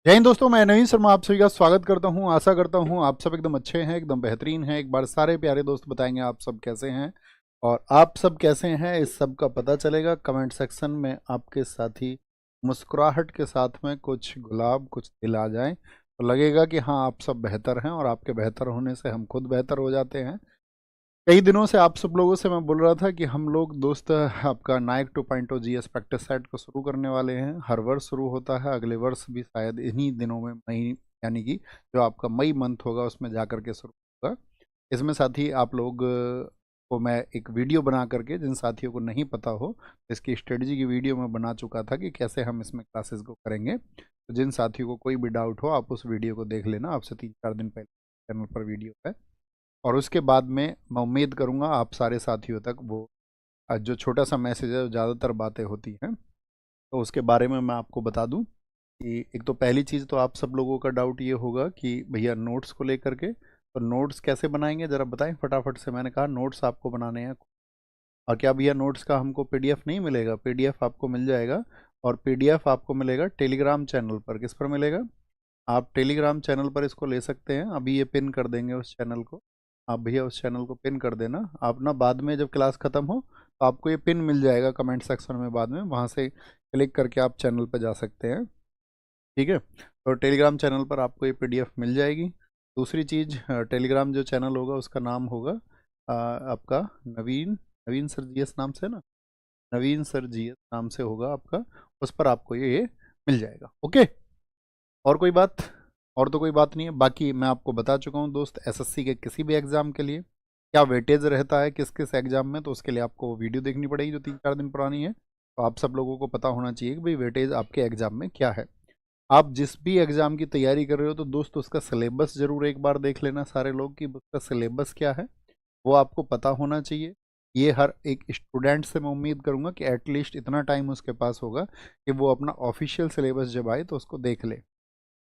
जय हिंद दोस्तों, मैं नवीन शर्मा आप सभी का स्वागत करता हूं। आशा करता हूं आप सब एकदम अच्छे हैं, एकदम बेहतरीन हैं। एक बार सारे प्यारे दोस्त बताएंगे आप सब कैसे हैं और आप सब कैसे हैं, इस सब का पता चलेगा कमेंट सेक्शन में। आपके साथी मुस्कुराहट के साथ में कुछ गुलाब कुछ दिल आ जाएं तो लगेगा कि हाँ आप सब बेहतर हैं, और आपके बेहतर होने से हम खुद बेहतर हो जाते हैं। कई दिनों से आप सब लोगों से मैं बोल रहा था कि हम लोग दोस्त आपका नायक 2.0 जीएस प्रैक्टिस सेट को शुरू करने वाले हैं। हर वर्ष शुरू होता है, अगले वर्ष भी शायद इन्हीं दिनों में मई, यानी कि जो आपका मई मंथ होगा उसमें जा करके शुरू होगा। इसमें साथी आप लोग को मैं एक वीडियो बना करके, जिन साथियों को नहीं पता हो, इसकी स्ट्रेटजी की वीडियो मैं बना चुका था कि कैसे हम इसमें क्लासेस को करेंगे। तो जिन साथियों को कोई भी डाउट हो आप उस वीडियो को देख लेना, आपसे 3-4 दिन पहले चैनल पर वीडियो है। और उसके बाद में मैं उम्मीद करूँगा आप सारे साथियों तक वो जो छोटा सा मैसेज है, ज़्यादातर बातें होती हैं तो उसके बारे में मैं आपको बता दूं कि एक तो पहली चीज़ तो आप सब लोगों का डाउट ये होगा कि भैया नोट्स को लेकर के, तो नोट्स कैसे बनाएंगे ज़रा बताएं फटाफट से। मैंने कहा नोट्स आपको बनाने हैं, और क्या भैया नोट्स का हमको पीडीएफ नहीं मिलेगा? पीडीएफ आपको मिल जाएगा, और पीडीएफ आपको मिलेगा टेलीग्राम चैनल पर। किस पर मिलेगा? आप टेलीग्राम चैनल पर इसको ले सकते हैं। अभी ये पिन कर देंगे उस चैनल को, आप भैया उस चैनल को पिन कर देना। आप ना बाद में जब क्लास ख़त्म हो तो आपको ये पिन मिल जाएगा कमेंट सेक्शन में, बाद में वहाँ से क्लिक करके आप चैनल पर जा सकते हैं। ठीक है, तो टेलीग्राम चैनल पर आपको ये पीडीएफ मिल जाएगी। दूसरी चीज़, टेलीग्राम जो चैनल होगा उसका नाम होगा आपका नवीन नवीन सर जीएस नाम से ना, नवीन सर जीएस नाम से होगा आपका। उस पर आपको ये मिल जाएगा। ओके, और कोई बात? और तो कोई बात नहीं है। बाकी मैं आपको बता चुका हूँ दोस्त, एसएससी के किसी भी एग्ज़ाम के लिए क्या वेटेज रहता है किस किस एग्ज़ाम में, तो उसके लिए आपको वीडियो देखनी पड़ेगी जो 3-4 दिन पुरानी है। तो आप सब लोगों को पता होना चाहिए कि भाई वेटेज आपके एग्ज़ाम में क्या है। आप जिस भी एग्ज़ाम की तैयारी कर रहे हो तो दोस्त उसका सिलेबस ज़रूर एक बार देख लेना सारे लोग कि उसका सिलेबस क्या है, वो आपको पता होना चाहिए। ये हर एक स्टूडेंट से मैं उम्मीद करूँगा कि एटलीस्ट इतना टाइम उसके पास होगा कि वो अपना ऑफिशियल सिलेबस जब आए तो उसको देख ले।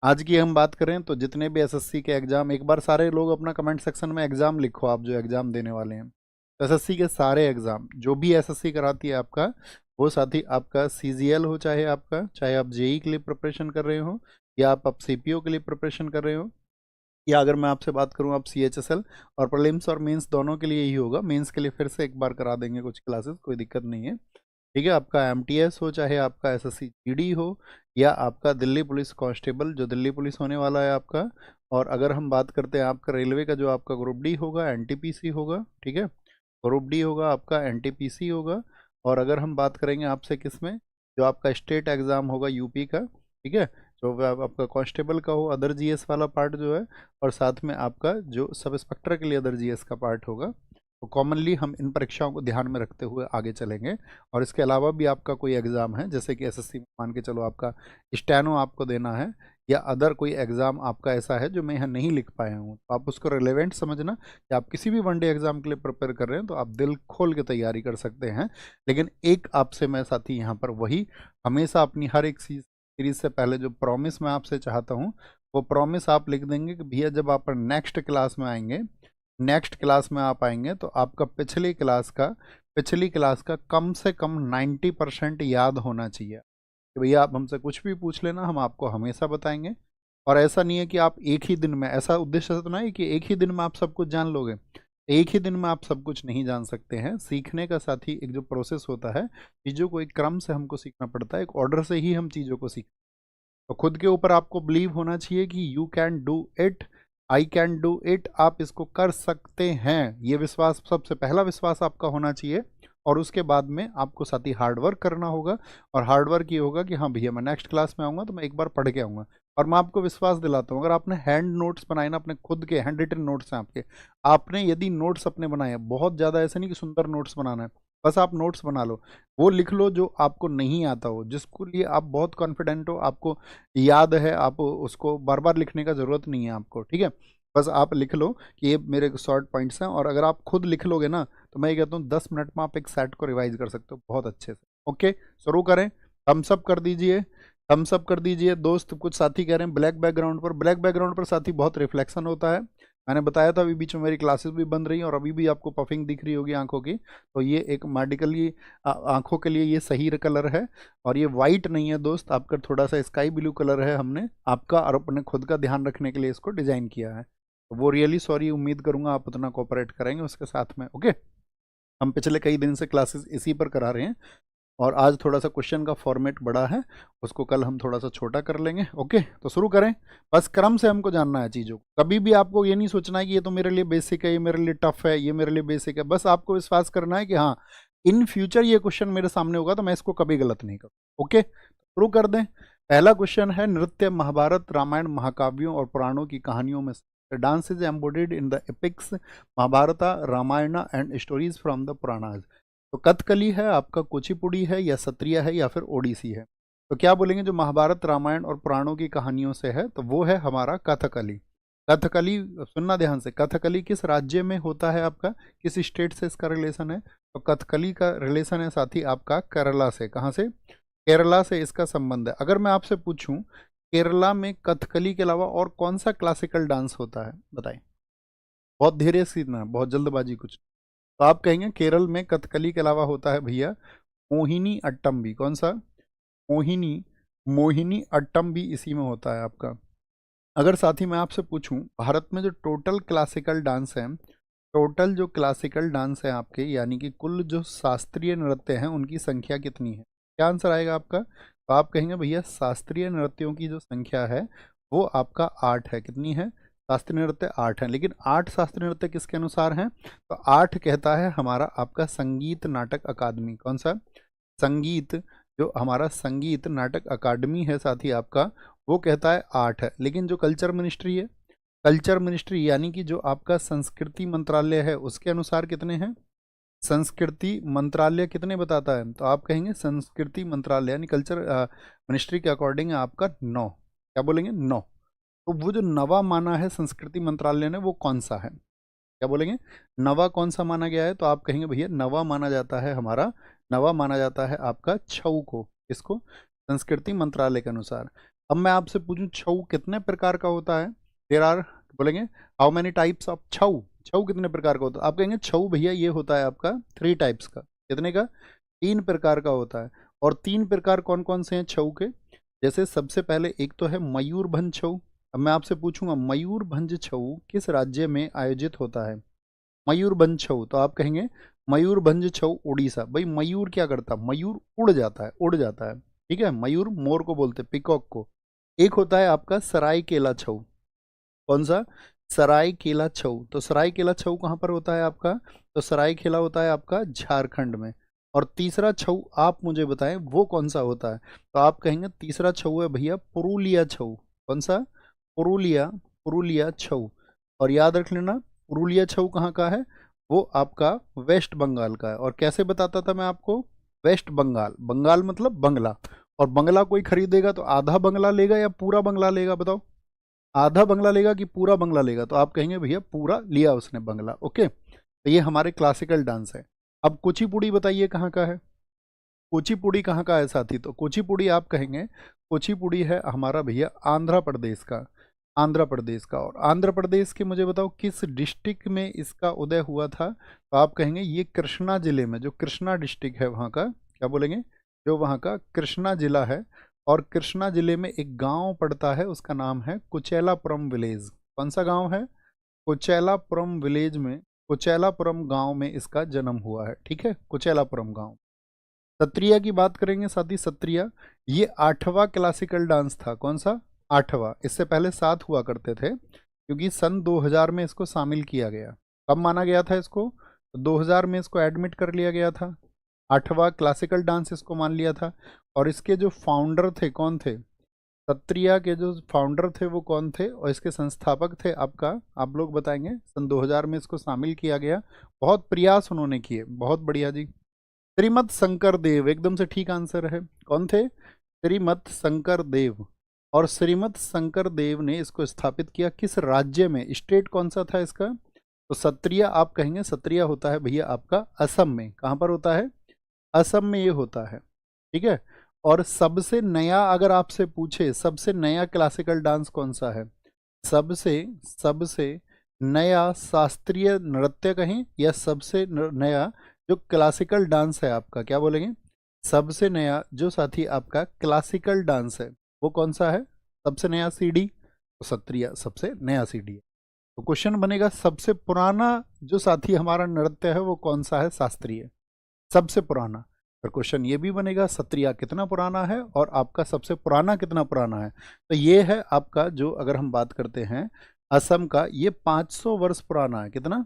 आज की हम बात करें तो जितने भी एसएससी के एग्ज़ाम, एक बार सारे लोग अपना कमेंट सेक्शन में एग्ज़ाम लिखो, आप जो एग्ज़ाम देने वाले हैं। तो एसएससी के सारे एग्ज़ाम जो भी एसएससी कराती है आपका, वो साथ ही आपका सीजीएल हो, चाहे आप जेई के लिए प्रिपरेशन कर रहे हो, या आप सीपीओ के लिए प्रिपरेशन कर रहे हो, या अगर मैं आपसे बात करूं आप सीएचएसएल और प्रीलिम्स और मेंस दोनों के लिए यही होगा। मेंस के लिए फिर से एक बार करा देंगे कुछ क्लासेस, कोई दिक्कत नहीं है। ठीक है, आपका एमटीएस हो, चाहे आपका एसएससी जीडी हो, या आपका दिल्ली पुलिस कांस्टेबल जो दिल्ली पुलिस होने वाला है आपका। और अगर हम बात करते हैं आपका रेलवे का, जो आपका ग्रुप डी होगा एनटीपीसी होगा। ठीक है, ग्रुप डी होगा आपका, एनटीपीसी होगा। और अगर हम बात करेंगे आपसे किस में, जो आपका स्टेट एग्ज़ाम होगा यूपी का। ठीक है, जो आपका कांस्टेबल का हो, अदर जीएस वाला पार्ट जो है, और साथ में आपका जो सब इंस्पेक्टर के लिए अदर जीएस का पार्ट होगा। तो कॉमनली हम इन परीक्षाओं को ध्यान में रखते हुए आगे चलेंगे। और इसके अलावा भी आपका कोई एग्ज़ाम है, जैसे कि एसएससी में मान के चलो आपका स्टेनो आपको देना है, या अदर कोई एग्ज़ाम आपका ऐसा है जो मैं यहाँ नहीं लिख पाया हूँ, तो आप उसको रिलेवेंट समझना कि आप किसी भी वनडे एग्ज़ाम के लिए प्रिपेयर कर रहे हैं तो आप दिल खोल के तैयारी कर सकते हैं। लेकिन एक आपसे मैं साथी यहाँ पर वही हमेशा अपनी हर एक सीरीज से पहले जो प्रॉमिस मैं आपसे चाहता हूँ, वो प्रॉमिस आप लिख देंगे कि भैया जब आप नेक्स्ट क्लास में आएंगे, नेक्स्ट क्लास में आप आएंगे तो आपका पिछली क्लास का कम से कम 90% याद होना चाहिए। कि भैया आप हमसे कुछ भी पूछ लेना, हम आपको हमेशा बताएंगे। और ऐसा नहीं है कि आप एक ही दिन में, ऐसा उद्देश्य तो नहीं कि एक ही दिन में आप सब कुछ जान लोगे। एक ही दिन में आप सब कुछ नहीं जान सकते हैं। सीखने का साथ ही एक जो प्रोसेस होता है, चीज़ों को एक क्रम से हमको सीखना पड़ता है, एक ऑर्डर से ही हम चीज़ों को सीख। तो खुद के ऊपर आपको बिलीव होना चाहिए कि you can do it, I can do it, आप इसको कर सकते हैं। ये विश्वास, सबसे पहला विश्वास आपका होना चाहिए। और उसके बाद में आपको साथ ही हार्ड वर्क करना होगा। और हार्ड वर्क ये होगा कि हाँ भैया मैं नेक्स्ट क्लास में आऊँगा तो मैं एक बार पढ़ के आऊँगा। और मैं आपको विश्वास दिलाता हूँ, अगर आपने हैंड नोट्स बनाए ना, अपने खुद के हैंड रिटन नोट्स हैं आपके, आपने यदि नोट्स अपने बनाए हैं, बहुत ज़्यादा ऐसा नहीं कि सुंदर नोट्स बनाना है, बस आप नोट्स बना लो, वो लिख लो जो आपको नहीं आता हो, जिसको लिए आप बहुत कॉन्फिडेंट हो, आपको याद है, आप उसको बार बार लिखने का ज़रूरत नहीं है आपको। ठीक है, बस आप लिख लो कि ये मेरे शॉर्ट पॉइंट्स हैं। और अगर आप खुद लिख लोगे ना, तो मैं ये कहता हूँ 10 मिनट में आप एक सेट को रिवाइज कर सकते हो बहुत अच्छे से। ओके, शुरू करें। थम्स अप कर दीजिए, थम्स अप कर दीजिए दोस्त। कुछ साथी कह रहे हैं ब्लैक बैकग्राउंड पर, ब्लैक बैकग्राउंड पर साथी बहुत रिफ्लेक्शन होता है, मैंने बताया था अभी बीच में मेरी क्लासेस भी बंद रही और अभी भी आपको पफिंग दिख रही होगी आंखों की, तो ये एक मेडिकली आंखों के लिए ये सही कलर है। और ये वाइट नहीं है दोस्त, आपका थोड़ा सा स्काई ब्लू कलर है, हमने आपका और अपने खुद का ध्यान रखने के लिए इसको डिजाइन किया है। तो वो रियली सॉरी, उम्मीद करूंगा आप उतना कोऑपरेट करेंगे उसके साथ में। ओके, हम पिछले कई दिन से क्लासेस इसी पर करा रहे हैं और आज थोड़ा सा क्वेश्चन का फॉर्मेट बड़ा है, उसको कल हम थोड़ा सा छोटा कर लेंगे। ओके, तो शुरू करें। बस क्रम से हमको जानना है चीज़ों को, कभी भी आपको ये नहीं सोचना है कि ये तो मेरे लिए बेसिक है, ये मेरे लिए टफ है, ये मेरे लिए बेसिक है। बस आपको विश्वास करना है कि हाँ, इन फ्यूचर ये क्वेश्चन मेरे सामने होगा तो मैं इसको कभी गलत नहीं करूँ। ओके, शुरू कर दें। पहला क्वेश्चन है, नृत्य महाभारत रामायण महाकाव्यों और पुराणों की कहानियों में dance is embodied in the epics Mahabharata Ramayana and stories from the Puranas. तो कथकली है आपका, कुचिपुड़ी है या सत्रिया है या फिर ओडिसी है। तो क्या बोलेंगे, जो महाभारत रामायण और पुराणों की कहानियों से है तो वो है हमारा कथकली। कथकली सुनना ध्यान से, कथकली किस राज्य में होता है आपका, किस स्टेट से इसका रिलेशन है? तो कथकली का रिलेशन है साथी आपका केरला से। कहाँ से? केरला से इसका संबंध है। अगर मैं आपसे पूछूं केरला में कथकली के अलावा और कौन सा क्लासिकल डांस होता है, बताएं। बहुत धीरे सीखना, बहुत जल्दबाजी कुछ। तो आप कहेंगे केरल में कथकली के अलावा होता है भैया मोहिनी अट्टम भी। कौन सा? मोहिनी, मोहिनी अट्टम भी इसी में होता है आपका। अगर साथी मैं आपसे पूछूं भारत में जो टोटल क्लासिकल डांस है, टोटल जो क्लासिकल डांस है आपके, यानी कि कुल जो शास्त्रीय नृत्य हैं उनकी संख्या कितनी है? क्या आंसर आएगा आपका? तो आप कहेंगे भैया शास्त्रीय नृत्यों की जो संख्या है वो आपका 8 है। कितनी है? शास्त्रीय नृत्य 8 है। लेकिन 8 शास्त्रीय नृत्य किसके अनुसार हैं? तो 8 कहता है हमारा आपका संगीत नाटक अकादमी। कौन सा? संगीत, जो हमारा संगीत नाटक अकादमी है साथी आपका, वो कहता है 8 है। लेकिन जो कल्चर मिनिस्ट्री है, कल्चर मिनिस्ट्री यानी कि जो आपका संस्कृति मंत्रालय है, उसके अनुसार कितने हैं? संस्कृति मंत्रालय कितने बताता है? तो आप कहेंगे संस्कृति मंत्रालय यानी कल्चर मिनिस्ट्री के अकॉर्डिंग आपका 9। क्या बोलेंगे? 9। तो वो जो नवा माना है संस्कृति मंत्रालय ने वो कौन सा है? क्या बोलेंगे? नवा कौन सा माना गया है? तो आप कहेंगे भैया नवा माना जाता है हमारा, नवा माना जाता है आपका छऊ को। इसको संस्कृति मंत्रालय के अनुसार। अब मैं आपसे पूछूं छऊ कितने प्रकार का होता है? देयर आर, बोलेंगे हाउ मेनी टाइप्स ऑफ छऊ, छऊ कितने प्रकार का होता है? आप कहेंगे छऊ भैया ये होता है आपका 3 टाइप्स का। कितने का? 3 प्रकार का होता है। और 3 प्रकार कौन कौन से हैं छऊ के? जैसे सबसे पहले एक तो है मयूरभंज छऊ। अब मैं आपसे पूछूंगा मयूरभंज छऊ किस राज्य में आयोजित होता है? मयूरभंज छऊ, तो आप कहेंगे मयूरभंज छऊ उड़ीसा। भाई मयूर क्या करता है? मयूर उड़ जाता है, उड़ जाता है। ठीक है, मयूर मोर को बोलते हैं, पिकॉक को। एक होता है आपका सरायकेला छऊ। कौन सा? सरायकेला छऊ। तो सरायकेला छऊ कहाँ पर होता है आपका? तो सरायकेला होता है आपका झारखंड में। और तीसरा छऊ आप मुझे बताएं वो कौन सा होता है? तो आप कहेंगे तीसरा छऊ है भैया पुरुलिया छऊ। कौन सा? पुरुलिया, पुरुलिया छऊ। और याद रख लेना पुरुलिया छऊ कहाँ का है? वो आपका वेस्ट बंगाल का है। और कैसे बताता था मैं आपको? वेस्ट बंगाल, बंगाल मतलब बंगला। और बंगला कोई खरीदेगा तो आधा बंगला लेगा या पूरा बंगला लेगा, बताओ? आधा बंगला लेगा कि पूरा बंगला लेगा? तो आप कहेंगे भैया पूरा लिया उसने बंगला। ओके, तो ये हमारे क्लासिकल डांस है। अब कुचिपुड़ी बताइए कहाँ का है? कुचिपुड़ी कहाँ का है साथी? तो कुचिपुड़ी आप कहेंगे कुचिपुड़ी है हमारा भैया आंध्र प्रदेश का, आंध्र प्रदेश का। और आंध्र प्रदेश के मुझे बताओ किस डिस्ट्रिक्ट में इसका उदय हुआ था? तो आप कहेंगे ये कृष्णा जिले में, जो कृष्णा डिस्ट्रिक्ट है वहाँ का। क्या बोलेंगे? जो वहाँ का कृष्णा जिला है। और कृष्णा जिले में एक गांव पड़ता है, उसका नाम है कुचेलापुरम विलेज। कौन सा गांव है? कुचेलापुरम विलेज में, कुचेलापुरम गांव में इसका जन्म हुआ है। ठीक है, कुचेलापुरम गांव। सत्रिया की बात करेंगे साथी, सत्रिया ये 8वां क्लासिकल डांस था। कौन सा? 8वां। इससे पहले 7 हुआ करते थे क्योंकि सन 2000 में इसको शामिल किया गया। कब माना गया था इसको? 2000 में इसको एडमिट कर लिया गया था। 8वां क्लासिकल डांस इसको मान लिया था। और इसके जो फाउंडर थे कौन थे? सत्रिया के जो फाउंडर थे वो कौन थे? और इसके संस्थापक थे आपका, आप लोग बताएंगे। सन 2000 में इसको शामिल किया गया। बहुत प्रयास उन्होंने किए। बहुत बढ़िया जी। श्रीमद शंकर देव एकदम से ठीक आंसर है। कौन थे? श्रीमद शंकर देव। और श्रीमद शंकर देव ने इसको स्थापित किया किस राज्य में? स्टेट कौन सा था इसका? तो सत्रिया आप कहेंगे, सत्रिया होता है भैया आपका असम में। कहाँ पर होता है? असम में ये होता है। ठीक है। और सबसे नया अगर आपसे पूछे सबसे नया क्लासिकल डांस कौन सा है? सबसे सबसे नया शास्त्रीय नृत्य कहें या सबसे नया जो क्लासिकल डांस है आपका, क्या बोलेंगे? सबसे नया जो साथी आपका क्लासिकल डांस है वो कौन सा है? सबसे नया सीडी, तो सत्रिया सबसे नया सीडी है। तो क्वेश्चन बनेगा सबसे पुराना जो साथी हमारा नृत्य है वो कौन सा है? शास्त्रीय, सबसे पुराना। फिर क्वेश्चन ये भी बनेगा सत्रिया कितना पुराना है और आपका सबसे पुराना कितना पुराना है? तो ये है आपका जो, अगर हम बात करते हैं असम का, ये 500 वर्ष पुराना है। कितना?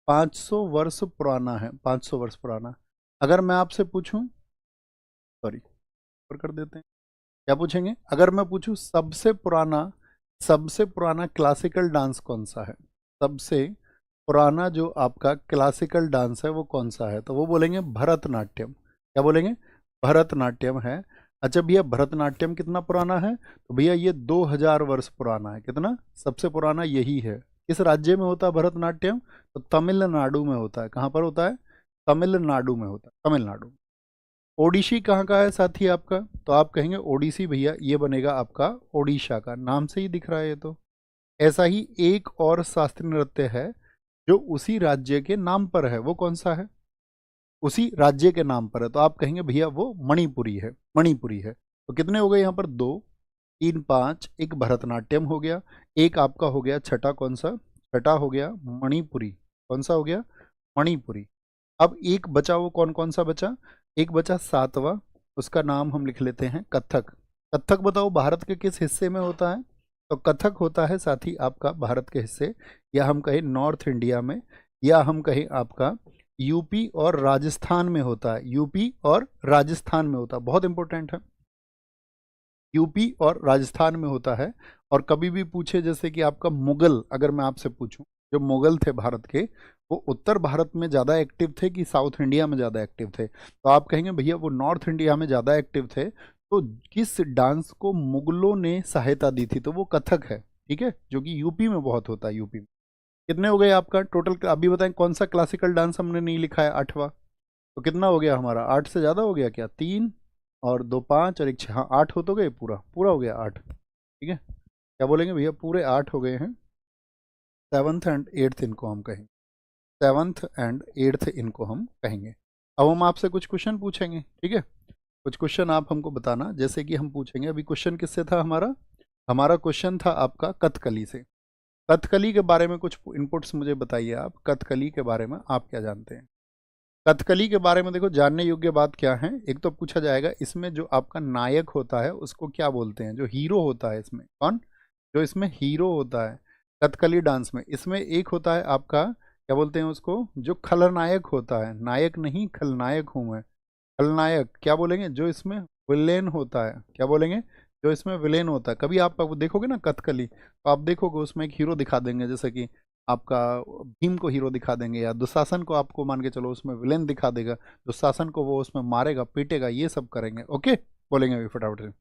500 वर्ष पुराना है, 500 वर्ष पुराना। अगर मैं आपसे पूछूं, सॉरी ऊपर कर देते हैं, क्या पूछेंगे? अगर मैं पूछूं सबसे पुराना क्लासिकल डांस कौन सा है, सबसे पुराना जो आपका क्लासिकल डांस है वो कौन सा है, तो वो बोलेंगे भरतनाट्यम। क्या बोलेंगे? भरतनाट्यम है। अच्छा भैया भरतनाट्यम कितना पुराना है? तो भैया ये 2000 वर्ष पुराना है। कितना? सबसे पुराना यही है। किस राज्य में होता है भरतनाट्यम? तो तमिलनाडु में होता है। कहाँ पर होता है? तमिलनाडु में होता है, तमिलनाडु। ओडिशी कहाँ का है साथी आपका? तो आप कहेंगे ओडिसी भैया, ये बनेगा आपका ओडिशा का, नाम से ही दिख रहा है ये तो। ऐसा ही एक और शास्त्रीय नृत्य है जो उसी राज्य के नाम पर है, वो कौन सा है? उसी राज्य के नाम पर है, तो आप कहेंगे भैया वो मणिपुरी है, मणिपुरी है। तो कितने हो गए यहाँ पर? 2, 3, 5, एक भरतनाट्यम हो गया, एक आपका हो गया छठा, कौन सा? छठा हो गया मणिपुरी। कौन सा हो गया? मणिपुरी। अब एक बचा, वो कौन कौन सा बचा? एक बचा सातवां, उसका नाम हम लिख लेते हैं कथक। कथक बताओ भारत के किस हिस्से में होता है? तो कथक होता है साथी आपका भारत के हिस्से, या हम कहें नॉर्थ इंडिया में, या हम कहें आपका यूपी और राजस्थान में होता है। यूपी और राजस्थान में होता है, बहुत इंपॉर्टेंट है। यूपी और राजस्थान में होता है। और कभी भी पूछे जैसे कि आपका मुगल, अगर मैं आपसे पूछूं जो मुगल थे भारत के, वो उत्तर भारत में ज़्यादा एक्टिव थे कि साउथ इंडिया में ज़्यादा एक्टिव थे? तो आप कहेंगे भैया वो नॉर्थ इंडिया में ज़्यादा एक्टिव थे। तो किस डांस को मुगलों ने सहायता दी थी? तो वो कथक है, ठीक है, जो कि यूपी में बहुत होता है, यूपी में। कितने हो गए आपका टोटल? अभी बताएं कौन सा क्लासिकल डांस हमने नहीं लिखा है, 8वां। तो कितना हो गया हमारा? 8 से ज़्यादा हो गया क्या? 3 और 2 5 और 1 6, हाँ 8 हो तो गए, पूरा पूरा हो गया 8, ठीक है। क्या बोलेंगे भैया? पूरे 8 हो गए हैं। 7th एंड 8th इनको हम कहेंगे, 7th एंड 8th इनको हम कहेंगे। अब हम आपसे कुछ क्वेश्चन पूछेंगे, ठीक है। कुछ क्वेश्चन आप हमको बताना, जैसे कि हम पूछेंगे, अभी क्वेश्चन किससे था हमारा? हमारा क्वेश्चन था आपका कथकली से। कथकली के बारे में कुछ इनपुट्स मुझे बताइए आप, कथकली के बारे में आप क्या जानते हैं? कथकली के बारे में देखो, जानने योग्य बात क्या है, एक तो पूछा जाएगा इसमें जो आपका नायक होता है उसको क्या बोलते हैं, जो हीरो होता है इसमें, कौन? जो इसमें हीरो होता है कथकली डांस में, इसमें एक होता है आपका, क्या बोलते हैं उसको, जो खलनायक होता है, नायक नहीं खलनायक हूँ मैं, खलनायक। क्या बोलेंगे? जो इसमें विलेन होता है, क्या बोलेंगे? जो इसमें विलेन होता है। कभी आप देखोगे ना कथकली, तो आप देखोगे उसमें एक हीरो दिखा देंगे, जैसे कि आपका भीम को हीरो दिखा देंगे, या दुशासन को आपको मान के चलो उसमें विलेन दिखा देगा, दुशासन को वो उसमें मारेगा पीटेगा, ये सब करेंगे। ओके, बोलेंगे अभी फटाफट से।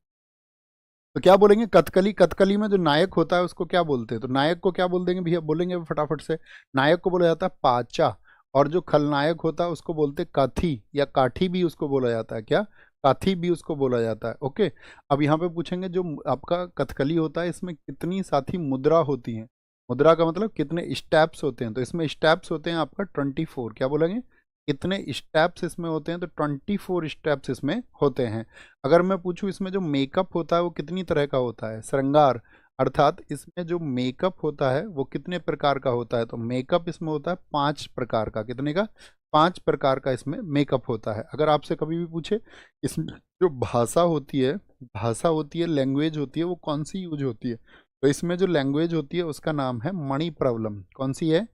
तो क्या बोलेंगे? कथकली, कथकली में जो नायक होता है उसको क्या बोलते हैं? तो नायक को क्या बोल देंगे भैया? बोलेंगे अभी फटाफट से। नायक को बोला जाता है पाचा, और जो खलनायक होता है उसको बोलते हैं काथी, या काठी भी उसको बोला जाता है। क्या? काथी भी उसको बोला जाता है। ओके। अब यहाँ पे पूछेंगे जो आपका कथकली होता है इसमें कितनी साथी मुद्रा होती हैं? मुद्रा का मतलब कितने स्टेप्स होते हैं? तो इसमें स्टेप्स होते हैं आपका 24। क्या बोलेंगे? कितने स्टेप्स इसमें होते हैं? तो 24 स्टेप्स इसमें होते हैं। अगर मैं पूछूं इसमें जो मेकअप होता है वो कितनी तरह का होता है? श्रृंगार, अर्थात इसमें जो मेकअप होता है वो कितने प्रकार का होता है? तो मेकअप इसमें होता है 5 प्रकार का। कितने का? 5 प्रकार का इसमें मेकअप होता है। अगर आपसे कभी भी पूछे इसमें जो भाषा होती है, भाषा होती है, लैंग्वेज होती है, वो कौन सी यूज होती है? तो इसमें जो लैंग्वेज होती है उसका नाम है मणि प्रबलम। कौन सी है?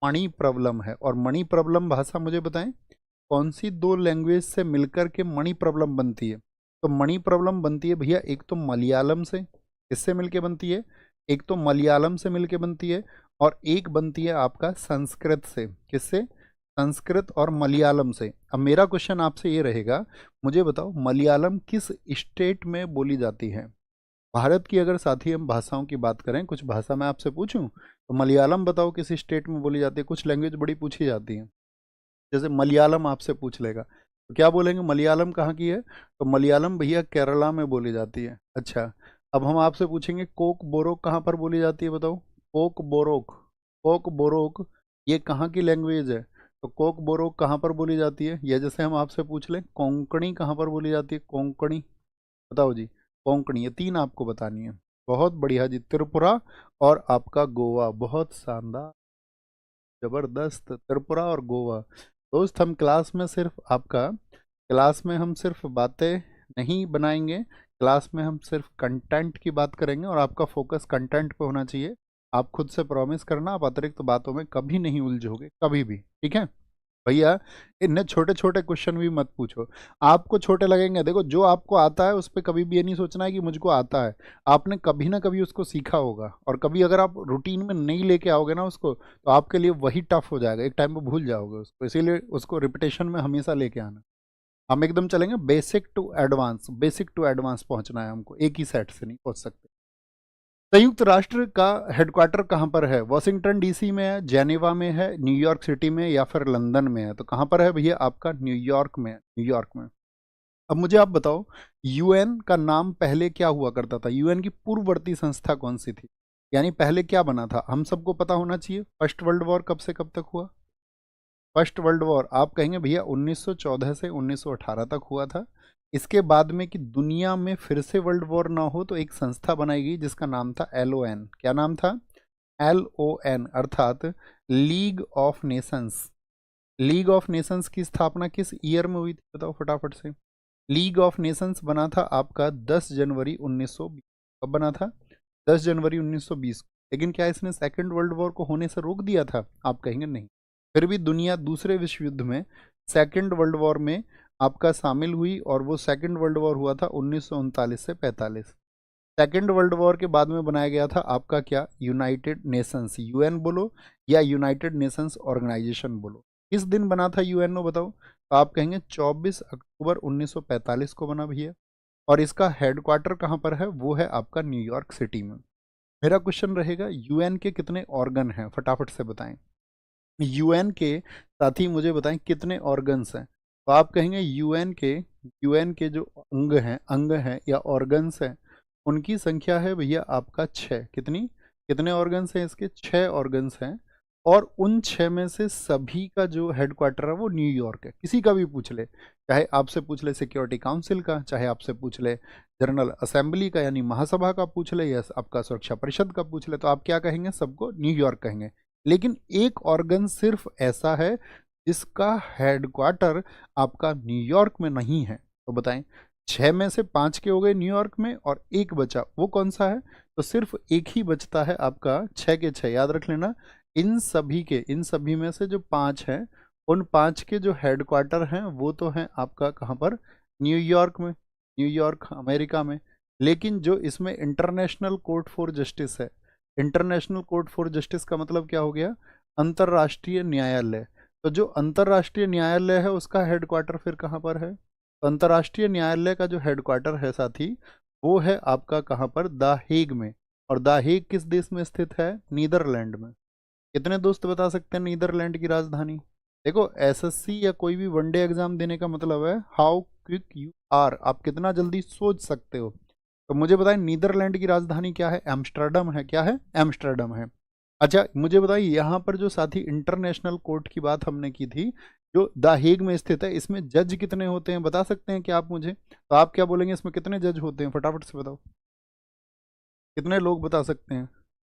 मणि प्रबलम है। और मणि प्रबलम भाषा मुझे बताएं कौन सी 2 लैंग्वेज से मिलकर के मणि प्रबलम बनती है? तो मणि प्रबलम बनती है भैया एक तो मलयालम से, किससे मिलके बनती है? एक तो मलयालम से मिलके बनती है, और एक बनती है आपका संस्कृत से। किससे? संस्कृत और मलयालम से। अब मेरा क्वेश्चन आपसे ये रहेगा, मुझे बताओ मलयालम किस स्टेट में बोली जाती है? भारत की अगर साथी हम भाषाओं की बात करें, कुछ भाषा मैं आपसे पूछूं, तो मलयालम बताओ किस स्टेट में बोली जाती है? कुछ लैंग्वेज बड़ी पूछी जाती है, जैसे मलयालम आपसे पूछ लेगा तो क्या बोलेंगे? मलयालम कहाँ की है? तो मलयालम भैया केरला में बोली जाती है। अच्छा, अब हम आपसे पूछेंगे कोक बोरोक कहाँ पर बोली जाती है? बताओ कोक बोरोक कोक बोरोक ये कहाँ की लैंग्वेज है? तो कोक बोरोक कहाँ पर बोली जाती है? या जैसे हम आपसे पूछ लें कोंकणी कहाँ पर बोली जाती है? कोंकणी बताओ जी। कोंकणी, ये 3 आपको बतानी है। बहुत बढ़िया जी, त्रिपुरा और आपका गोवा, बहुत शानदार, जबरदस्त, त्रिपुरा और गोवा। दोस्त हम क्लास में हम सिर्फ बातें नहीं बनाएंगे, क्लास में हम सिर्फ कंटेंट की बात करेंगे और आपका फोकस कंटेंट पे होना चाहिए। आप खुद से प्रॉमिस करना आप अतिरिक्त बातों में कभी नहीं उलझोगे, कभी भी, ठीक है भैया। इन्हें छोटे छोटे क्वेश्चन भी मत पूछो, आपको छोटे लगेंगे। देखो जो आपको आता है उस पर कभी भी ये नहीं सोचना है कि मुझको आता है, आपने कभी ना कभी उसको सीखा होगा, और कभी अगर आप रूटीन में नहीं लेके आओगे ना उसको, तो आपके लिए वही टफ हो जाएगा, एक टाइम पे भूल जाओगे उसको। इसीलिए उसको रिपीटेशन में हमेशा लेके आना। हम एकदम चलेंगे basic to advance, basic to advance पहुंचना है हमको, एक ही सेट से नहीं पहुंच सकते। संयुक्त राष्ट्र का हेडक्वार्टर कहाँ पर है? वॉशिंगटन डीसी में है, जेनेवा में है, न्यूयॉर्क सिटी में, या फिर लंदन में है? तो कहाँ पर है भैया? आपका न्यूयॉर्क में है, न्यूयॉर्क में। अब मुझे आप बताओ, यूएन का नाम पहले क्या हुआ करता था? यूएन की पूर्ववर्ती संस्था कौन सी थी? यानी पहले क्या बना था, हम सबको पता होना चाहिए। फर्स्ट वर्ल्ड वॉर कब से कब तक हुआ? फर्स्ट वर्ल्ड वॉर आप कहेंगे भैया 1914 से 1918 तक हुआ था। इसके बाद में कि दुनिया में फिर से वर्ल्ड वॉर ना हो, तो एक संस्था बनाई गई जिसका नाम था LON। क्या नाम था? LON, अर्थात league of Nations. League of Nations की स्थापना किस ईयर में हुई थी बताओ फटाफट से? लीग ऑफ नेशंस बना था आपका 10 जनवरी 1920। कब बना था? 10 जनवरी 1920। लेकिन क्या इसने सेकेंड वर्ल्ड वॉर को होने से रोक दिया था? आप कहेंगे नहीं। फिर भी दुनिया दूसरे विश्व युद्ध में, सेकेंड वर्ल्ड वॉर में आपका शामिल हुई, और वो सेकेंड वर्ल्ड वॉर हुआ था 1939 से 45। सेकेंड वर्ल्ड वॉर के बाद में बनाया गया था आपका क्या? यूनाइटेड नेशंस, यूएन बोलो या यूनाइटेड नेशंस ऑर्गेनाइजेशन बोलो। किस दिन बना था यूएनओ बताओ? तो आप कहेंगे 24 अक्टूबर 1945 को बना भैया। और इसका हेडक्वार्टर कहाँ पर है? वो है आपका न्यूयॉर्क सिटी में। मेरा क्वेश्चन रहेगा, यूएन के कितने ऑर्गन हैं? फटाफट से बताएं। यूएन के साथ ही मुझे बताएं कितने ऑर्गन्स हैं? तो आप कहेंगे यूएन के जो अंग हैं या ऑर्गन्स हैं, उनकी संख्या है भैया आपका 6। कितनी? कितने ऑर्गन्स हैं इसके? 6 ऑर्गन्स हैं। और उन 6 में से सभी का जो हेडक्वार्टर है वो न्यूयॉर्क है। किसी का भी पूछ ले, चाहे आपसे पूछ ले सिक्योरिटी काउंसिल का, चाहे आपसे पूछ ले जनरल असेंबली का यानी महासभा का पूछ ले, या आपका सुरक्षा परिषद का पूछ ले, तो आप क्या कहेंगे? सबको न्यूयॉर्क कहेंगे। लेकिन एक ऑर्गन सिर्फ ऐसा है जिसका हेडक्वार्टर आपका न्यूयॉर्क में नहीं है। तो बताएं, 6 में से 5 के हो गए न्यूयॉर्क में और एक बचा, वो कौन सा है? तो सिर्फ एक ही बचता है आपका, 6 के 6 याद रख लेना। इन सभी में से जो 5 हैं, उन 5 के जो हेडक्वार्टर हैं वो तो हैं आपका कहाँ पर? न्यूयॉर्क में, न्यूयॉर्क अमेरिका में। लेकिन जो इसमें इंटरनेशनल कोर्ट फॉर जस्टिस है, इंटरनेशनल कोर्ट फॉर जस्टिस का मतलब क्या हो गया? अंतर्राष्ट्रीय न्यायालय। तो जो अंतर्राष्ट्रीय न्यायालय है उसका हेडक्वार्टर फिर कहाँ पर है? तो अंतर्राष्ट्रीय न्यायालय का जो हेडक्वार्टर है साथी, वो है आपका कहाँ पर? द हेग में। और द हेग किस देश में स्थित है? नीदरलैंड में। कितने दोस्त बता सकते हैं नीदरलैंड की राजधानी? देखो एसएससी या कोई भी वनडे एग्जाम देने का मतलब है हाउ क्विक यू आर, आप कितना जल्दी सोच सकते हो। तो मुझे बताएं नीदरलैंड की राजधानी क्या है? एम्स्टर्डम है। क्या है? एम्स्टर्डम है। अच्छा मुझे बताइए, यहाँ पर जो साथी इंटरनेशनल कोर्ट की बात हमने की थी, जो द हेग में स्थित है, इसमें जज कितने होते हैं बता सकते हैं क्या आप मुझे? तो आप क्या बोलेंगे, इसमें कितने जज होते हैं? फटाफट से बताओ, कितने लोग बता सकते हैं?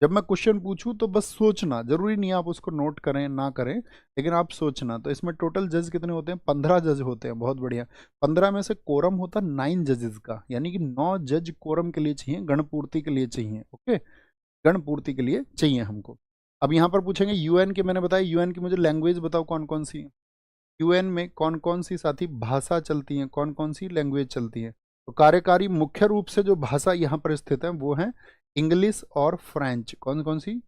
जब मैं क्वेश्चन पूछूं तो बस सोचना, जरूरी नहीं आप उसको नोट करें ना करें, लेकिन आप सोचना। तो इसमें टोटल जज कितने होते हैं? 15 जज होते हैं। बहुत बढ़िया। 15 में से कोरम होता 9 जजेस का, यानी कि 9 जज कोरम के लिए चाहिए, गणपूर्ति के लिए चाहिए। ओके, गणपूर्ति के लिए चाहिए हमको। अब यहाँ पर पूछेंगे यूएन के, मैंने बताया यूएन की, मुझे लैंग्वेज बताओ कौन कौन सी है यूएन में, कौन कौन सी साथी भाषा चलती हैं, कौन कौन सी लैंग्वेज चलती है? तो कार्यकारी मुख्य रूप से जो भाषा यहाँ पर स्थित है वो है इंग्लिश और फ्रेंच। कौन कौन सी?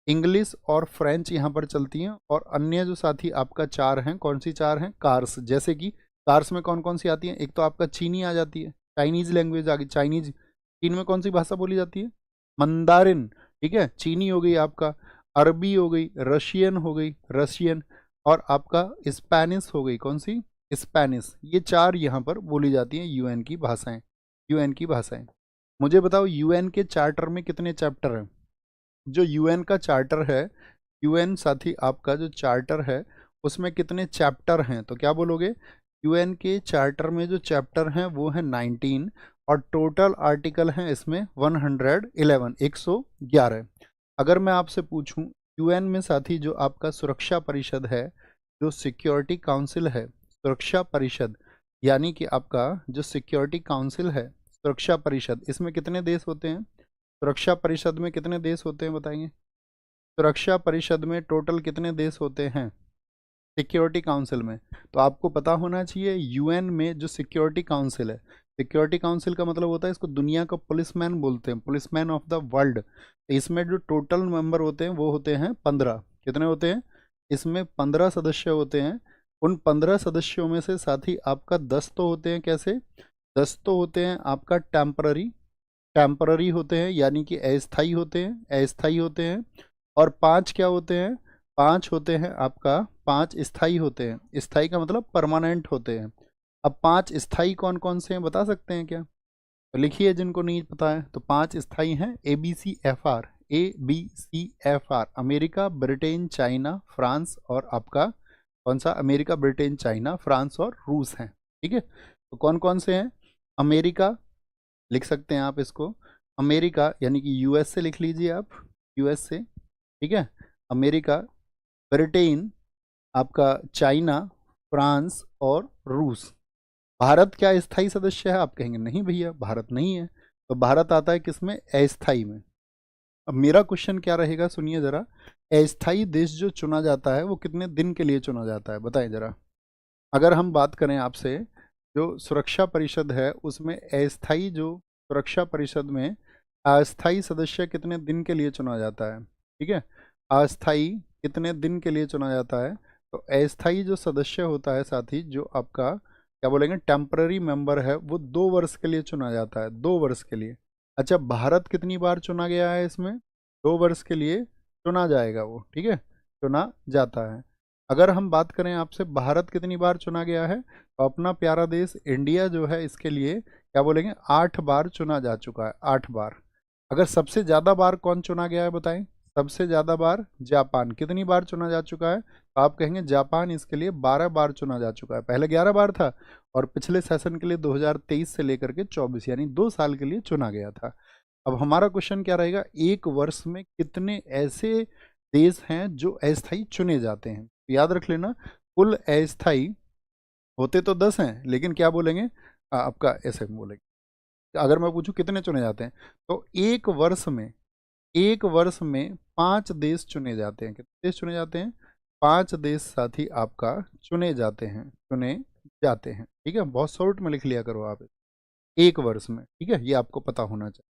इंग्लिश और फ्रेंच यहाँ पर चलती हैं। और अन्य जो साथी आपका 4 हैं, कौन सी 4 हैं? कार्स। जैसे कि कार्स में कौन कौन सी आती हैं? एक तो आपका चीनी आ जाती है, चाइनीज लैंग्वेज आ गई, चाइनीज। चीन में कौन सी भाषा बोली जाती है? मंदारिन। ठीक है, चीनी हो गई आपका, अरबी हो गई, रशियन हो गई, रशियन, और आपका स्पेनिश हो गई। कौन सी? स्पेनिश। ये 4 यहाँ पर बोली जाती हैं यूएन की भाषाएं, यूएन की भाषाएं। मुझे बताओ यूएन के चार्टर में कितने चैप्टर हैं? जो यूएन का चार्टर है यूएन साथी आपका जो चार्टर है उसमें कितने चैप्टर हैं, तो क्या बोलोगे? यूएन के चार्टर में जो चैप्टर हैं वो है 19 और टोटल आर्टिकल हैं इसमें 111 111। अगर मैं आपसे पूछूं यूएन में साथी जो आपका सुरक्षा परिषद है, जो सिक्योरिटी काउंसिल है, सुरक्षा परिषद यानी कि आपका जो सिक्योरिटी काउंसिल है, सुरक्षा परिषद, इसमें कितने देश होते हैं? सुरक्षा परिषद में कितने देश होते हैं बताएंगे? सुरक्षा परिषद में टोटल कितने देश होते हैं सिक्योरिटी काउंसिल में? तो आपको पता होना चाहिए यूएन में जो सिक्योरिटी काउंसिल है, सिक्योरिटी काउंसिल का मतलब होता है, इसको दुनिया का पुलिसमैन बोलते हैं, पुलिसमैन ऑफ द वर्ल्ड। इसमें जो टोटल मेंबर होते हैं वो होते हैं 15। कितने होते हैं? इसमें 15 सदस्य होते हैं। उन 15 सदस्यों में से साथी आपका 10 तो होते हैं, कैसे? 10 तो होते हैं आपका टेम्पररी, टेम्पररी होते हैं यानी कि अस्थायी होते हैं, अस्थायी होते हैं। और 5 क्या होते हैं? 5 होते हैं आपका, 5 स्थायी होते हैं। स्थायी का मतलब परमानेंट होते हैं। अब 5 स्थायी कौन कौन से हैं बता सकते हैं क्या? तो लिखिए जिनको नहीं पता है। तो 5 स्थायी हैं ABCFR, ABCFR, America, Britain, China, France और आपका कौन सा? अमेरिका, ब्रिटेन, चाइना, फ्रांस और रूस हैं। ठीक है, तो कौन कौन से हैं? अमेरिका, लिख सकते हैं आप इसको, अमेरिका यानी कि यूएस से लिख लीजिए आप, यूएस से, ठीक है, अमेरिका, ब्रिटेन, आपका चाइना, फ्रांस और रूस। भारत क्या स्थायी सदस्य है? आप कहेंगे नहीं भैया भारत नहीं है, तो भारत आता है किसमें? अस्थायी में। अब मेरा क्वेश्चन क्या रहेगा सुनिए जरा, अस्थायी देश जो चुना जाता है वो कितने दिन के लिए चुना जाता है बताएं जरा। अगर हम बात करें आपसे, जो सुरक्षा परिषद है उसमें अस्थायी, जो सुरक्षा परिषद में अस्थायी सदस्य कितने दिन के लिए चुना जाता है? ठीक है, अस्थायी कितने दिन के लिए चुना जाता है? तो अस्थायी जो सदस्य होता है साथी, जो आपका क्या बोलेंगे टेम्पररी मेंबर है, वो 2 वर्ष के लिए चुना जाता है, 2 वर्ष के लिए। अच्छा, भारत कितनी बार चुना गया है इसमें? 2 वर्ष के लिए चुना जाएगा वो, ठीक है, चुना जाता है। अगर हम बात करें आपसे भारत कितनी बार चुना गया है, तो अपना प्यारा देश इंडिया जो है इसके लिए क्या बोलेंगे 8 बार चुना जा चुका है, 8 बार। अगर सबसे ज़्यादा बार कौन चुना गया है बताएं? सबसे ज़्यादा बार जापान, कितनी बार चुना जा चुका है? तो आप कहेंगे जापान इसके लिए 12 बार चुना जा चुका है, पहले 11 बार था और पिछले सेशन के लिए 2023 से लेकर के 24 यानी 2 साल के लिए चुना गया था। अब हमारा क्वेश्चन क्या रहेगा, एक वर्ष में कितने ऐसे देश हैं जो अस्थायी चुने जाते हैं? तो याद रख लेना, कुल अस्थायी होते तो 10 हैं, लेकिन क्या बोलेंगे आपका ऐसे बोलेंगे। अगर मैं पूछूं कितने चुने जाते हैं, तो एक वर्ष में, एक वर्ष में 5 देश चुने जाते हैं। कितने देश चुने जाते हैं? 5 देश साथी आपका चुने जाते हैं, चुने जाते हैं। ठीक है, बहुत शॉर्ट में लिख लिया करो आप, एक वर्ष में। ठीक है, ये आपको पता होना चाहिए।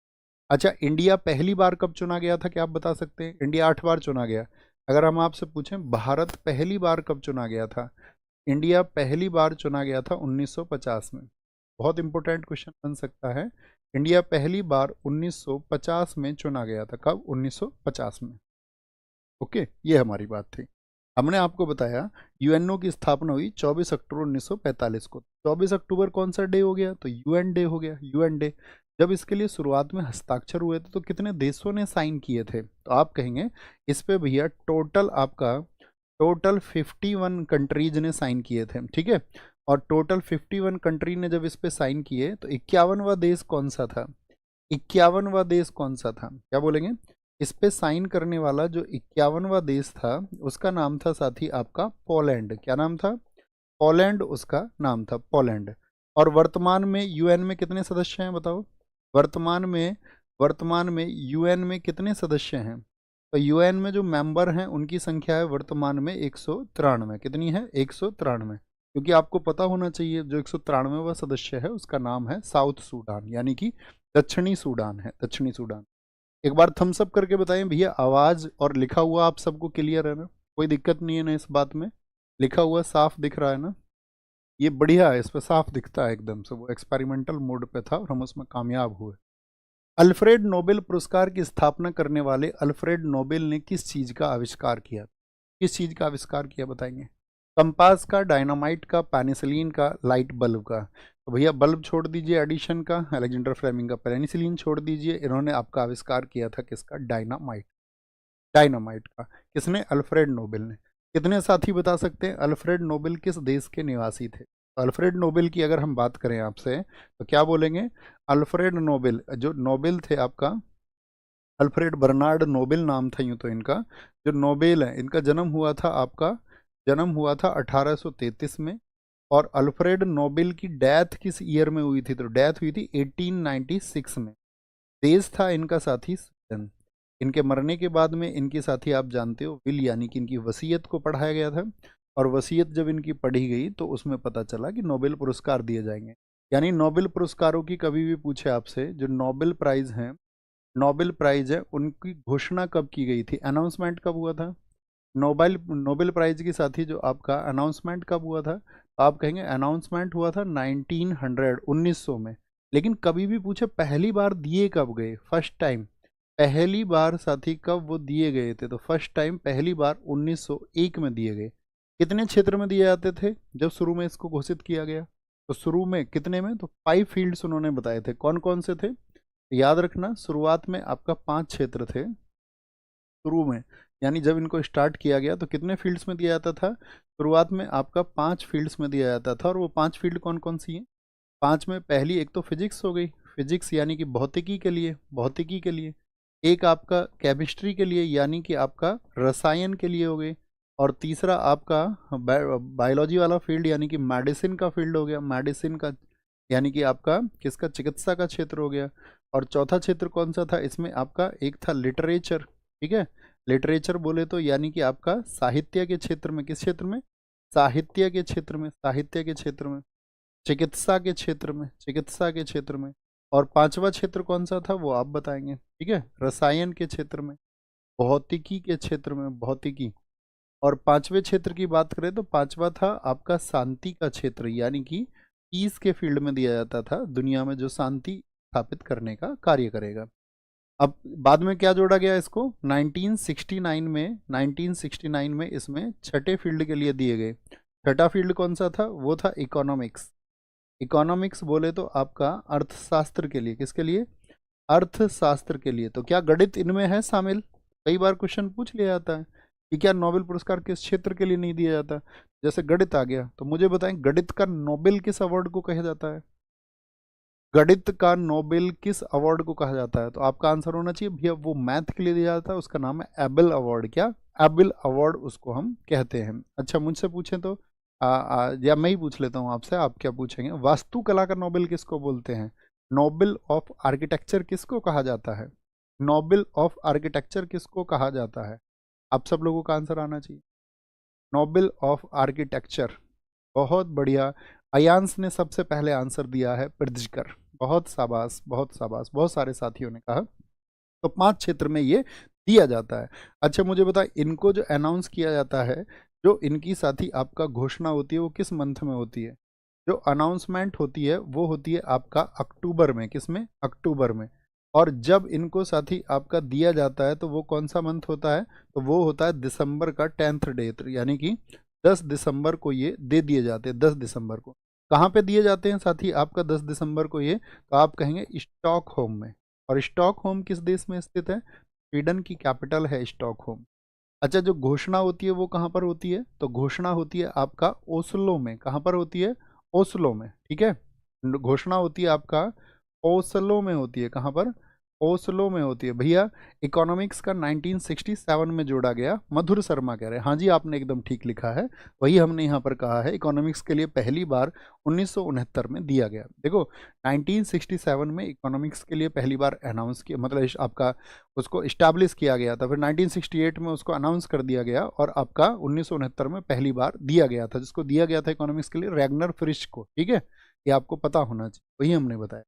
अच्छा, इंडिया पहली बार कब चुना गया था, क्या आप बता सकते हैं? इंडिया 8 बार चुना गया। अगर हम आपसे पूछें भारत पहली बार कब चुना गया था, इंडिया पहली बार चुना गया था 1950 में। बहुत इंपॉर्टेंट क्वेश्चन बन सकता है। इंडिया पहली बार 1950 में चुना गया था। कब? 1950 में। ओके, ये हमारी बात थी। हमने आपको बताया यूएनओ की स्थापना हुई 24 अक्टूबर 1945 को। 24 अक्टूबर कौन सा डे हो गया? तो यूएन डे हो गया, यूएन डे। जब इसके लिए शुरुआत में हस्ताक्षर हुए थे तो कितने देशों ने साइन किए थे? तो आप कहेंगे इस पे भैया टोटल आपका, टोटल 51 कंट्रीज ने साइन किए थे। ठीक है, और टोटल 51 कंट्री ने जब इस पे साइन किए तो 51वां देश कौन सा था? 51वां देश कौन सा था? क्या बोलेंगे? इस पे साइन करने वाला जो 51वां देश था उसका नाम था साथी आपका पोलैंड। क्या नाम था? पोलैंड उसका नाम था, पोलैंड। और वर्तमान में यूएन में कितने सदस्य हैं बताओ? वर्तमान में यूएन में कितने सदस्य हैं? तो यूएन में जो मेंबर हैं उनकी संख्या है वर्तमान में 193। कितनी है? 193। क्योंकि आपको पता होना चाहिए जो 193वां सदस्य है उसका नाम है साउथ सूडान, यानी कि दक्षिणी सूडान है, दक्षिणी सूडान। एक बार थम्स अप करके बताएं भैया, आवाज़ और लिखा हुआ आप सबको क्लियर है ना? कोई दिक्कत नहीं है ना इस बात में? लिखा हुआ साफ दिख रहा है ना? ये बढ़िया है, इस पर साफ दिखता है एकदम से। वो एक्सपेरिमेंटल मोड पे था और हम उसमें कामयाब हुए। अल्फ्रेड नोबेल पुरस्कार की स्थापना करने वाले अल्फ्रेड नोबेल ने किस चीज़ का आविष्कार किया? किस चीज़ का आविष्कार किया बताएंगे? कंपास का, डायनामाइट का, पेनिसिलिन का, लाइट बल्ब का। तो भैया बल्ब छोड़ दीजिए एडिशन का, अलेक्जेंडर फ्लेमिंग का। पेनिसिलिन छोड़ दीजिए, इन्होंने आपका आविष्कार किया था किसका? डायनामाइट। डायनामाइट का। किसने? अल्फ्रेड नोबेल ने। कितने साथी बता सकते हैं अल्फ्रेड नोबेल किस देश के निवासी थे? अल्फ्रेड नोबेल की अगर हम बात करें आपसे तो क्या बोलेंगे? अल्फ्रेड नोबेल, जो नोबेल थे आपका, अल्फ्रेड बर्नार्ड नोबेल नाम था यूं तो इनका। जो नोबेल है इनका जन्म हुआ था आपका, जन्म हुआ था 1833 में। और अल्फ्रेड नोबेल की डेथ किस ईयर में हुई थी? तो डेथ हुई थी 1896 में। देश था इनका साथी स्वीडन। इनके मरने के बाद में इनकी साथी आप जानते हो विल, यानी कि इनकी वसीयत को पढ़ाया गया था। और वसीयत जब इनकी पढ़ी गई तो उसमें पता चला कि नोबेल पुरस्कार दिए जाएंगे। यानी नोबेल पुरस्कारों की कभी भी पूछे आपसे, जो नोबेल प्राइज हैं, नोबेल प्राइज है, उनकी घोषणा कब की गई थी? अनाउंसमेंट कब हुआ था? नोबेल नोबेल प्राइज के साथ ही जो आपका अनाउंसमेंट कब हुआ था? तो आप कहेंगे अनाउंसमेंट हुआ था 1900 में। लेकिन कभी भी पूछे पहली बार दिए कब गए, फर्स्ट टाइम, पहली बार साथी कब वो दिए गए थे? तो फर्स्ट टाइम पहली बार 1901 में दिए गए। कितने क्षेत्र में दिए जाते थे जब शुरू में इसको घोषित किया गया? तो शुरू में कितने में? तो 5 फील्ड्स उन्होंने बताए थे। कौन कौन से थे? याद रखना, शुरुआत में आपका 5 क्षेत्र थे शुरू में। यानी जब इनको स्टार्ट किया गया तो कितने फील्ड्स में दिया जाता था? शुरुआत में आपका 5 फील्ड्स में दिया जाता था। और वो 5 फील्ड कौन कौन सी हैं? 5 में पहली एक तो फिजिक्स हो गई, फिजिक्स यानी कि भौतिकी के लिए, भौतिकी के लिए। एक आपका केमिस्ट्री के लिए यानी कि आपका रसायन के लिए हो गई। और तीसरा आपका बायोलॉजी वाला फील्ड यानी कि मेडिसिन का फील्ड हो गया, मेडिसिन का यानी कि आपका किसका? चिकित्सा का क्षेत्र हो गया। और चौथा क्षेत्र कौन सा था इसमें? आपका एक था लिटरेचर। ठीक है, लिटरेचर बोले तो यानी कि आपका साहित्य के क्षेत्र में। किस क्षेत्र में? साहित्य के क्षेत्र में, साहित्य के क्षेत्र में। चिकित्सा के क्षेत्र में, चिकित्सा के क्षेत्र में। और पांचवा क्षेत्र कौन सा था वो आप बताएंगे। ठीक है, रसायन के क्षेत्र में, भौतिकी के क्षेत्र में, भौतिकी। और पांचवें क्षेत्र की बात करें तो पांचवा था आपका शांति का क्षेत्र, यानी कि पीस के फील्ड में दिया जाता था, दुनिया में जो शांति स्थापित करने का कार्य करेगा। अब बाद में क्या जोड़ा गया इसको? 1969 में, 1969 में इसमें छठे फील्ड के लिए दिए गए। छठा फील्ड कौन सा था? वो था इकोनॉमिक्स। इकोनॉमिक्स बोले तो आपका अर्थशास्त्र के लिए। किसके लिए? अर्थशास्त्र के लिए। तो क्या गणित इनमें है शामिल? कई बार क्वेश्चन पूछ लिया जाता है कि क्या नोबेल पुरस्कार किस क्षेत्र के लिए नहीं दिया जाता? जैसे गणित आ गया तो मुझे बताएं गणित का नोबेल किस अवार्ड को कहा जाता है? गणित का नोबेल किस अवार्ड को कहा जाता है? तो आपका आंसर होना चाहिए भैया वो मैथ के लिए दिया जाता है, उसका नाम है एबेल अवार्ड। क्या? एबेल अवार्ड उसको हम कहते हैं। अच्छा मुझसे पूछें तो या मैं ही पूछ लेता हूँ आपसे, आप क्या पूछेंगे? वास्तुकला का नोबेल किसको बोलते हैं? नोबेल ऑफ आर्किटेक्चर किसको कहा जाता है? नोबेल ऑफ आर्किटेक्चर किसको कहा जाता है? आप सब लोगों का आंसर आना चाहिए। Nobel of architecture. बहुत बढ़िया, अयांश ने सबसे पहले आंसर दिया है, पृथ्वीकर। बहुत शाबाश, बहुत शाबाश, बहुत सारे साथियों ने कहा। तो 5 क्षेत्र में ये दिया जाता है। अच्छा मुझे बता, इनको जो अनाउंस किया जाता है, जो इनकी साथी आपका घोषणा होती है वो किस मंथ में होती है? जो अनाउंसमेंट होती है वो होती है आपका अक्टूबर में। किस में? अक्टूबर में। और जब इनको साथी आपका दिया जाता है तो वो कौन सा मंथ होता है? तो वो होता है दिसंबर का 10th डे, यानी कि 10 दिसंबर को ये दे दिए जाते हैं। 10 दिसंबर को कहाँ पे दिए जाते हैं साथी आपका? 10 दिसंबर को ये, तो आप कहेंगे स्टॉकहोम में। और स्टॉकहोम किस देश में स्थित है? स्वीडन की कैपिटल है स्टॉकहोम। अच्छा जो घोषणा होती है वो कहाँ पर होती है? तो घोषणा होती है आपका ओस्लो में। कहाँ पर होती है? ओस्लो में। ठीक है, घोषणा होती है आपका ओस्लो में होती है। कहाँ पर? ओस्लो में होती है भैया। इकोनॉमिक्स का 1967 में जोड़ा गया। मधुर शर्मा कह रहे हैं, हाँ जी आपने एकदम ठीक लिखा है, वही हमने यहाँ पर कहा है। इकोनॉमिक्स के लिए पहली बार 1969 में दिया गया। देखो 1967 में इकोनॉमिक्स के लिए पहली बार अनाउंस किया, मतलब आपका उसको इस्टेब्लिश किया गया था। फिर 1968 में उसको अनाउंस कर दिया गया और आपका 1969 में पहली बार दिया गया था। जिसको दिया गया था इकोनॉमिक्स के लिए? रैगनर फ्रिश को। ठीक है, ये आपको पता होना चाहिए, वही हमने बताया।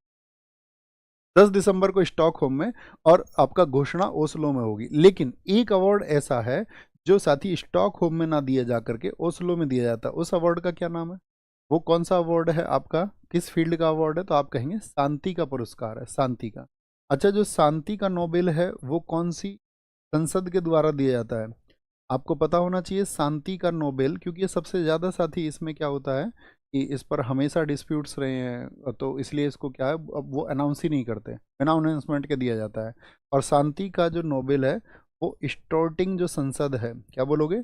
10 दिसंबर को स्टॉकहोम में, और आपका घोषणा ओस्लो में होगी। लेकिन एक अवार्ड ऐसा है जो साथी स्टॉकहोम में ना दिया जा करके ओस्लो में दिया जाता है। उस अवार्ड का क्या नाम है? वो कौन सा अवार्ड है आपका? किस फील्ड का अवार्ड है? तो आप कहेंगे शांति का पुरस्कार है, शांति का। अच्छा जो शांति का नोबेल है वो कौन सी संसद के द्वारा दिया जाता है? आपको पता होना चाहिए शांति का नोबेल, क्योंकि ये सबसे ज़्यादा साथी इसमें क्या होता है कि इस पर हमेशा डिस्प्यूट्स रहे हैं, तो इसलिए इसको क्या है अब वो अनाउंस ही नहीं करते, बिना अनाउंसमेंट के दिया जाता है। और शांति का जो नोबेल है वो स्टोर्टिंग जो संसद है, क्या बोलोगे,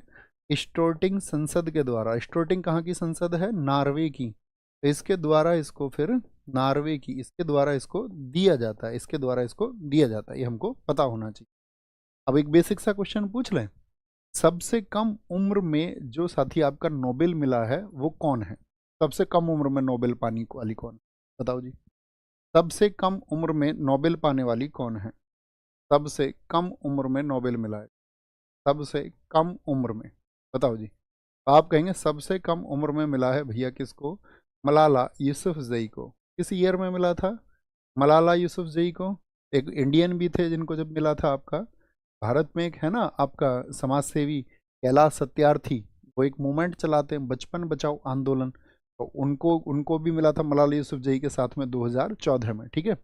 स्टोर्टिंग संसद के द्वारा, स्टोर्टिंग कहाँ की संसद है, नॉर्वे की, तो इसके द्वारा इसको फिर नॉर्वे की, इसके द्वारा इसको दिया जाता है, इसके द्वारा इसको दिया जाता है, ये हमको पता होना चाहिए। अब एक बेसिक सा क्वेश्चन पूछ लें, सबसे कम उम्र में जो साथी आपका नोबेल मिला है वो कौन है, सबसे कम उम्र में नोबेल पाने वाली कौन, बताओ जी, सबसे कम उम्र में नोबेल पाने वाली कौन है, सबसे कम उम्र में नोबेल मिला है, सबसे कम उम्र में, बताओ जी। आप कहेंगे सबसे कम उम्र में मिला है भैया किसको, मलाला यूसुफजई को। किस ईयर में मिला था मलाला यूसुफजई को, एक इंडियन भी थे जिनको जब मिला था आपका, भारत में एक है ना आपका समाज सेवी कैलाश सत्यार्थी, वो एक मूवमेंट चलाते हैं बचपन बचाओ आंदोलन, तो उनको उनको भी मिला था मलाला यूसुफजई के साथ में 2014 में, ठीक है।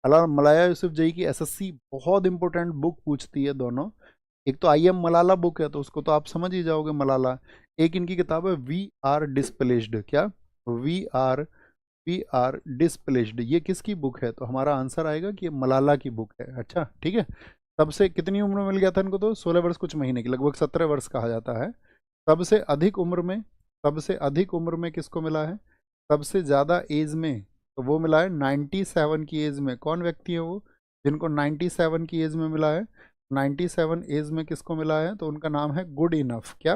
मलाला यूसुफजई की एसएससी बहुत इंपॉर्टेंट बुक पूछती है दोनों, एक तो आई एम मलाला बुक है तो उसको तो आप समझ ही जाओगे मलाला, एक इनकी किताब है वी आर डिस्प्लेस्ड, क्या, वी आर डिस्प्लेस्ड, ये किसकी बुक है, तो हमारा आंसर आएगा कि ये मलाला की बुक है। अच्छा ठीक है, सबसे कितनी उम्र में मिल गया था इनको, तो 16 वर्ष कुछ महीने की, लगभग 17 वर्ष कहा जाता है। सबसे अधिक उम्र में, सबसे अधिक उम्र में किसको मिला है, सबसे ज़्यादा एज में, तो वो मिला है 97 की एज में, कौन व्यक्ति है वो जिनको 97 की एज में मिला है, 97 एज में किसको मिला है, तो उनका नाम है गुड इनफ, क्या,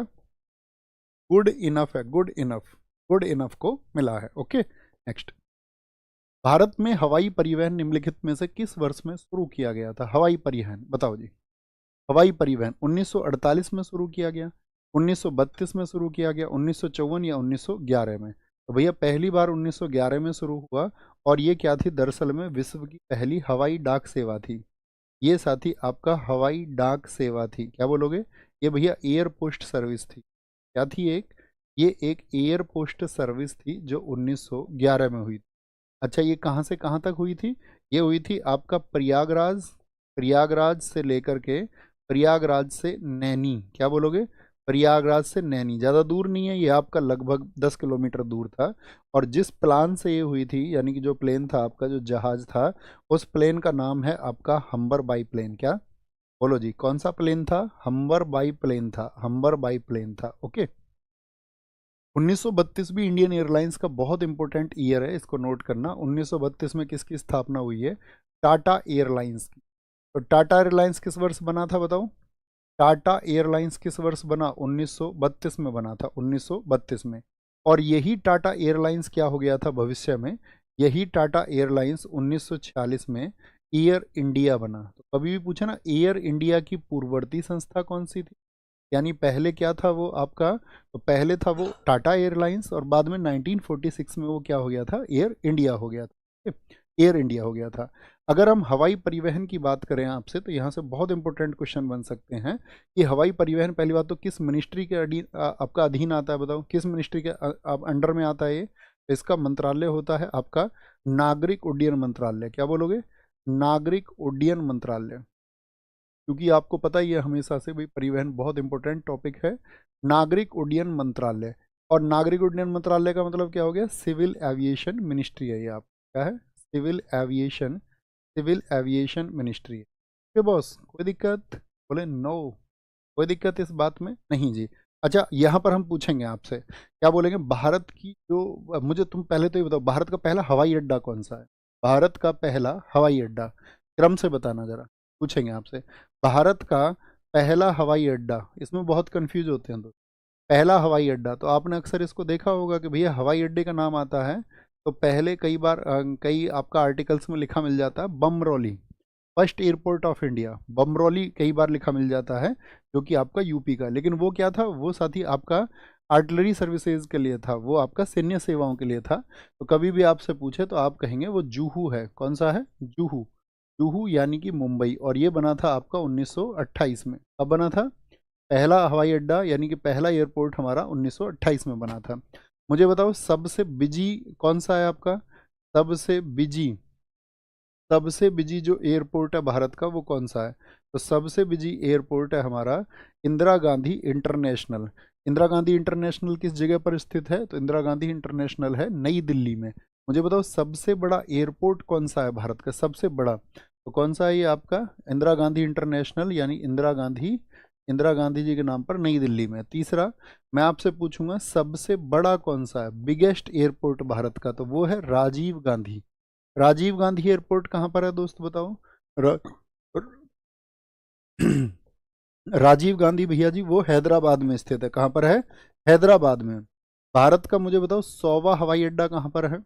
गुड इनफ है, गुड इनफ, गुड इनफ को मिला है। ओके नेक्स्ट, भारत में हवाई परिवहन निम्नलिखित में से किस वर्ष में शुरू किया गया था, हवाई परिवहन बताओ जी, हवाई परिवहन 1948 में शुरू किया गया, 1932 में शुरू किया गया, 1954 या 1911 में, तो भैया पहली बार 1911 में शुरू हुआ, और ये क्या थी, दरअसल में विश्व की पहली हवाई डाक सेवा थी, ये साथी आपका हवाई डाक सेवा थी, क्या बोलोगे, ये भैया एयर पोस्ट सर्विस थी, क्या थी एक, ये एक एयर पोस्ट सर्विस थी जो 1911 में हुई थी। अच्छा ये कहाँ से कहाँ तक हुई थी, ये हुई थी आपका प्रयागराज, प्रयागराज से लेकर के, प्रयागराज से नैनी, क्या बोलोगे, प्रयागराज से नैनी, ज़्यादा दूर नहीं है ये, आपका लगभग 10 किलोमीटर दूर था, और जिस प्लान से ये हुई थी, यानी कि जो प्लेन था आपका, जो जहाज़ था, उस प्लेन का नाम है आपका हम्बर बाई प्लेन, क्या, बोलो जी कौन सा प्लेन था, हम्बर बाई प्लेन था, हम्बर बाई प्लेन था। ओके 1932 भी इंडियन एयरलाइंस का बहुत इंपॉर्टेंट ईयर है, इसको नोट करना, 1932 में किसकी स्थापना हुई है, टाटा एयरलाइंस की, तो टाटा एयरलाइंस किस वर्ष बना था बताओ, टाटा एयरलाइंस किस वर्ष बना, 1932 में बना था, 1932 में, और यही टाटा एयरलाइंस क्या हो गया था भविष्य में, यही टाटा एयरलाइंस 1946 में एयर इंडिया बना। तो कभी भी पूछे ना एयर इंडिया की पूर्ववर्ती संस्था कौन सी थी, यानी पहले क्या था वो आपका, तो पहले था वो टाटा एयरलाइंस, और बाद में 1946 में वो क्या हो गया था, एयर इंडिया हो गया था, एयर इंडिया हो गया था। अगर हम हवाई परिवहन की बात करें आपसे, तो यहाँ से बहुत इंपॉर्टेंट क्वेश्चन बन सकते हैं कि हवाई परिवहन पहली बात तो किस मिनिस्ट्री के आपका अधीन आता है, बताओ किस मिनिस्ट्री के अंडर में आता है ये, इसका मंत्रालय होता है आपका नागरिक उड्डयन मंत्रालय, क्या बोलोगे, नागरिक उड्डयन मंत्रालय, क्योंकि आपको पता ही है हमेशा से भाई परिवहन बहुत इंपॉर्टेंट टॉपिक है, नागरिक उड्डयन मंत्रालय, और नागरिक उड्डयन मंत्रालय का मतलब क्या हो गया, सिविल एविएशन मिनिस्ट्री है ये, आप क्या है, civil aviation, civil aviation ministry है। ठीक है बॉस, कोई दिक्कत, बोले नो, कोई दिक्कत इस बात में नहीं जी। अच्छा यहाँ पर हम पूछेंगे आपसे, क्या बोलेंगे, भारत की जो, मुझे तुम पहले तो ये बताओ भारत का पहला हवाई अड्डा कौन सा है, भारत का पहला हवाई अड्डा, क्रम से बताना जरा, पूछेंगे आपसे, भारत का पहला हवाई अड्डा, इसमें बहुत कंफ्यूज होते हैं तो, पहला हवाई अड्डा, तो आपने अक्सर इसको देखा होगा कि भैया हवाई अड्डे का नाम आता है, तो पहले कई बार कई आपका आर्टिकल्स में लिखा मिल जाता है Bamrauli, first airport of India, Bamrauli कई बार लिखा मिल जाता है, जो कि आपका यूपी का, लेकिन वो क्या था, वो साथी आपका आर्टिलरी सर्विसेज के लिए था, वो आपका सैन्य सेवाओं के लिए था, तो कभी भी आपसे पूछे तो आप कहेंगे वो जूहू है, कौन सा है, जूहू, जूहू यानी कि मुंबई, और ये बना था आपका 1928 में, कब बना था, पहला हवाई अड्डा यानी कि पहला एयरपोर्ट हमारा 1928 में बना था। मुझे बताओ सबसे बिजी कौन सा है आपका, सबसे बिजी, सबसे बिजी जो एयरपोर्ट है भारत का वो कौन सा है, तो सबसे बिजी एयरपोर्ट है हमारा इंदिरा गांधी इंटरनेशनल, इंदिरा गांधी इंटरनेशनल किस जगह पर स्थित है, तो इंदिरा गांधी इंटरनेशनल है नई दिल्ली में। मुझे बताओ सबसे बड़ा एयरपोर्ट कौन सा है भारत का, सबसे बड़ा, तो तो कौन सा है ये आपका? इंदिरा गांधी इंटरनेशनल, यानी इंदिरा गांधी जी के नाम पर नई दिल्ली में। तीसरा मैं आपसे पूछूंगा सबसे बड़ा कौन सा है, बिगेस्ट एयरपोर्ट भारत का, तो वो है राजीव गांधी। राजीव गांधी एयरपोर्ट कहाँ पर है दोस्त बताओ? र, राजीव गांधी भैया जी वो हैदराबाद में स्थित है। कहाँ पर है? हैदराबाद में। भारत का मुझे बताओ 100वां हवाई अड्डा कहाँ पर है?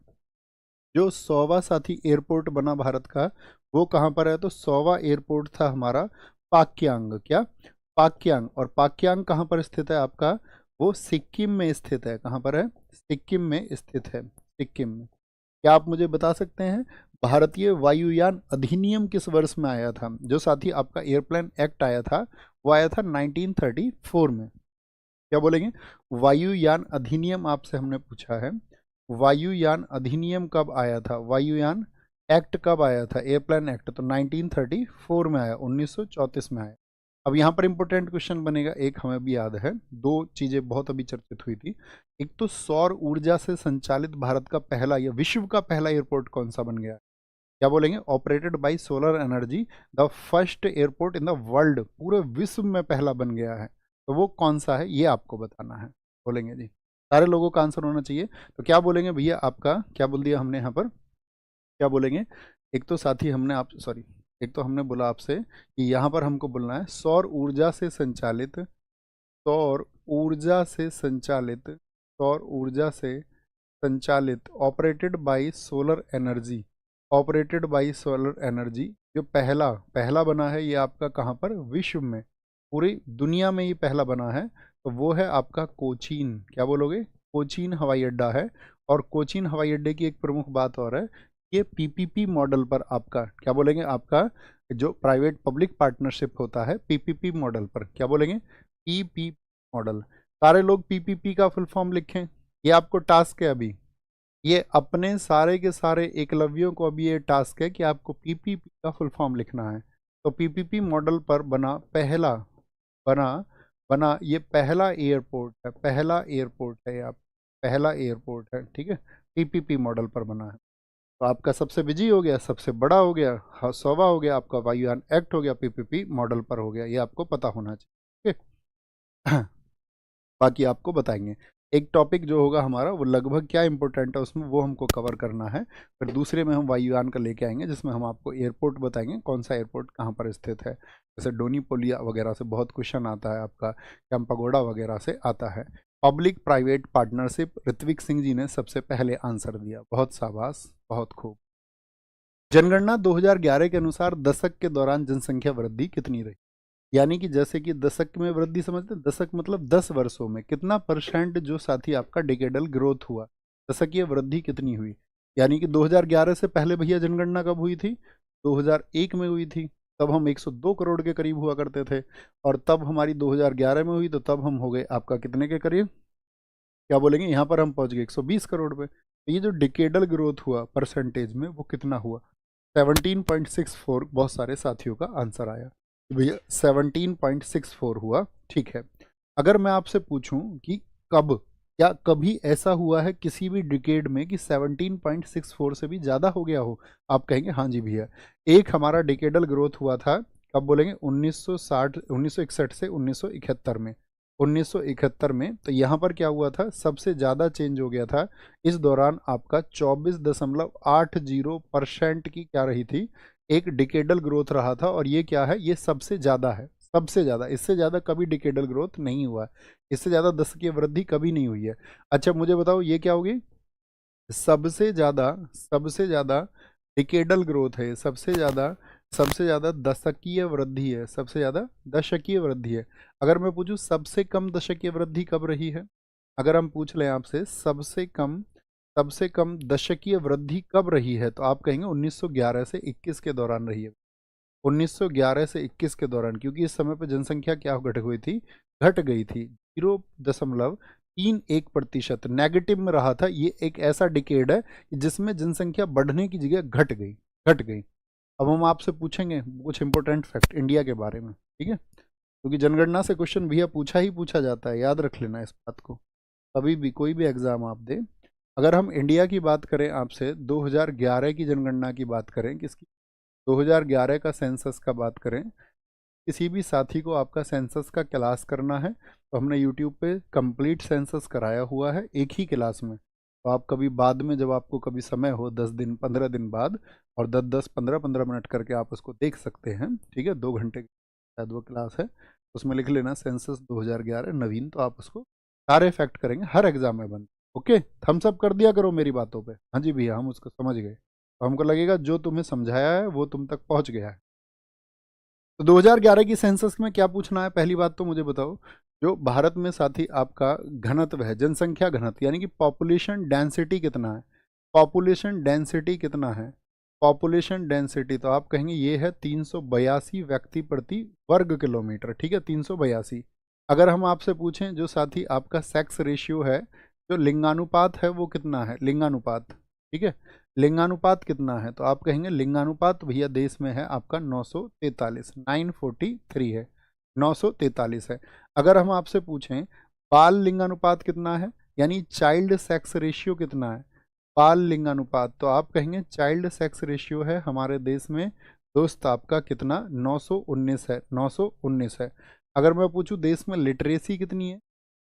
जो 100वां साथी एयरपोर्ट बना भारत का, वो कहाँ पर है? तो 100वां एयरपोर्ट था हमारा पाक्यांग। क्या? पाक्यांग। और पाक्यांग कहाँ पर स्थित है आपका? वो सिक्किम में स्थित है। कहाँ पर है? सिक्किम में स्थित है, सिक्किम में। क्या आप मुझे बता सकते हैं भारतीय वायुयान अधिनियम किस वर्ष में आया था? जो साथी आपका एयरप्लेन एक्ट आया था, वो आया था 1934 में। क्या बोलेंगे? वायुयान अधिनियम आपसे हमने पूछा है, वायुयान अधिनियम कब आया था? वायुयान एक्ट कब आया था? एयरप्लेन एक्ट तो 1934 में आया, 1934 में आया। अब यहाँ पर इंपॉर्टेंट क्वेश्चन बनेगा, एक हमें भी याद है, दो चीजें बहुत अभी चर्चित हुई थी। एक तो सौर ऊर्जा से संचालित भारत का पहला या विश्व का पहला एयरपोर्ट कौन सा बन गया? क्या बोलेंगे? Operated by solar energy, the first airport in the world, पूरे विश्व में पहला बन गया है। तो वो कौन सा है ये आपको बताना है। बोलेंगे जी, सारे लोगों का आंसर होना चाहिए। तो क्या बोलेंगे भैया? आपका क्या बोल दिया हमने यहाँ पर? क्या बोलेंगे? एक तो साथी हमने आप सॉरी एक तो हमने बोला आपसे कि यहाँ पर हमको बोलना है सौर ऊर्जा से संचालित, सौर ऊर्जा से संचालित, सौर ऊर्जा से संचालित, operated by solar energy, operated by solar energy, जो पहला पहला बना है ये आपका कहाँ पर? विश्व में, पूरी दुनिया में ये पहला बना है। तो वो है आपका कोचीन। क्या बोलोगे? कोचीन हवाई अड्डा है। और कोचीन हवाई अड्डे की एक प्रमुख बात और है, ये पीपीपी मॉडल पर आपका, क्या बोलेंगे, आपका जो प्राइवेट पब्लिक पार्टनरशिप होता है पीपीपी मॉडल पर। क्या बोलेंगे? PP model. सारे लोग पीपीपी का फुल फॉर्म लिखें, ये आपको टास्क है अभी। ये अपने सारे के सारे एकलव्यों को अभी ये टास्क है कि आपको पीपीपी का फुल फॉर्म लिखना है। तो पीपीपी मॉडल पर बना पहला, बना बना ये पहला एयरपोर्ट है, पहला एयरपोर्ट है, आप पहला एयरपोर्ट है, ठीक है, पीपीपी मॉडल पर बना है। तो आपका सबसे बिजी हो गया, सबसे बड़ा हो गया, 100वां हो गया, आपका वायुयान एक्ट हो गया, पीपीपी मॉडल पर हो गया, ये आपको पता होना चाहिए। ठीक है। बाकी आपको बताएंगे। एक टॉपिक जो होगा हमारा वो लगभग क्या इंपॉर्टेंट है उसमें, वो हमको कवर करना है। फिर दूसरे में हम वायुयान का लेके आएंगे, जिसमें हम आपको एयरपोर्ट बताएंगे, कौन सा एयरपोर्ट कहाँ पर स्थित है। जैसे डोनीपोलिया वगैरह से बहुत क्वेश्चन आता है, आपका कैंपागोड़ा वगैरह से आता है। Public private partnership, Ritwik Singh ji ने सबसे पहले आंसर दिया, बहुत शाबाश, बहुत खूब। जनगणना 2011 के अनुसार दशक के दौरान जनसंख्या वृद्धि कितनी रही? यानी कि जैसे कि दशक में वृद्धि समझते हैं, दशक मतलब 10 वर्षों में कितना परसेंट जो साथी आपका डिकेडल ग्रोथ हुआ, दशकीय वृद्धि कितनी हुई। यानी कि 2011 से पहले भैया जनगणना कब हुई थी? 2001 में हुई थी, तब हम 102 करोड़ के करीब हुआ करते थे। और तब हमारी 2011 में हुई, तो तब हम हो गए आपका कितने के करीब? क्या बोलेंगे? यहाँ पर हम पहुंच गए 120 करोड़ पे। तो ये जो डिकेडल ग्रोथ हुआ परसेंटेज में, वो कितना हुआ? 17.64, बहुत सारे साथियों का आंसर आया भैया 17.64 हुआ। ठीक है। अगर मैं आपसे पूछूं कि कब, क्या कभी ऐसा हुआ है किसी भी डिकेड में कि 17.64 से भी ज़्यादा हो गया हो? आप कहेंगे हाँ जी भैया। एक हमारा डिकेडल ग्रोथ हुआ था, कब बोलेंगे? 1961 से 1971 में, 1971 में। तो यहाँ पर क्या हुआ था? सबसे ज़्यादा चेंज हो गया था इस दौरान आपका 24.80% की क्या रही थी, एक डिकेडल ग्रोथ रहा था। और ये क्या है? ये सबसे ज़्यादा है, सबसे ज़्यादा। इससे ज़्यादा कभी डिकेडल ग्रोथ नहीं हुआ, इससे ज़्यादा दशकीय वृद्धि कभी नहीं हुई है। अच्छा मुझे बताओ ये क्या होगी? सबसे ज़्यादा, सबसे ज़्यादा डिकेडल ग्रोथ है, सबसे ज़्यादा दशकीय वृद्धि है, सबसे ज़्यादा दशकीय वृद्धि है। अगर मैं पूछूं सबसे कम दशकीय वृद्धि कब रही है, अगर हम पूछ लें आपसे सबसे कम दशकीय वृद्धि कब रही है, तो आप कहेंगे 1911 से 21 के दौरान रही है। 1911 से 21 के दौरान, क्योंकि इस समय पर जनसंख्या क्या घट हुई थी, घट गई थी, 0.31% नेगेटिव में रहा था। ये एक ऐसा डिकेड है जिसमें जनसंख्या बढ़ने की जगह घट गई, घट गई। अब हम आपसे पूछेंगे कुछ इंपॉर्टेंट फैक्ट इंडिया के बारे में, ठीक है, क्योंकि जनगणना से क्वेश्चन भैया पूछा ही पूछा जाता है, याद रख लेना इस बात को। कभी भी कोई भी एग्जाम आप दें, अगर हम इंडिया की बात करें आपसे, 2011 की जनगणना की बात करें, किसकी? 2011 का सेंसस का बात करें, किसी भी साथी को आपका सेंसस का क्लास करना है तो हमने यूट्यूब पे कंप्लीट सेंसस कराया हुआ है एक ही क्लास में। तो आप कभी बाद में जब आपको कभी समय हो 10 दिन 15 दिन बाद, और 10-10 15-15 मिनट करके आप उसको देख सकते हैं, ठीक है, 2 घंटे की शायद वो क्लास है, उसमें लिख लेना सेंसस 2011 नवीन, तो आप उसको सारे फैक्ट करेंगे, हर एग्जाम में बंद। ओके, थम्स अप कर दिया करो मेरी बातों पे। हाँ जी भैया, हम उसको समझ गए, तो हमको लगेगा जो तुम्हें समझाया है वो तुम तक पहुंच गया है। तो 2011 की सेंसस में क्या पूछना है, पहली बात तो मुझे बताओ, जो भारत में साथी आपका घनत्व है, जनसंख्या घनत्व, यानी कि पॉपुलेशन डेंसिटी कितना है, पॉपुलेशन डेंसिटी कितना है, पॉपुलेशन डेंसिटी, तो आप कहेंगे ये है 382 व्यक्ति प्रति वर्ग किलोमीटर, ठीक है, 382। अगर हम आपसे पूछें जो साथी आपका सेक्स रेशियो है, जो लिंगानुपात है वो कितना है, लिंगानुपात, ठीक है, लिंगानुपात कितना है, तो आप कहेंगे लिंगानुपात भैया देश में है आपका 943, 943 है, 943 है। अगर हम आपसे पूछें बाल लिंगानुपात कितना है, यानी चाइल्ड सेक्स रेशियो कितना है, बाल लिंगानुपात, तो आप कहेंगे चाइल्ड सेक्स रेशियो है हमारे देश में दोस्त आपका कितना, 919 है, 919 है। अगर मैं पूछूं देश में लिटरेसी कितनी है,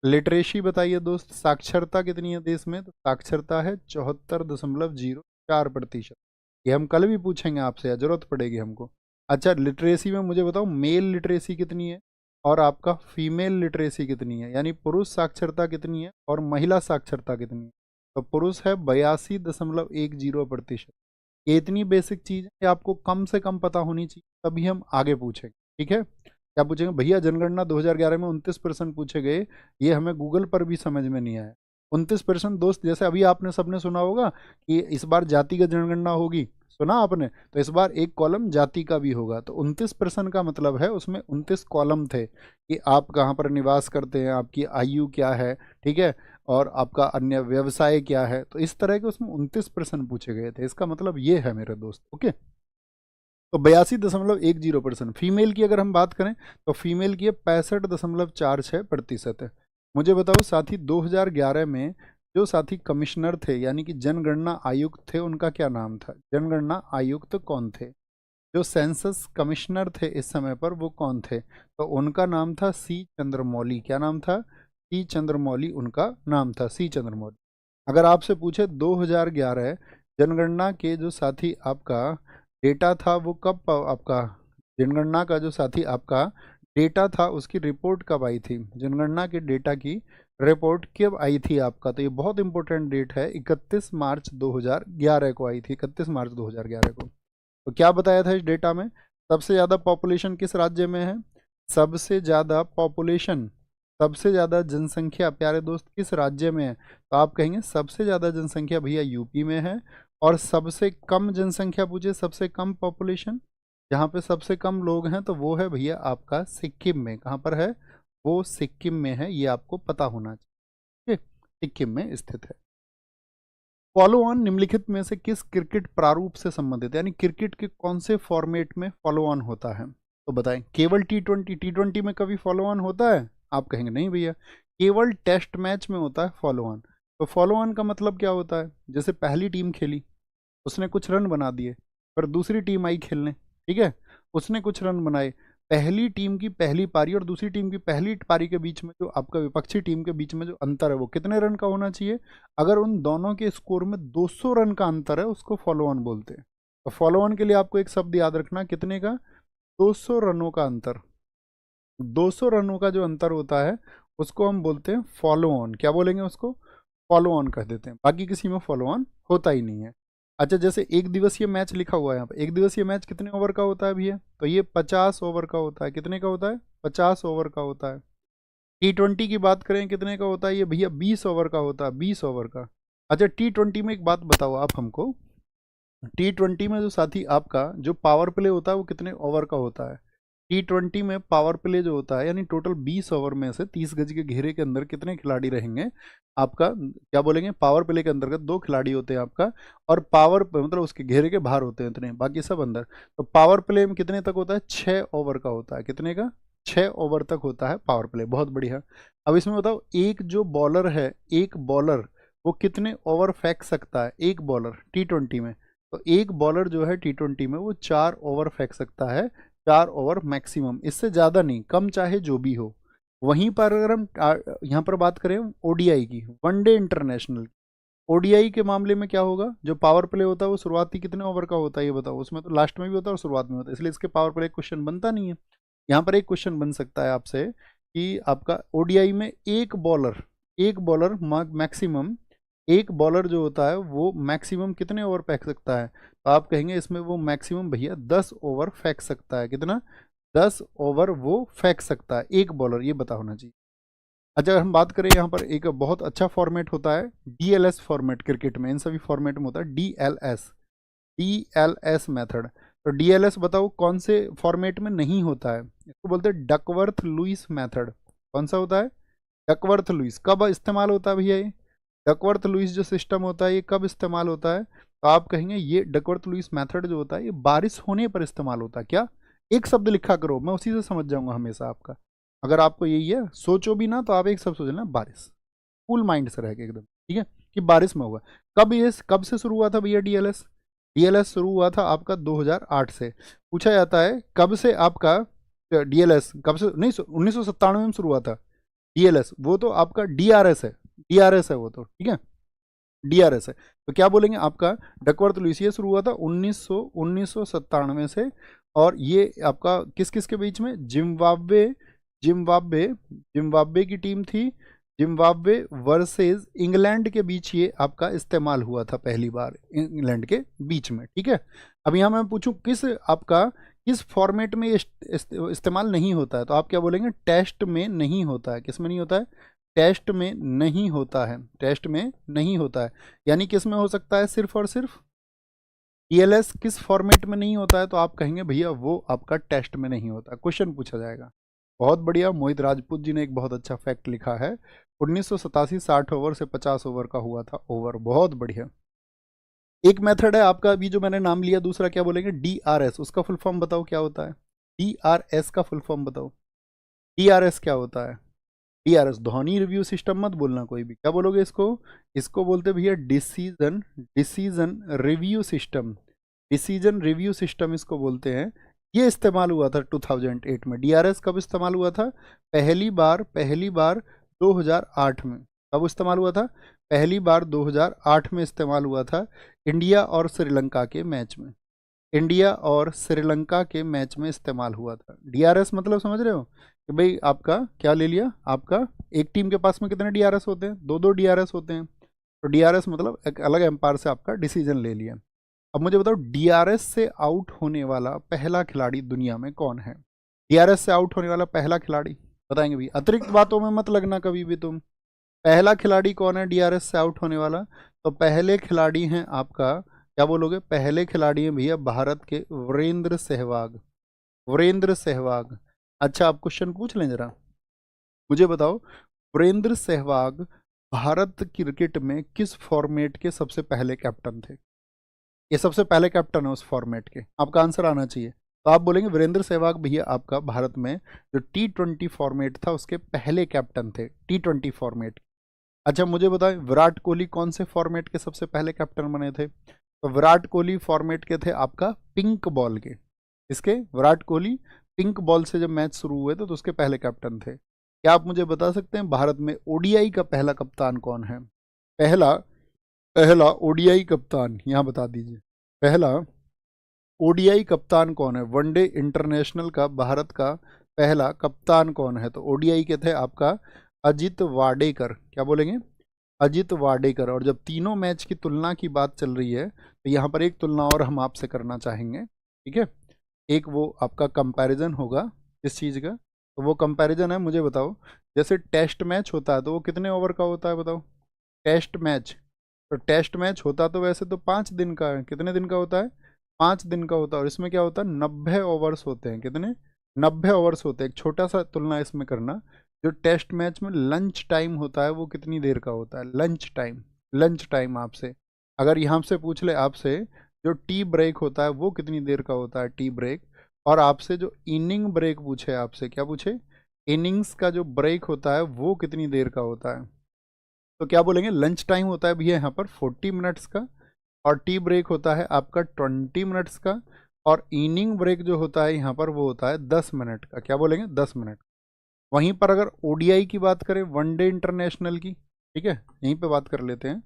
लिटरेसी बताइए दोस्त, साक्षरता कितनी है देश में, तो साक्षरता है 74.04%। ये हम कल भी पूछेंगे आपसे, जरूरत पड़ेगी हमको। अच्छा, लिटरेसी में मुझे बताओ मेल लिटरेसी कितनी है और आपका फीमेल लिटरेसी कितनी है, यानी पुरुष साक्षरता कितनी है और महिला साक्षरता कितनी है। तो पुरुष है 82.10%। ये इतनी बेसिक चीज़ है कि आपको कम से कम पता होनी चाहिए, तभी हम आगे पूछेंगे, ठीक है। क्या पूछेंगे भैया, जनगणना 2011 में 29% पूछे गए, ये हमें गूगल पर भी समझ में नहीं आया। 29% दोस्त, जैसे अभी आपने सबने सुना होगा कि इस बार जातिगत जनगणना होगी, सुना आपने, तो इस बार एक कॉलम जाति का भी होगा। तो 29% का मतलब है उसमें 29 कॉलम थे कि आप कहाँ पर निवास करते हैं, आपकी आयु क्या है, ठीक है, और आपका अन्य व्यवसाय क्या है। तो इस तरह के उसमें 29% पूछे गए थे, इसका मतलब ये है मेरे दोस्त। ओके, तो 82.10%। फीमेल की अगर हम बात करें तो फीमेल की 65.46% है। मुझे बताओ साथी 2011 में जो साथी कमिश्नर थे, यानी कि जनगणना आयुक्त थे, उनका क्या नाम था, जनगणना आयुक्त कौन थे, जो सेंसस कमिश्नर थे इस समय पर वो कौन थे, तो उनका नाम था सी चंद्रमौली। क्या नाम था, सी चंद्रमौली उनका नाम था, सी चंद्रमौली। अगर आपसे पूछे 2011 जनगणना के जो साथी आपका डेटा था वो कब आपका, जनगणना का जो साथी आपका डेटा था उसकी रिपोर्ट कब आई थी, जनगणना के डेटा की रिपोर्ट कब आई थी आपका, तो ये बहुत इंपॉर्टेंट डेट है, 31 मार्च 2011 को आई थी, 31 मार्च 2011 को। तो क्या बताया था इस डेटा में, सबसे ज़्यादा पॉपुलेशन किस राज्य में है, सबसे ज़्यादा पॉपुलेशन, सबसे ज़्यादा जनसंख्या प्यारे दोस्त किस राज्य में है, तो आप कहेंगे सबसे ज़्यादा जनसंख्या भैया यूपी में है। और सबसे कम जनसंख्या पूछे, सबसे कम पॉपुलेशन, जहाँ पे सबसे कम लोग हैं तो वो है भैया आपका सिक्किम में। कहाँ पर है, वो सिक्किम में है, ये आपको पता होना चाहिए, ठीक है? सिक्किम में स्थित है। फॉलो ऑन निम्नलिखित में से किस क्रिकेट प्रारूप से संबंधित है, यानी क्रिकेट के कौन से फॉर्मेट में फॉलो ऑन होता है, तो बताएं। केवल T20, T20 में कभी फॉलो ऑन होता है, आप कहेंगे नहीं भैया, केवल टेस्ट मैच में होता है फॉलो ऑन। तो फॉलो ऑन का मतलब क्या होता है, जैसे पहली टीम खेली, उसने कुछ रन बना दिए, पर दूसरी टीम आई खेलने, ठीक है, उसने कुछ रन बनाए, पहली टीम की पहली पारी और दूसरी टीम की पहली पारी के बीच में जो आपका विपक्षी टीम के बीच में जो अंतर है वो कितने रन का होना चाहिए, अगर उन दोनों के स्कोर में 200 रन का अंतर है उसको फॉलो ऑन बोलते हैं। तो फॉलो ऑन के लिए आपको एक शब्द याद रखना, कितने का, 200 रनों का अंतर, 200 रनों का जो अंतर होता है उसको हम बोलते हैं फॉलो ऑन। क्या बोलेंगे उसको, फॉलो ऑन कह देते हैं, बाकी किसी में फॉलो ऑन होता ही नहीं है। अच्छा, जैसे एक दिवसीय मैच लिखा हुआ है यहाँ पे, एक दिवसीय मैच कितने ओवर का होता है भैया, तो ये 50 ओवर का होता है, कितने का होता है, 50 ओवर का होता है। T20 की बात करें कितने का होता है, ये भैया 20 ओवर का होता है, 20 ओवर का। अच्छा, T20 में एक बात बताओ आप हमको, T20 में जो साथी आपका जो पावर प्ले होता है वो कितने ओवर का होता है, T20 में पावर प्ले जो होता है, यानी टोटल 20 ओवर में से 30 गज के घेरे के अंदर कितने खिलाड़ी रहेंगे आपका, क्या बोलेंगे, पावर प्ले के अंतर्गत 2 खिलाड़ी होते हैं आपका, और पावर मतलब उसके घेरे के बाहर होते हैं इतने, बाकी सब अंदर। तो पावर प्ले में कितने तक होता है, 6 ओवर का होता है, कितने का, 6 ओवर तक होता है पावर प्ले, बहुत बढ़िया। अब इसमें बताओ एक जो बॉलर है, एक बॉलर वो कितने ओवर फेंक सकता है, एक बॉलर T20 में, तो एक बॉलर जो है T20 में वो 4 ओवर फेंक सकता है, 4 ओवर मैक्सिमम, इससे ज़्यादा नहीं, कम चाहे जो भी हो। वहीं पर अगर हम यहाँ पर बात करें ओडीआई की, वनडे इंटरनेशनल, ओडीआई के मामले में क्या होगा, जो पावर प्ले होता है वो शुरुआती कितने ओवर का होता है ये बताओ, उसमें तो लास्ट में भी होता है और शुरुआत में होता है, इसलिए इसके पावर प्ले क्वेश्चन बनता नहीं है। यहाँ पर एक क्वेश्चन बन सकता है आपसे कि आपका ओडीआई में एक बॉलर मैक्सिमम, एक बॉलर जो होता है वो मैक्सिमम कितने ओवर फेंक सकता है, तो आप कहेंगे इसमें वो मैक्सिमम भैया 10 ओवर फेंक सकता है। कितना? 10 ओवर वो फेंक सकता है एक बॉलर, ये पता होना चाहिए। अच्छा, अगर हम बात करें यहाँ पर एक बहुत अच्छा फॉर्मेट होता है डीएलएस फॉर्मेट, क्रिकेट में इन सभी फॉर्मेट में होता है डीएलएस मेथड। तो डीएलएस बताओ कौन से फॉर्मेट में नहीं होता है, इसको बोलते हैं डकवर्थ लुईस मेथड। कौन सा होता है? Duckworth Lewis. कब इस्तेमाल होता है भैया ये डकवर्थ लुईस जो सिस्टम होता है, ये कब इस्तेमाल होता है? तो आप कहेंगे ये डकवर्थ लुईस मेथड जो होता है ये बारिश होने पर इस्तेमाल होता है। क्या? एक शब्द लिखा करो, मैं उसी से समझ जाऊंगा हमेशा आपका। अगर आपको यही है, सोचो भी ना तो आप एक शब्द सोच लेना, बारिश, कूल माइंड से रहेगा एकदम, ठीक है, कि बारिश में होगा। कब से शुरू हुआ था भैया डीएलएस? डीएलएस शुरू हुआ था आपका 2008 से। पूछा जाता है कब से आपका डीएलएस, कब से, नहीं 1997 में शुरू हुआ था डीएलएस, वो तो आपका डीआरएस है, डीआरएस है वो तो, ठीक है, डीआरएस है। तो क्या बोलेंगे आपका डकवर्थ लुईस, ये शुरू हुआ था 1997 से, और ये आपका किस किस के बीच में, जिम्बाब्वे जिम्बाब्वे जिम्बाब्वे की टीम थी, जिम्बाब्वे वर्सेस इंग्लैंड के बीच ये आपका इस्तेमाल हुआ था पहली बार, इंग्लैंड के बीच में, ठीक है। अब यहाँ मैं पूछूं किस फॉर्मेट में ये इस्तेमाल नहीं होता है, तो आप क्या बोलेंगे? टेस्ट में नहीं होता है। किस में नहीं होता है? टेस्ट में नहीं होता है, टेस्ट में नहीं होता है। यानी किस में हो सकता है? सिर्फ और सिर्फ टीएलएस किस फॉर्मेट में नहीं होता है, तो आप कहेंगे भैया वो आपका टेस्ट में नहीं होता। क्वेश्चन पूछा जाएगा। बहुत बढ़िया, मोहित राजपूत जी ने एक बहुत अच्छा फैक्ट लिखा है, 1987 60 ओवर से 50 ओवर का हुआ था ओवर। बहुत बढ़िया। एक मेथड है आपका अभी जो मैंने नाम लिया, दूसरा क्या बोलेंगे? डीआरएस। उसका फुल फॉर्म बताओ क्या होता है? डीआरएस का फुल फॉर्म बताओ। डीआरएस क्या होता है? डीआरएस ध्वनि रिव्यू सिस्टम मत बोलना कोई भी, क्या बोलोगे इसको? इसको बोलते भैया decision review system, decision review system इसको बोलते हैं। ये इस्तेमाल हुआ था 2008 में। डीआरएस कब इस्तेमाल हुआ था? पहली बार 2008 में। कब इस्तेमाल हुआ था? पहली बार 2008 में इस्तेमाल हुआ था, इंडिया और श्रीलंका के मैच में, इंडिया और श्रीलंका के मैच में इस्तेमाल हुआ था। डीआरएस मतलब समझ रहे हो कि भाई आपका क्या ले लिया, आपका एक टीम के पास में कितने डीआरएस होते हैं? दो डीआरएस होते हैं। तो डीआरएस मतलब एक अलग एम्पायर से आपका डिसीजन ले लिया। अब मुझे बताओ डीआरएस से आउट होने वाला पहला खिलाड़ी दुनिया में कौन है? डीआरएस से आउट होने वाला पहला खिलाड़ी बताएंगे भी, अतिरिक्त बातों में मत लगना कभी भी तुम। पहला खिलाड़ी कौन है डीआरएस से आउट होने वाला? तो पहले खिलाड़ी हैं आपका, क्या बोलोगे? पहले खिलाड़ी हैं भैया भारत के वीरेंद्र सहवाग, वीरेंद्र सहवाग। अच्छा, आप क्वेश्चन पूछ लें जरा, मुझे बताओ वीरेंद्र सहवाग भारत क्रिकेट में किस फॉर्मेट के सबसे पहले कैप्टन थे? ये सबसे पहले कैप्टन है उस फॉर्मेट के, आपका आंसर आना चाहिए। तो आप बोलेंगे वीरेंद्र सहवाग भैया आपका भारत में जो T20 फॉर्मेट था उसके पहले कैप्टन थे, T20 फॉर्मेट। अच्छा, मुझे बताएं विराट कोहली कौन से फॉर्मेट के सबसे पहले कैप्टन बने थे? तो विराट कोहली फॉर्मेट के थे आपका पिंक बॉल के। इसके विराट कोहली पिंक बॉल से जब मैच शुरू हुए थे तो उसके पहले कैप्टन थे। क्या आप मुझे बता सकते हैं भारत में ओडीआई का पहला कप्तान कौन है? पहला पहला ओडीआई कप्तान यहाँ बता दीजिए, पहला ओडीआई कप्तान कौन है? वनडे इंटरनेशनल का भारत का पहला कप्तान कौन है? तो ओडीआई के थे आपका अजित वाडेकर। क्या बोलेंगे? अजित वाडेकर। और जब तीनों मैच की तुलना की बात चल रही है तो यहाँ पर एक तुलना और हम आपसे करना चाहेंगे, ठीक है। एक वो आपका कंपैरिजन होगा इस चीज़ का, तो वो कंपैरिजन है, मुझे बताओ जैसे टेस्ट मैच होता है तो वो कितने ओवर का होता है बताओ? टेस्ट मैच, तो टेस्ट मैच होता तो वैसे तो 5 दिन का है, कितने दिन का होता है? 5 दिन का होता है। और इसमें क्या होता है? 90 ओवर्स होते हैं। कितने? 90 ओवर्स होते हैं। एक छोटा सा तुलना इसमें करना, जो टेस्ट मैच में लंच टाइम होता है वो कितनी देर का होता है? लंच टाइम आपसे अगर यहाँ से पूछ ले आपसे, जो टी ब्रेक होता है वो कितनी देर का होता है? Tea break. और आपसे जो इनिंग ब्रेक पूछे, आपसे क्या पूछे? इनिंग्स का जो ब्रेक होता है वो कितनी देर का होता है? तो क्या बोलेंगे? लंच टाइम होता है भैया यहाँ पर 40 मिनट्स का, और टी ब्रेक होता है आपका 20 मिनट्स का, और इनिंग ब्रेक जो होता है यहाँ पर वो होता है 10 मिनट का। क्या बोलेंगे? 10 मिनट। वहीं पर अगर ओडीआई की बात करें, वनडे इंटरनेशनल की, ठीक है, यहीं पे बात कर लेते हैं।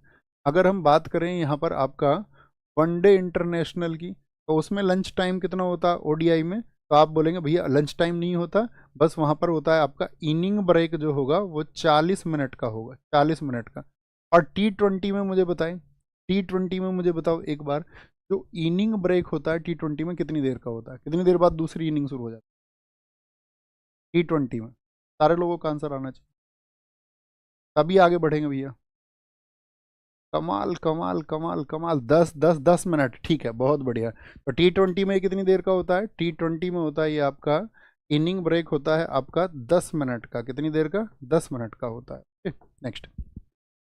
अगर हम बात करें यहाँ पर आपका वनडे इंटरनेशनल की, तो उसमें लंच टाइम कितना होता है ओडीआई में? तो आप बोलेंगे भैया लंच टाइम नहीं होता, बस वहाँ पर होता है आपका इनिंग ब्रेक जो होगा वो 40 मिनट का होगा, 40 मिनट का। और T20 में मुझे बताएं, T20 में मुझे बताओ एक बार, जो इनिंग ब्रेक होता है T20 में कितनी देर का होता है? कितनी देर बाद दूसरी इनिंग शुरू हो जाती है T20 में? सारे लोगों का आंसर आना चाहिए, तभी आगे बढ़ेंगे भैया। कमाल कमाल कमाल कमाल, 10 10 10 10 मिनट, ठीक है, बहुत बढ़िया। तो T20 में कितनी देर का होता है? T20 में होता है ये आपका इनिंग ब्रेक होता है आपका 10 मिनट का। कितनी देर का? 10 मिनट का होता है। नेक्स्ट,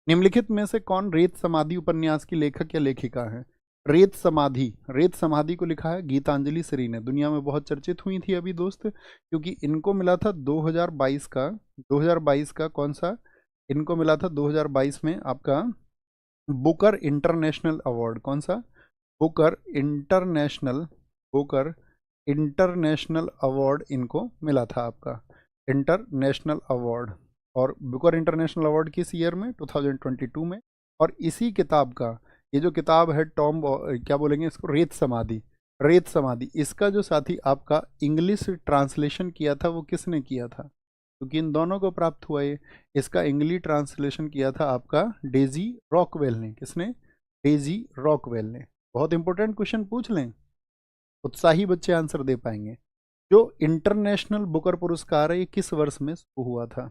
निम्नलिखित में से कौन रेत समाधि उपन्यास की लेखक या लेखिका है? रेत समाधि, रेत समाधि को लिखा है गीतांजलि श्री ने। दुनिया में बहुत चर्चित हुई थी अभी दोस्त, क्योंकि इनको मिला था 2022 का, 2022 का कौन सा? इनको मिला था 2022 में आपका बुकर इंटरनेशनल अवार्ड। कौन सा? Booker international, Booker international award इनको मिला था आपका, इंटरनेशनल अवार्ड। और बुकर इंटरनेशनल अवार्ड किस ईयर में? 2022 में। और इसी किताब का, ये जो किताब है टॉम, क्या बोलेंगे इसको, रेत समाधि, रेत समाधि, इसका जो साथी आपका इंग्लिश ट्रांसलेशन किया था वो किसने किया था? क्योंकि इन दोनों को प्राप्त हुआ ये। इसका इंग्लिश ट्रांसलेशन किया था आपका डेजी रॉकवेल ने। किसने? डेजी रॉकवेल ने। बहुत इंपॉर्टेंट क्वेश्चन पूछ लें, उत्साही बच्चे आंसर दे पाएंगे। जो इंटरनेशनल बुकर पुरस्कार है ये किस वर्ष में शुरू हुआ था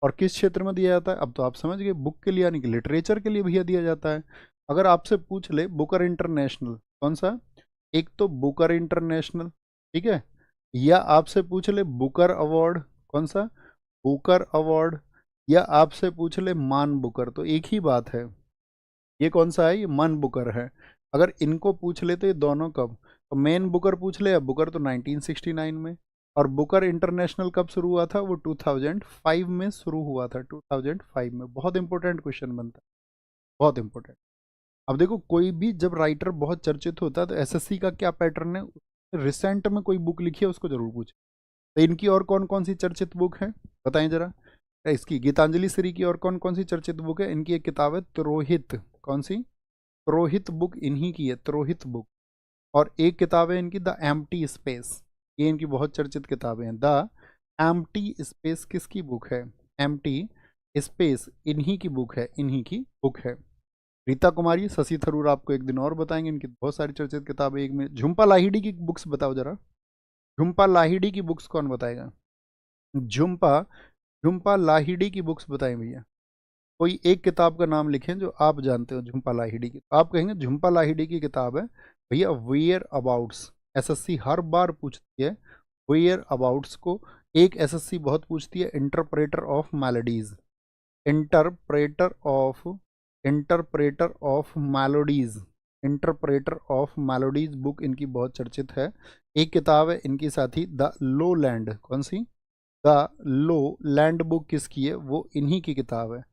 और किस क्षेत्र में दिया जाता है? अब तो आप समझ गए, बुक के लिए यानी कि लिटरेचर के लिए भैया दिया जाता है। अगर आपसे पूछ ले बुकर इंटरनेशनल कौन सा, एक तो बुकर इंटरनेशनल, ठीक है, या आपसे पूछ ले बुकर अवार्ड, कौन सा? बुकर अवार्ड, या आपसे पूछ ले मान बुकर, तो एक ही बात है। ये कौन सा है? ये मान बुकर है। अगर इनको पूछ ले तो ये दोनों कब? तो मेन बुकर पूछ ले, बुकर तो 1969 में, और बुकर इंटरनेशनल कब शुरू हुआ था? वो 2005 में शुरू हुआ था, 2005 में। बहुत इंपॉर्टेंट क्वेश्चन बनता है, बहुत इंपॉर्टेंट। अब देखो, कोई भी जब राइटर बहुत चर्चित होता है तो एसएससी का क्या पैटर्न है, रिसेंट में कोई बुक लिखी है उसको जरूर पूछे। तो इनकी और कौन कौन सी चर्चित बुक है बताएं जरा। इसकी गीतांजलि श्री की और कौन कौन सी चर्चित बुक है? इनकी एक किताब है त्रोहित। कौन सी? त्रोहित बुक इन्हीं की है, त्रोहित बुक। और एक किताब है इनकी द एम्प्टी स्पेस, ये इनकी बहुत चर्चित किताबें हैं। द एम्प्टी स्पेस किसकी बुक है? एम्प्टी स्पेस इन्हीं की बुक है, इन्हीं की बुक है। रीता कुमारी, शशि थरूर आपको एक दिन और बताएंगे, इनकी बहुत सारी चर्चित किताबें। एक में झुम्पा लाहिड़ी की बुक्स बताओ जरा, झुम्पा लाहिड़ी की बुक्स कौन बताएगा? झुम्पा, झुम्पा लाहिड़ी की बुक्स बताएं भैया। कोई एक किताब का नाम लिखें जो आप जानते हो झुम्पा लाहिड़ी की। तो आप कहेंगे झुम्पा लाहिड़ी की किताब है भैया वेयर अबाउट्स। एसएससी हर बार पूछती है वेयर अबाउट्स को। एक एसएससी बहुत पूछती है interpreter of melodies, interpreter of, interpreter of melodies, interpreter of melodies book इनकी बहुत चर्चित है। एक किताब है इनकी साथी द लो लैंड। कौन सी? द लो लैंड बुक किसकी है? वो इन्हीं की किताब है।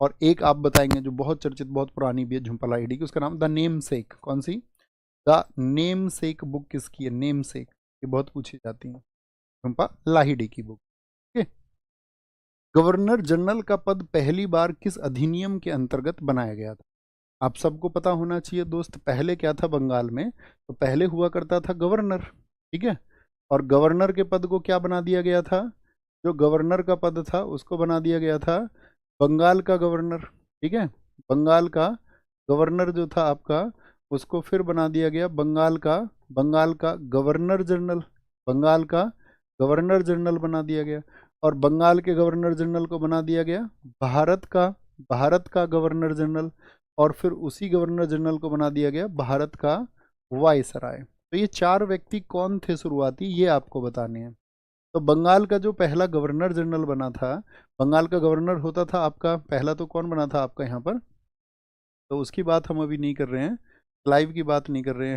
और एक आप बताएंगे जो बहुत चर्चित, बहुत पुरानी भी है झुम्पा लाहिड़ी की, उसका नाम द नेम सेक। कौन सी? द नेम सेक बुक किसकी है? नेम सेक, ये बहुत पूछी जाती है, झुम्पा लाहिड़ी की बुक। ठीक है। गवर्नर जनरल का पद पहली बार किस अधिनियम के अंतर्गत बनाया गया था? आप सबको पता होना चाहिए दोस्त, पहले क्या था बंगाल में? तो पहले हुआ करता था गवर्नर, ठीक है, और गवर्नर के पद को क्या बना दिया गया था? जो गवर्नर का पद था उसको बना दिया गया था बंगाल का गवर्नर, ठीक है, बंगाल का गवर्नर जो था आपका, उसको फिर बना दिया गया बंगाल का, बंगाल का गवर्नर जनरल, बंगाल का गवर्नर जनरल बना दिया गया। और बंगाल के गवर्नर जनरल को बना दिया गया भारत का, भारत का गवर्नर जनरल। और फिर उसी गवर्नर जनरल को बना दिया गया भारत का वायसराय। तो ये चार व्यक्ति कौन थे शुरुआती, ये आपको बताने हैं। तो बंगाल का जो पहला गवर्नर जनरल बना था, बंगाल का गवर्नर होता था आपका पहला, तो कौन बना था आपका यहाँ पर? तो उसकी बात हम अभी नहीं कर रहे हैं, क्लाइव की बात नहीं कर रहे हैं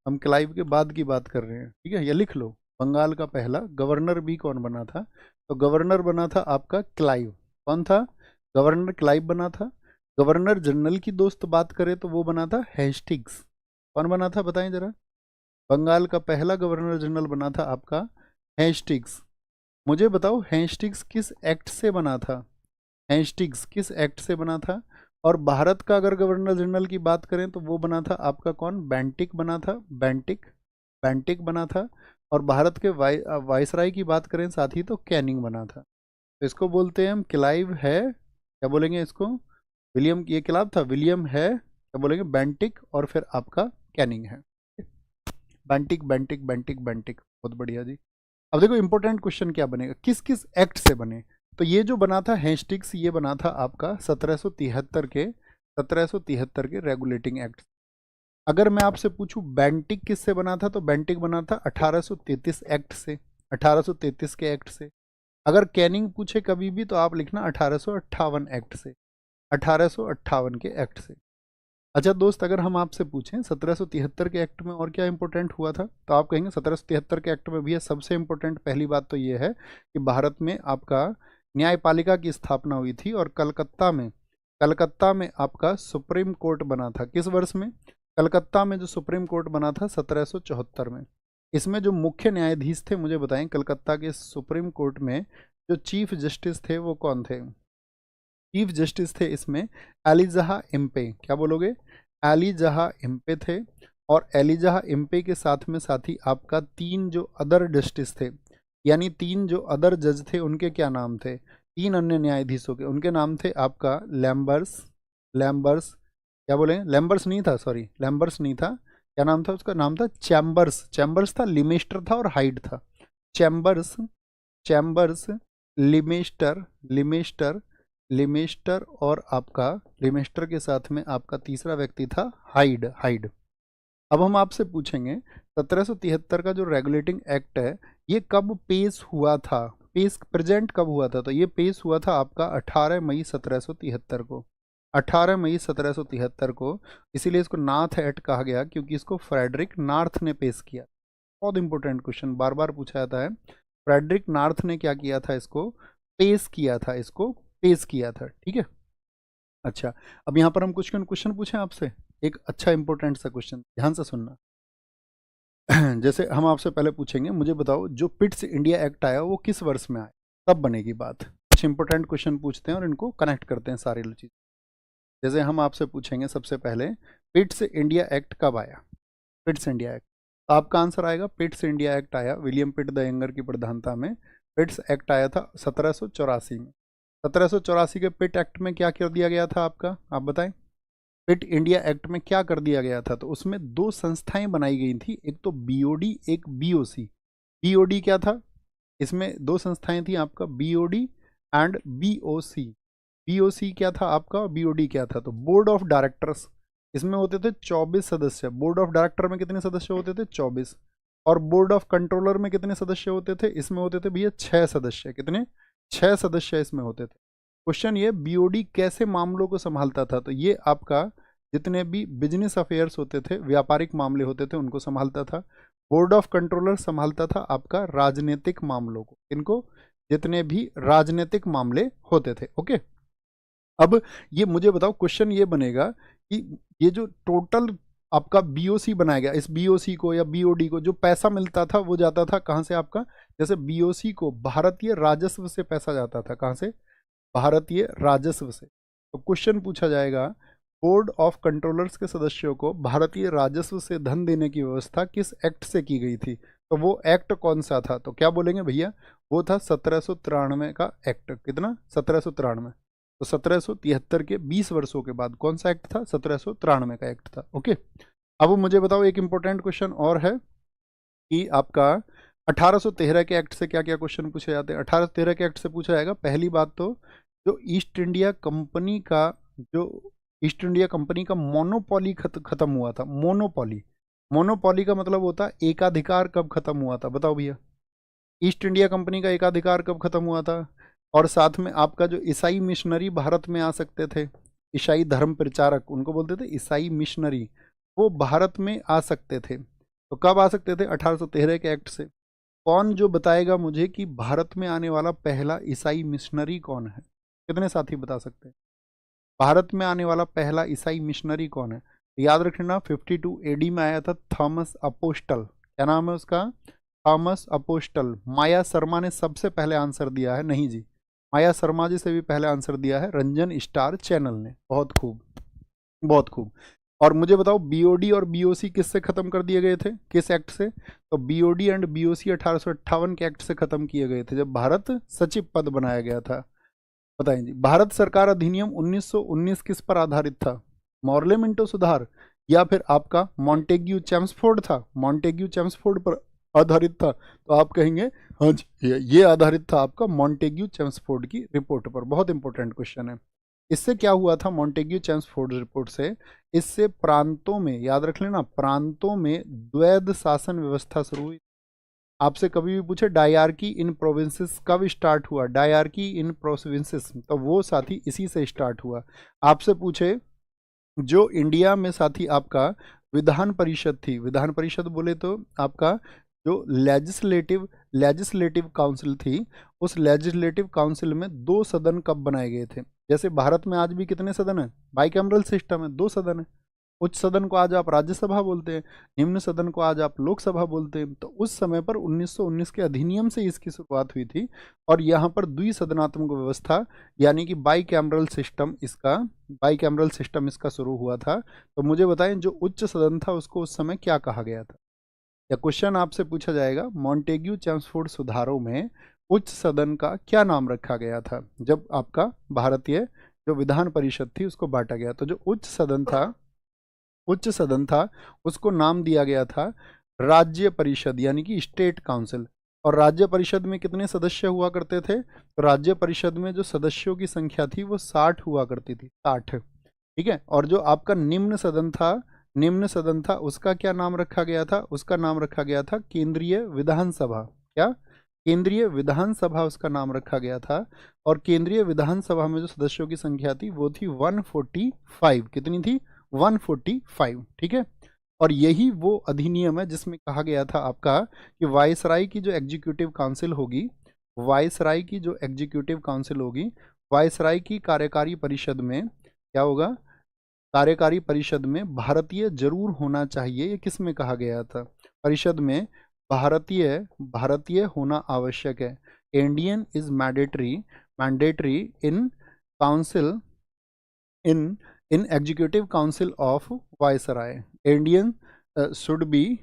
हम क्लाइव के बाद की बात कर रहे हैं, ठीक है, ये लिख लो। बंगाल का पहला गवर्नर भी कौन बना था? तो गवर्नर बना था आपका क्लाइव। कौन था? गवर्नर क्लाइव बना था। गवर्नर जनरल की दोस्त बात करें तो वो बना था हेस्टिंग्स। कौन बना था बताएं जरा? बंगाल का पहला गवर्नर जनरल बना था आपका हेस्टिंग्स। मुझे बताओ हेस्टिंग्स किस एक्ट से बना था? हेस्टिंग्स किस एक्ट से बना था? और भारत का अगर गवर्नर जनरल की बात करें तो वो बना था आपका कौन? बेंटिक बना था, बेंटिक, बेंटिक बना था। और भारत के वायसराय की बात करें साथी तो कैनिंग बना था। तो इसको बोलते हैं हम क्लाइव है, क्या बोलेंगे इसको? विलियम, ये क्लाइव था, विलियम है, क्या बोलेंगे? बेंटिक, और फिर आपका कैनिंग है। बेंटिक बेंटिक बेंटिक बेंटिक, बहुत बढ़िया जी। अब देखो इंपॉर्टेंट क्वेश्चन क्या बनेगा, किस किस एक्ट से बने? तो ये जो बना था हेस्टिंग्स, ये बना था आपका 1773 के रेगुलेटिंग एक्ट। अगर मैं आपसे पूछूं बेंटिक किससे बना था, तो बेंटिक बना था 1833 एक्ट से, 1833 के एक्ट से। अगर कैनिंग पूछे कभी भी तो आप लिखना 1858 एक्ट से, 1858 के एक्ट से। अच्छा दोस्त, अगर हम आपसे पूछें 1773 के एक्ट में और क्या इंपॉर्टेंट हुआ था, तो आप कहेंगे 1773 के एक्ट में भी है सबसे इंपॉर्टेंट पहली बात तो ये है कि भारत में आपका न्यायपालिका की स्थापना हुई थी, और कलकत्ता में आपका सुप्रीम कोर्ट बना था। किस वर्ष में? कलकत्ता में जो सुप्रीम कोर्ट बना था 1774 में। इसमें जो मुख्य न्यायाधीश थे मुझे बताएं, कलकत्ता के सुप्रीम कोर्ट में जो चीफ जस्टिस थे वो कौन थे? चीफ जस्टिस थे इसमें एलिजाह इम्पे। क्या बोलोगे? एलिजाह इम्पे थे। और एलिजाह इम्पे के साथ में साथी आपका 3 जो अदर जस्टिस थे, यानी 3 जो अदर जज थे, उनके क्या नाम थे? 3 अन्य न्यायाधीशों के उनके नाम थे आपका लैम्बर्स, लैम्बर्स, क्या बोले? लैम्बर्स नहीं था, सॉरी लैम्बर्स नहीं था, क्या नाम था उसका? नाम था चैम्बर्स, चैम्बर्स था, लिमेस्टर था और हाइड था। चैम्बर्स, चैम्बर्स, लिमेस्टर, लिमेस्टर, लिमेस्टर, और आपका लिमेस्टर के साथ में आपका तीसरा व्यक्ति था हाइड, हाइड। अब हम आपसे पूछेंगे 1773 का जो रेगुलेटिंग एक्ट है ये कब पेश हुआ था? पेश प्रेजेंट कब हुआ था? तो ये पेश हुआ था आपका 18 मई 1773 को, 18 मई 1773 को। इसीलिए इसको नार्थ एक्ट कहा गया क्योंकि इसको फ्रेडरिक नार्थ ने पेश किया। बहुत इंपॉर्टेंट क्वेश्चन बार बार पूछा जाता है। फ्रेडरिक नार्थ ने क्या किया था? इसको पेश किया था, इसको पेश किया था, ठीक है। अच्छा, अब यहाँ पर हम कुछ क्वेश्चन पूछें आपसे, एक अच्छा इंपॉर्टेंट सा क्वेश्चन, ध्यान से सुनना। जैसे हम आपसे पहले पूछेंगे, मुझे बताओ जो पिट्स इंडिया एक्ट आया वो किस वर्ष में आया? तब बनेगी बात। कुछ इंपॉर्टेंट क्वेश्चन पूछते हैं और इनको कनेक्ट करते हैं सारी चीज। जैसे हम आपसे पूछेंगे सबसे पहले पिट्स इंडिया एक्ट कब आया? पिट्स इंडिया एक्ट, आपका आंसर आएगा पिट्स इंडिया एक्ट आया विलियम पिट द यंगर की प्रधानता में। पिट्स एक्ट आया था 1784 में। 1784 के पिट एक्ट में क्या कर दिया गया था आपका, आप बताएं? पिट इंडिया एक्ट में क्या कर दिया गया था? तो उसमें 2 संस्थाएं बनाई गई थी, एक तो बीओडी, एक बीओसी। बीओडी क्या था? इसमें 2 संस्थाएं थी आपका, बीओडी एंड बीओसी। बीओसी क्या था आपका, बीओडी क्या था? तो बोर्ड ऑफ डायरेक्टर्स, इसमें होते थे 24 सदस्य। बोर्ड ऑफ डायरेक्टर में कितने सदस्य होते थे? 24। और बोर्ड ऑफ कंट्रोलर में कितने सदस्य होते थे? इसमें होते थे भैया 6 सदस्य। कितने? 6 सदस्य इसमें होते थे। क्वेश्चन ये, बीओडी कैसे मामलों को संभालता था? तो ये आपका जितने भी बिजनेस अफेयर्स होते थे, व्यापारिक मामले होते थे, उनको संभालता था। बोर्ड ऑफ कंट्रोलर संभालता था आपका राजनीतिक मामलों को। इनको, जितने भी राजनीतिक मामले होते थे। ओके, अब ये मुझे बताओ, क्वेश्चन ये बनेगा कि ये जो टोटल आपका बीओसी बनाया गया, इस बीओसी को या बीओडी को जो पैसा मिलता था वो जाता था कहाँ से आपका? जैसे बीओसी को भारतीय राजस्व से पैसा जाता था, कहाँ से? भारतीय राजस्व से। तो क्वेश्चन पूछा जाएगा, बोर्ड ऑफ कंट्रोलर्स के सदस्यों को भारतीय राजस्व से धन देने की व्यवस्था किस एक्ट से की गई थी? तो वो एक्ट कौन सा था? तो क्या बोलेंगे भैया? वो था 1793 का एक्ट। कितना? 1793। तो 1773 के 20 वर्षों के बाद कौन सा एक्ट था? 1793 का एक्ट था। ओके, अब मुझे बताओ एक इंपॉर्टेंट क्वेश्चन और है कि आपका 1813 के एक्ट से क्या क्या क्वेश्चन पूछे जाते हैं? 1813 के एक्ट से पूछा जाएगा, पहली बात तो जो ईस्ट इंडिया कंपनी का, जो ईस्ट इंडिया कंपनी का मोनोपॉली खत्म हुआ था। मोनोपॉली, मोनोपॉली का मतलब होता है एकाधिकार कब खत्म हुआ था? बताओ भैया, ईस्ट इंडिया कंपनी का एकाधिकार कब खत्म हुआ था? और साथ में आपका जो ईसाई मिशनरी भारत में आ सकते थे, ईसाई धर्म प्रचारक, उनको बोलते थे ईसाई मिशनरी, वो भारत में आ सकते थे। तो कब आ सकते थे? 1813 के एक्ट से। कौन जो बताएगा मुझे कि भारत में आने वाला पहला ईसाई मिशनरी कौन है? कितने साथी बता सकते हैं? भारत में आने वाला पहला ईसाई मिशनरी कौन है? याद रखना 52 एडी में आया था थॉमस अपोस्टल। क्या नाम है उसका? Thomas apostle. माया शर्मा ने सबसे पहले आंसर दिया है। नहीं जी, माया शर्मा जी से भी पहले आंसर दिया है रंजन स्टार चैनल ने। बहुत खूब, बहुत खूब। और मुझे बताओ बीओडी और बीओसी किससे खत्म कर दिए गए थे, किस एक्ट से? तो बीओडी एंड बीओसी 1858 के एक्ट से खत्म किए गए थे जब भारत सचिव पद बनाया गया था। बताएं जी, भारत सरकार अधिनियम 1919 किस पर आधारित था? मॉर्ले मिंटो सुधार या फिर आपका मॉन्टेग्यू चैम्सफोर्ड था? मॉन्टेग्यू चैम्सफोर्ड पर आधारित था। तो आप कहेंगे हाँ जी, ये आधारित था आपका मॉन्टेग्यू चैम्सफोर्ड की रिपोर्ट पर। बहुत इंपॉर्टेंट क्वेश्चन है। इससे क्या हुआ था मॉन्टेग्यू चैम्सफोर्ड रिपोर्ट से? इससे प्रांतों में, याद रख लेना, प्रांतों में द्वैध शासन व्यवस्था शुरू हुई। आपसे कभी भी पूछे डायरकी इन प्रोविंसेस कब स्टार्ट हुआ, डायरकी इन प्रोविंसेस, तो वो साथी इसी से स्टार्ट हुआ। आपसे पूछे जो इंडिया में साथी आपका विधान परिषद थी, विधान परिषद बोले तो आपका जो लेजिस्लेटिव काउंसिल थी, उस लेजिस्लेटिव काउंसिल में 2 सदन कब बनाए गए थे? जैसे भारत में आज भी कितने सदन है? बाइकैमरल सिस्टम है, 2 सदन है। उच्च सदन को आज आप राज्यसभा बोलते हैं, निम्न सदन को आज आप लोकसभा बोलते हैं। तो उस समय पर 1919 के अधिनियम से इसकी शुरुआत हुई थी और यहाँ पर द्विसदनात्मक व्यवस्था यानी कि बाइकैमरल सिस्टम इसका शुरू हुआ था। तो मुझे बताएं जो उच्च सदन था उसको उस समय क्या कहा गया था? या क्वेश्चन आपसे पूछा जाएगा मॉन्टेग्यू चैम्सफोर्ड सुधारों में उच्च सदन का क्या नाम रखा गया था जब आपका भारतीय जो विधान परिषद थी उसको बांटा गया? तो जो उच्च सदन था उसको नाम दिया गया था राज्य परिषद यानी कि स्टेट काउंसिल। और राज्य परिषद में कितने सदस्य हुआ करते थे? तो राज्य परिषद में जो सदस्यों की संख्या थी वो 60 हुआ करती थी, 60। ठीक है। और जो आपका निम्न सदन था उसका क्या नाम रखा गया था? उसका नाम रखा गया था केंद्रीय विधानसभा। क्या? केंद्रीय विधानसभा उसका नाम रखा गया था। और केंद्रीय विधानसभा में जो सदस्यों की संख्या थी वो थी 145। कितनी थी? 145। ठीक है। और यही वो अधिनियम है जिसमें कहा गया था आपका कि वायसराय की जो एग्जीक्यूटिव काउंसिल होगी, वायसराय की कार्यकारी परिषद में क्या होगा? कार्यकारी परिषद में भारतीय जरूर होना चाहिए। ये किस में कहा गया था? परिषद में भारतीय होना आवश्यक है। Indian is mandatory in council in executive council of viceroy. Indian should be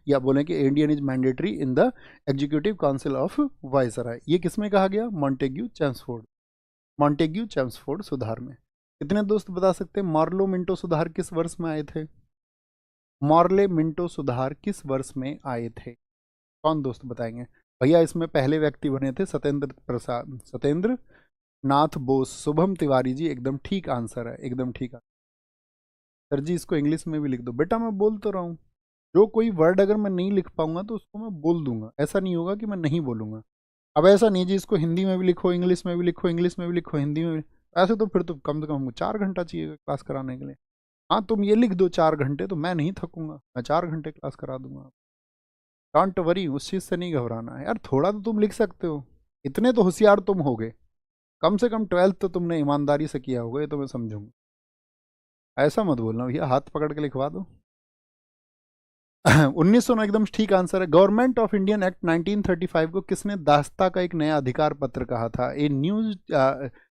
या बोलें कि Indian is mandatory in the executive council of viceroy. ये किस में कहा गया? मॉन्टेग्यू चैम्सफोर्ड सुधार में। कितने दोस्त बता सकते हैं मॉर्ले मिंटो सुधार किस वर्ष में आए थे? मॉर्ले मिंटो सुधार किस वर्ष में आए थे? कौन दोस्त बताएंगे? भैया इसमें पहले व्यक्ति बने थे सत्येंद्र नाथ बोस। शुभम तिवारी जी एकदम ठीक आंसर है, एकदम ठीक। सर जी इसको इंग्लिश में भी लिख दो। बेटा मैं बोल तो रहा हूँ, जो कोई वर्ड अगर मैं नहीं लिख पाऊंगा तो उसको मैं बोल दूंगा, ऐसा नहीं होगा कि मैं नहीं बोलूंगा। अब ऐसा नहीं जी इसको हिंदी में भी लिखो, इंग्लिश में भी लिखो, इंग्लिश में भी लिखो, हिंदी में भी। ऐसे तो फिर तो कम से कम हमको 4 घंटा चाहिए क्लास कराने के लिए। हाँ तुम ये लिख दो 4 घंटे, तो मैं नहीं थकूंगा, मैं 4 घंटे क्लास करा दूंगा। डोंट वरी, उस चीज़ से नहीं घबराना है यार। थोड़ा तो तुम लिख सकते हो, इतने तो होशियार तुम हो गए। कम से कम 12th तो तुमने ईमानदारी से किया होगा, ये तो मैं समझूंगा। ऐसा मत बोलना भैया, हाथ पकड़ के लिखवा दो। 1909 एकदम ठीक आंसर है। गवर्नमेंट ऑफ इंडियन एक्ट 1935 को किसने दास्ता का एक नया अधिकार पत्र कहा था? A new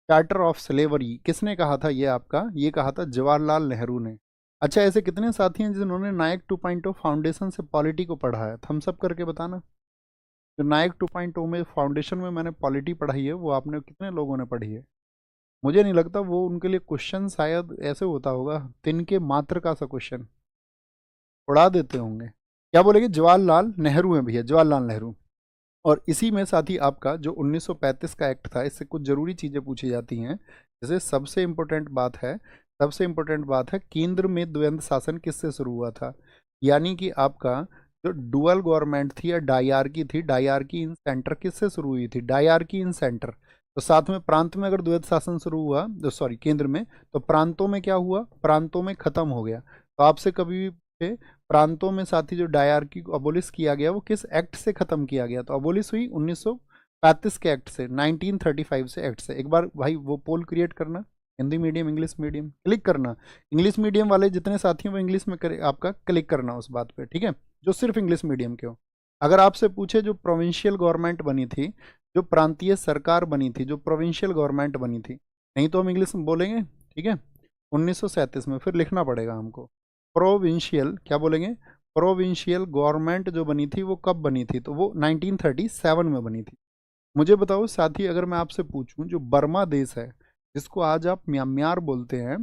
charter of slavery किसने कहा था? ये कहा था जवाहरलाल नेहरू ने। अच्छा ऐसे कितने साथी हैं जिन्होंने नायक 2.0 फाउंडेशन से पॉलिटी को पढ़ा है? थम्स अप करके बताना। जो नायक 2.0 में फाउंडेशन में मैंने पॉलिटी पढ़ाई है वो आपने कितने लोगों ने पढ़ी है? मुझे नहीं लगता वो उनके लिए क्वेश्चन शायद ऐसे होता होगा, तिनके मात्र का सा क्वेश्चन उड़ा देते होंगे। क्या बोलेंगे? जवाहरलाल नेहरू है भैया, जवाहरलाल नेहरू। और इसी में साथ ही आपका जो 1935 का एक्ट था, इससे कुछ ज़रूरी चीज़ें पूछी जाती हैं। जैसे सबसे इम्पोर्टेंट बात है केंद्र में द्वंद्व शासन किससे शुरू हुआ था? यानी कि आपका जो डुअल गवर्नमेंट थी या डायरकी थी, डायरकी इन सेंटर किससे शुरू हुई थी? डायरकी इन सेंटर। तो साथ में प्रांत में अगर द्वैध शासन शुरू हुआ, सॉरी केंद्र में, तो प्रांतों में क्या हुआ? प्रांतों में खत्म हो गया। तो आपसे कभी भी पूछे प्रांतों में साथी जो डायरकी को अबोलिश किया गया वो किस एक्ट से खत्म किया गया? तो अबोलिश हुई 1935 के एक्ट से, 1935 से एक्ट से। एक बार भाई वो पोल क्रिएट करना, Hindi medium, English medium, click करना। इंग्लिश मीडियम वाले जितने साथी हैं वो इंग्लिश में करे, आपका क्लिक करना उस बात पे, ठीक है, जो सिर्फ इंग्लिश मीडियम के हो। अगर आपसे पूछे जो प्रोविंशियल गवर्नमेंट बनी थी, जो प्रांतीय सरकार बनी थी, जो प्रोविंशियल गवर्नमेंट बनी थी, नहीं तो हम इंग्लिश में बोलेंगे, ठीक है, 1937 में, फिर लिखना पड़ेगा हमको प्रोविंशियल, क्या बोलेंगे, प्रोविंशियल गवर्नमेंट जो बनी थी वो कब बनी थी, तो वो 1937 में बनी थी। मुझे बताओ साथी, अगर मैं आपसे पूछूं जो बर्मा देश है, जिसको आज आप म्यांमार बोलते हैं,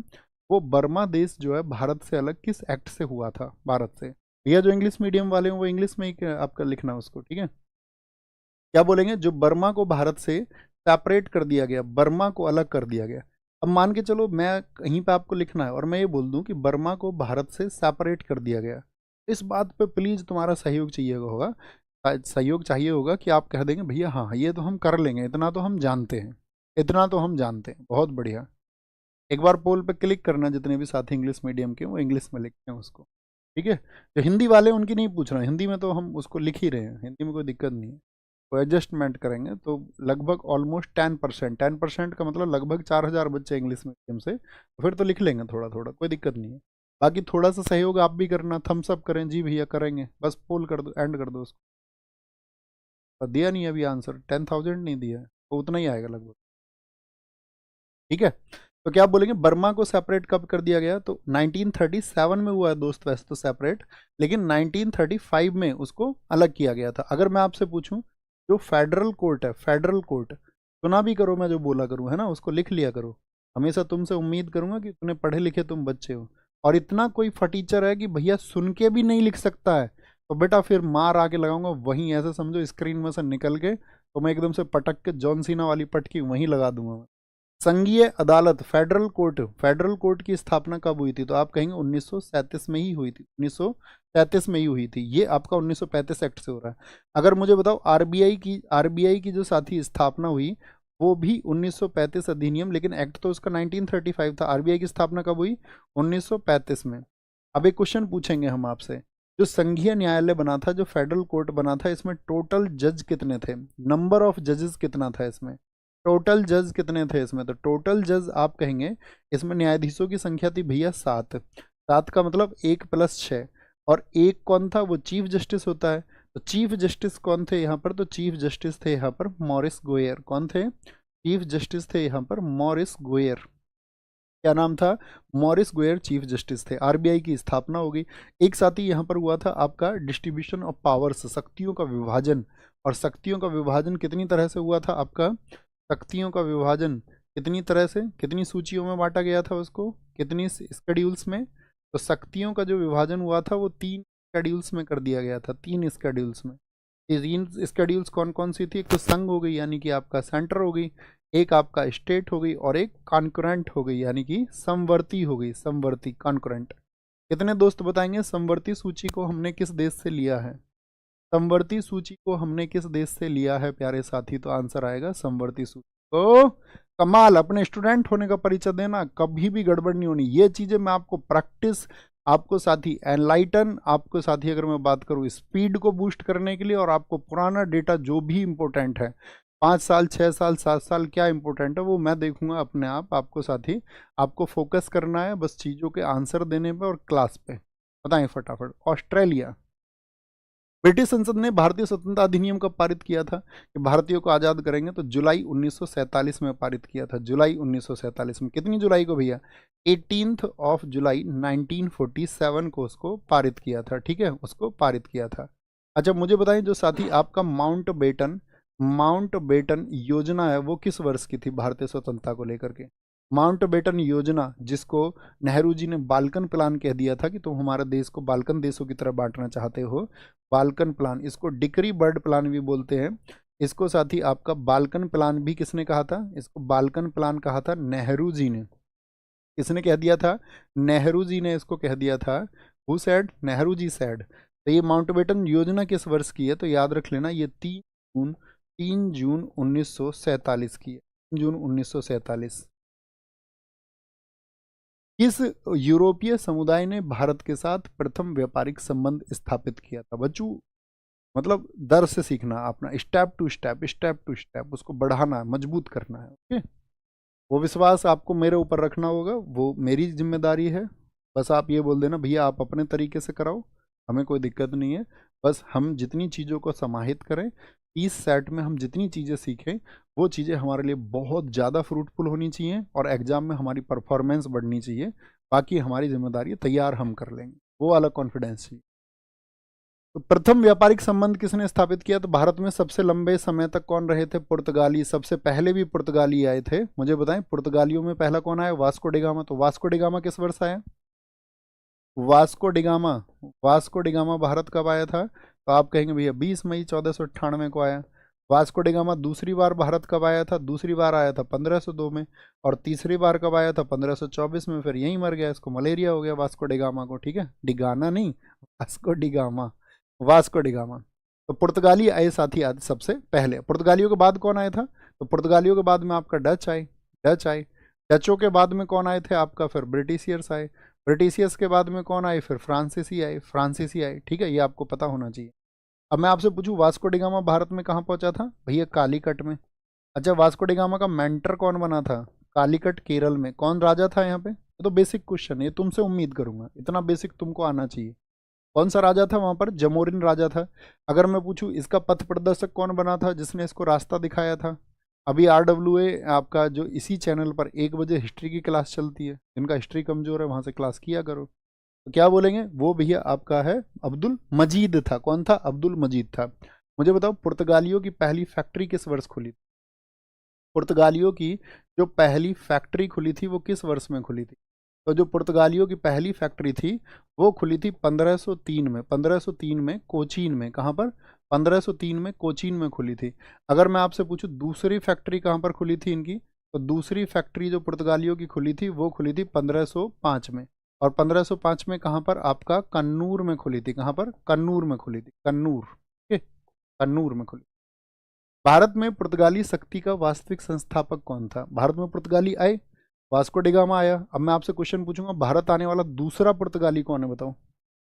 वो बर्मा देश जो है भारत से अलग किस एक्ट से हुआ था, भारत से। भैया जो इंग्लिश मीडियम वाले हैं वो इंग्लिश में ही आपका लिखना उसको, ठीक है, क्या बोलेंगे, जो बर्मा को भारत से सेपरेट कर दिया गया, बर्मा को अलग कर दिया गया। अब मान के चलो मैं कहीं पे आपको लिखना है और मैं ये बोल दूं कि बर्मा को भारत से सेपरेट कर दिया गया, इस बात पे प्लीज तुम्हारा सहयोग चाहिए होगा, सहयोग चाहिए होगा कि आप कह देंगे भैया हाँ ये तो हम कर लेंगे, इतना तो हम जानते हैं, इतना तो हम जानते हैं, बहुत बढ़िया। एक बार पोल पे क्लिक करना, जितने भी साथी इंग्लिश मीडियम के वो इंग्लिश में लिखते हैं उसको, ठीक है। जो हिंदी वाले उनकी नहीं पूछ रहे हैं, हिंदी में तो हम उसको लिख ही रहे हैं, हिंदी में कोई दिक्कत नहीं है, तो एडजस्टमेंट करेंगे तो लगभग ऑलमोस्ट 10%, 10% का मतलब लगभग 4000 बच्चे इंग्लिश मीडियम से, तो फिर तो लिख लेंगे थोड़ा थोड़ा, कोई दिक्कत नहीं है। बाकी थोड़ा सा सहयोग आप भी करना, थम्स अप करें, जी भैया करेंगे, बस पोल कर दो, एंड कर दो उसको। और दिया नहीं अभी आंसर, 10,000 नहीं दिया है, तो उतना ही आएगा लगभग, ठीक है। तो क्या आप बोलेंगे बर्मा को सेपरेट कब कर दिया गया, तो 1937 में हुआ है दोस्त, वैसे तो सेपरेट, लेकिन 1935 में उसको अलग किया गया था। अगर मैं आपसे पूछूं जो फेडरल कोर्ट है, फेडरल कोर्ट, सुना भी करो मैं जो बोला करूं, है ना, उसको लिख लिया करो। हमेशा तुमसे उम्मीद करूंगा कि तुमने पढ़े लिखे तुम बच्चे हो, और इतना कोई फटीचर है कि भैया सुन के भी नहीं लिख सकता है, तो बेटा फिर मार आके लगाऊंगा वहीं, ऐसे समझो स्क्रीन में से निकल के, तो मैं एकदम से पटक के जॉन सीना वाली पटकी वहीं लगा दूंगा। संघीय अदालत, फेडरल कोर्ट, फेडरल कोर्ट की स्थापना कब हुई थी, तो आप कहेंगे 1937 में ही हुई थी, 1937 में ही हुई थी, ये आपका 1935 एक्ट से हो रहा है। अगर मुझे बताओ आरबीआई की जो साथी स्थापना हुई वो भी 1935 अधिनियम, लेकिन एक्ट तो उसका 1935 था। आरबीआई की स्थापना कब हुई, 1935 में। अब एक क्वेश्चन पूछेंगे हम आपसे, जो संघीय न्यायालय बना था, जो फेडरल कोर्ट बना था, इसमें टोटल जज कितने थे, नंबर ऑफ जजेस कितना था इसमें, टोटल जज कितने थे इसमें, तो टोटल जज आप कहेंगे इसमें न्यायाधीशों की संख्या थी भैया 7, 7 का मतलब 1+6, और एक कौन था, वो चीफ जस्टिस होता है, तो चीफ जस्टिस कौन थे यहाँ पर, तो चीफ जस्टिस थे यहाँ पर मॉरिस गोयर, कौन थे, चीफ जस्टिस थे यहाँ पर मॉरिस गोयर, क्या नाम था, मॉरिस गोयर चीफ जस्टिस थे। आरबीआई की स्थापना होगी। एक साथ ही यहाँ पर हुआ था आपका डिस्ट्रीब्यूशन ऑफ पावर्स, शक्तियों का विभाजन, और शक्तियों का विभाजन कितनी तरह से हुआ था आपका, शक्तियों का विभाजन कितनी तरह से, कितनी सूचियों में बांटा गया था उसको, कितनी स्केड्यूल्स में, तो शक्तियों का जो विभाजन हुआ था वो 3 स्केड्यूल्स में कर दिया गया था, 3 स्केड्यूल्स में। ये 3 स्केड्यूल्स कौन कौन सी थी, एक तो संघ हो गई यानी कि आपका सेंटर हो गई, एक आपका स्टेट हो गई, और एक कॉन्करेंट हो गई यानी कि समवर्ती हो गई, समवर्ती कॉन्करेंट। कितने दोस्त बताएंगे समवर्ती सूची को हमने किस देश से लिया है, समवर्ती सूची को हमने किस देश से लिया है प्यारे साथी, तो आंसर आएगा समवर्ती सूची को। कमाल, अपने स्टूडेंट होने का परिचय देना, कभी भी गड़बड़ नहीं होनी, ये चीजें मैं आपको प्रैक्टिस, आपको साथी एनलाइटन, आपको साथी अगर मैं बात करूँ स्पीड को बूस्ट करने के लिए, और आपको पुराना डेटा जो भी इंपॉर्टेंट है 5 साल 6 साल 7 साल क्या इंपॉर्टेंट है वो मैं देखूंगा अपने आप, आपको साथी आपको फोकस करना है बस चीज़ों के आंसर देने पे और क्लास पे। बताएं फटाफट। ऑस्ट्रेलिया, ब्रिटिश संसद ने भारतीय स्वतंत्रता अधिनियम कब पारित किया था कि भारतीयों को आज़ाद करेंगे, तो जुलाई 1947 में पारित किया था, जुलाई 1947 में। कितनी जुलाई को भैया, 18 जुलाई 1947 को उसको पारित किया था, ठीक है, उसको पारित किया था। अच्छा मुझे बताएं जो साथी आपका माउंट बेटन योजना है वो किस वर्ष की थी भारतीय स्वतंत्रता को लेकर के, माउंट बेटन योजना, जिसको नेहरू जी ने बाल्कन प्लान कह दिया था कि तुम हमारे देश को बाल्कन देशों की तरह बांटना चाहते हो, बाल्कन प्लान, इसको डिक्री बर्ड प्लान भी बोलते हैं, इसको साथ ही आपका बाल्कन प्लान भी किसने कहा था, इसको बाल्कन प्लान कहा था नेहरू जी ने। किसने कह दिया था, नेहरू जी ने इसको कह दिया था, who said, Nehru ji said. तो ये माउंटबेटन योजना किस वर्ष की है, तो याद रख लेना ये 3 जून 1947 की है, 3 जून 1947। किस यूरोपीय समुदाय ने भारत के साथ प्रथम व्यापारिक संबंध स्थापित किया था बच्चों, मतलब दर से सीखना अपना, स्टेप टू स्टेप उसको बढ़ाना, मजबूत करना है, ओके। वो विश्वास आपको मेरे ऊपर रखना होगा, वो मेरी जिम्मेदारी है। बस आप ये बोल देना भैया आप अपने तरीके से कराओ, हमें कोई दिक्कत नहीं है। बस हम जितनी चीज़ों को समाहित करें, इस सेट में हम जितनी चीज़ें सीखें, वो चीज़ें हमारे लिए बहुत ज़्यादा फ्रूटफुल होनी चाहिए और एग्ज़ाम में हमारी परफॉर्मेंस बढ़नी चाहिए। बाकी हमारी जिम्मेदारी तैयार हम कर लेंगे, वो वाला कॉन्फिडेंस चाहिए। तो प्रथम व्यापारिक संबंध किसने स्थापित किया? तो भारत में सबसे लंबे समय तक कौन रहे थे? पुर्तगाली। सबसे पहले भी पुर्तगाली आए थे। मुझे बताएं पुर्तगालियों में पहला कौन आया? Vasco da Gama. तो वास्को डिगामा किस वर्ष आया? Vasco da Gama, Vasco da Gama Bharat कब आया था? तो आप कहेंगे भैया 20 मई 1498 को आया। वास्को डिगामा दूसरी बार भारत कब आया था? दूसरी बार आया था 1502 में। और तीसरी बार कब आया था? 1524 में। फिर यहीं मर गया, इसको मलेरिया हो गया वास्को डिगामा को। ठीक है, डिगाना नहीं, वास्को डिगामा, वास्को डिगामा। तो पुर्तगाली आए साथी आज सबसे पहले। पुर्तगालियों के बाद कौन आया था? तो पुर्तगालियों के बाद में आपका डच आए, डच आए। डचों के बाद में कौन आए थे? आपका फिर ब्रिटिशियर्स आए। ब्रिटिशियर्स के बाद में कौन आए? फिर फ्रांसीसी आए, फ्रांसीसी आए। ठीक है, ये आपको पता होना चाहिए। अब मैं आपसे पूछूं वास्को डिगामा भारत में कहाँ पहुंचा था? भैया कालीकट में। अच्छा, वास्को डिगामा का मेंटर कौन बना था? कालीकट केरल में। कौन राजा था यहाँ पे? ये तो बेसिक क्वेश्चन है, ये तुमसे उम्मीद करूंगा, इतना बेसिक तुमको आना चाहिए। कौन सा राजा था वहां पर? जमोरिन राजा था। अगर मैं पूछूं इसका पथ प्रदर्शक कौन बना था, जिसने इसको रास्ता दिखाया था? अभी RWA आपका जो इसी चैनल पर 1 बजे हिस्ट्री की क्लास चलती है, जिनका हिस्ट्री कमजोर है वहां से क्लास किया करो। तो क्या बोलेंगे? वो भैया आपका है अब्दुल मजीद था। कौन था? अब्दुल मजीद था। मुझे बताओ पुर्तगालियों की पहली फैक्ट्री किस वर्ष खुली? पुर्तगालियों की जो पहली फैक्ट्री खुली थी वो किस वर्ष में खुली थी? तो जो पुर्तगालियों की पहली फैक्ट्री थी वो खुली थी 1503 में। 1503 में कोचीन में। कहाँ पर? 1503 में कोचीन में खुली थी। अगर मैं आपसे पूछूं दूसरी फैक्ट्री कहाँ पर खुली थी इनकी, तो दूसरी फैक्ट्री जो पुर्तगालियों की खुली थी वो खुली थी 1505 में। और 1505 में कहाँ पर? आपका कन्नूर में खुली थी। कहाँ पर? कन्नूर में खुली थी, कन्नूर। ठीक है, कन्नूर में खुली। भारत में पुर्तगाली शक्ति का वास्तविक संस्थापक कौन था? भारत में पुर्तगाली आए, वास्को डिगामा आया। अब मैं आपसे क्वेश्चन पूछूंगा भारत आने वाला दूसरा पुर्तगाली कौन है? बताओ,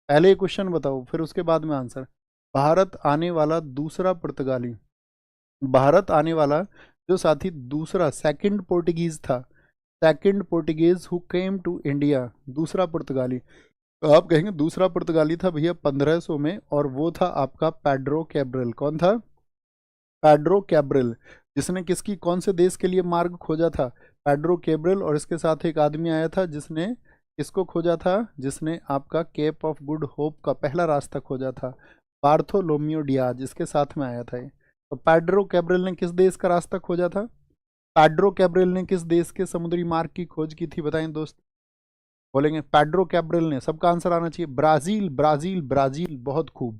पहले ये क्वेश्चन बताओ फिर उसके बाद में आंसर। भारत आने वाला दूसरा पुर्तगाली, भारत आने वाला जो साथी दूसरा सेकंड पोर्टुगीज था, second Portuguese who came to India, दूसरा पुर्तगाली। तो आप कहेंगे दूसरा पुर्तगाली था भैया 1500 में, और वो था आपका पेड्रो कैब्रल। कौन था? Pedro Cabral. जिसने किसकी, कौन से देश के लिए मार्ग खोजा था? Pedro Cabral. और इसके साथ एक आदमी आया था जिसने किसको खोजा था? जिसने आपका केप ऑफ गुड होप का पहला रास्ता खोजा था, बार्थोलोमियो डियाज, इसके साथ में आया था ये। तो पेड्रो कैब्रल ने किस देश का रास्ता खोजा था? पेड्रो कैब्रल ने किस देश के समुद्री मार्ग की खोज की थी? बताएं दोस्त। बोलेंगे पेड्रो कैब्रल ने। सबका आंसर आना चाहिए ब्राजील, ब्राजील, ब्राजील। बहुत खूब।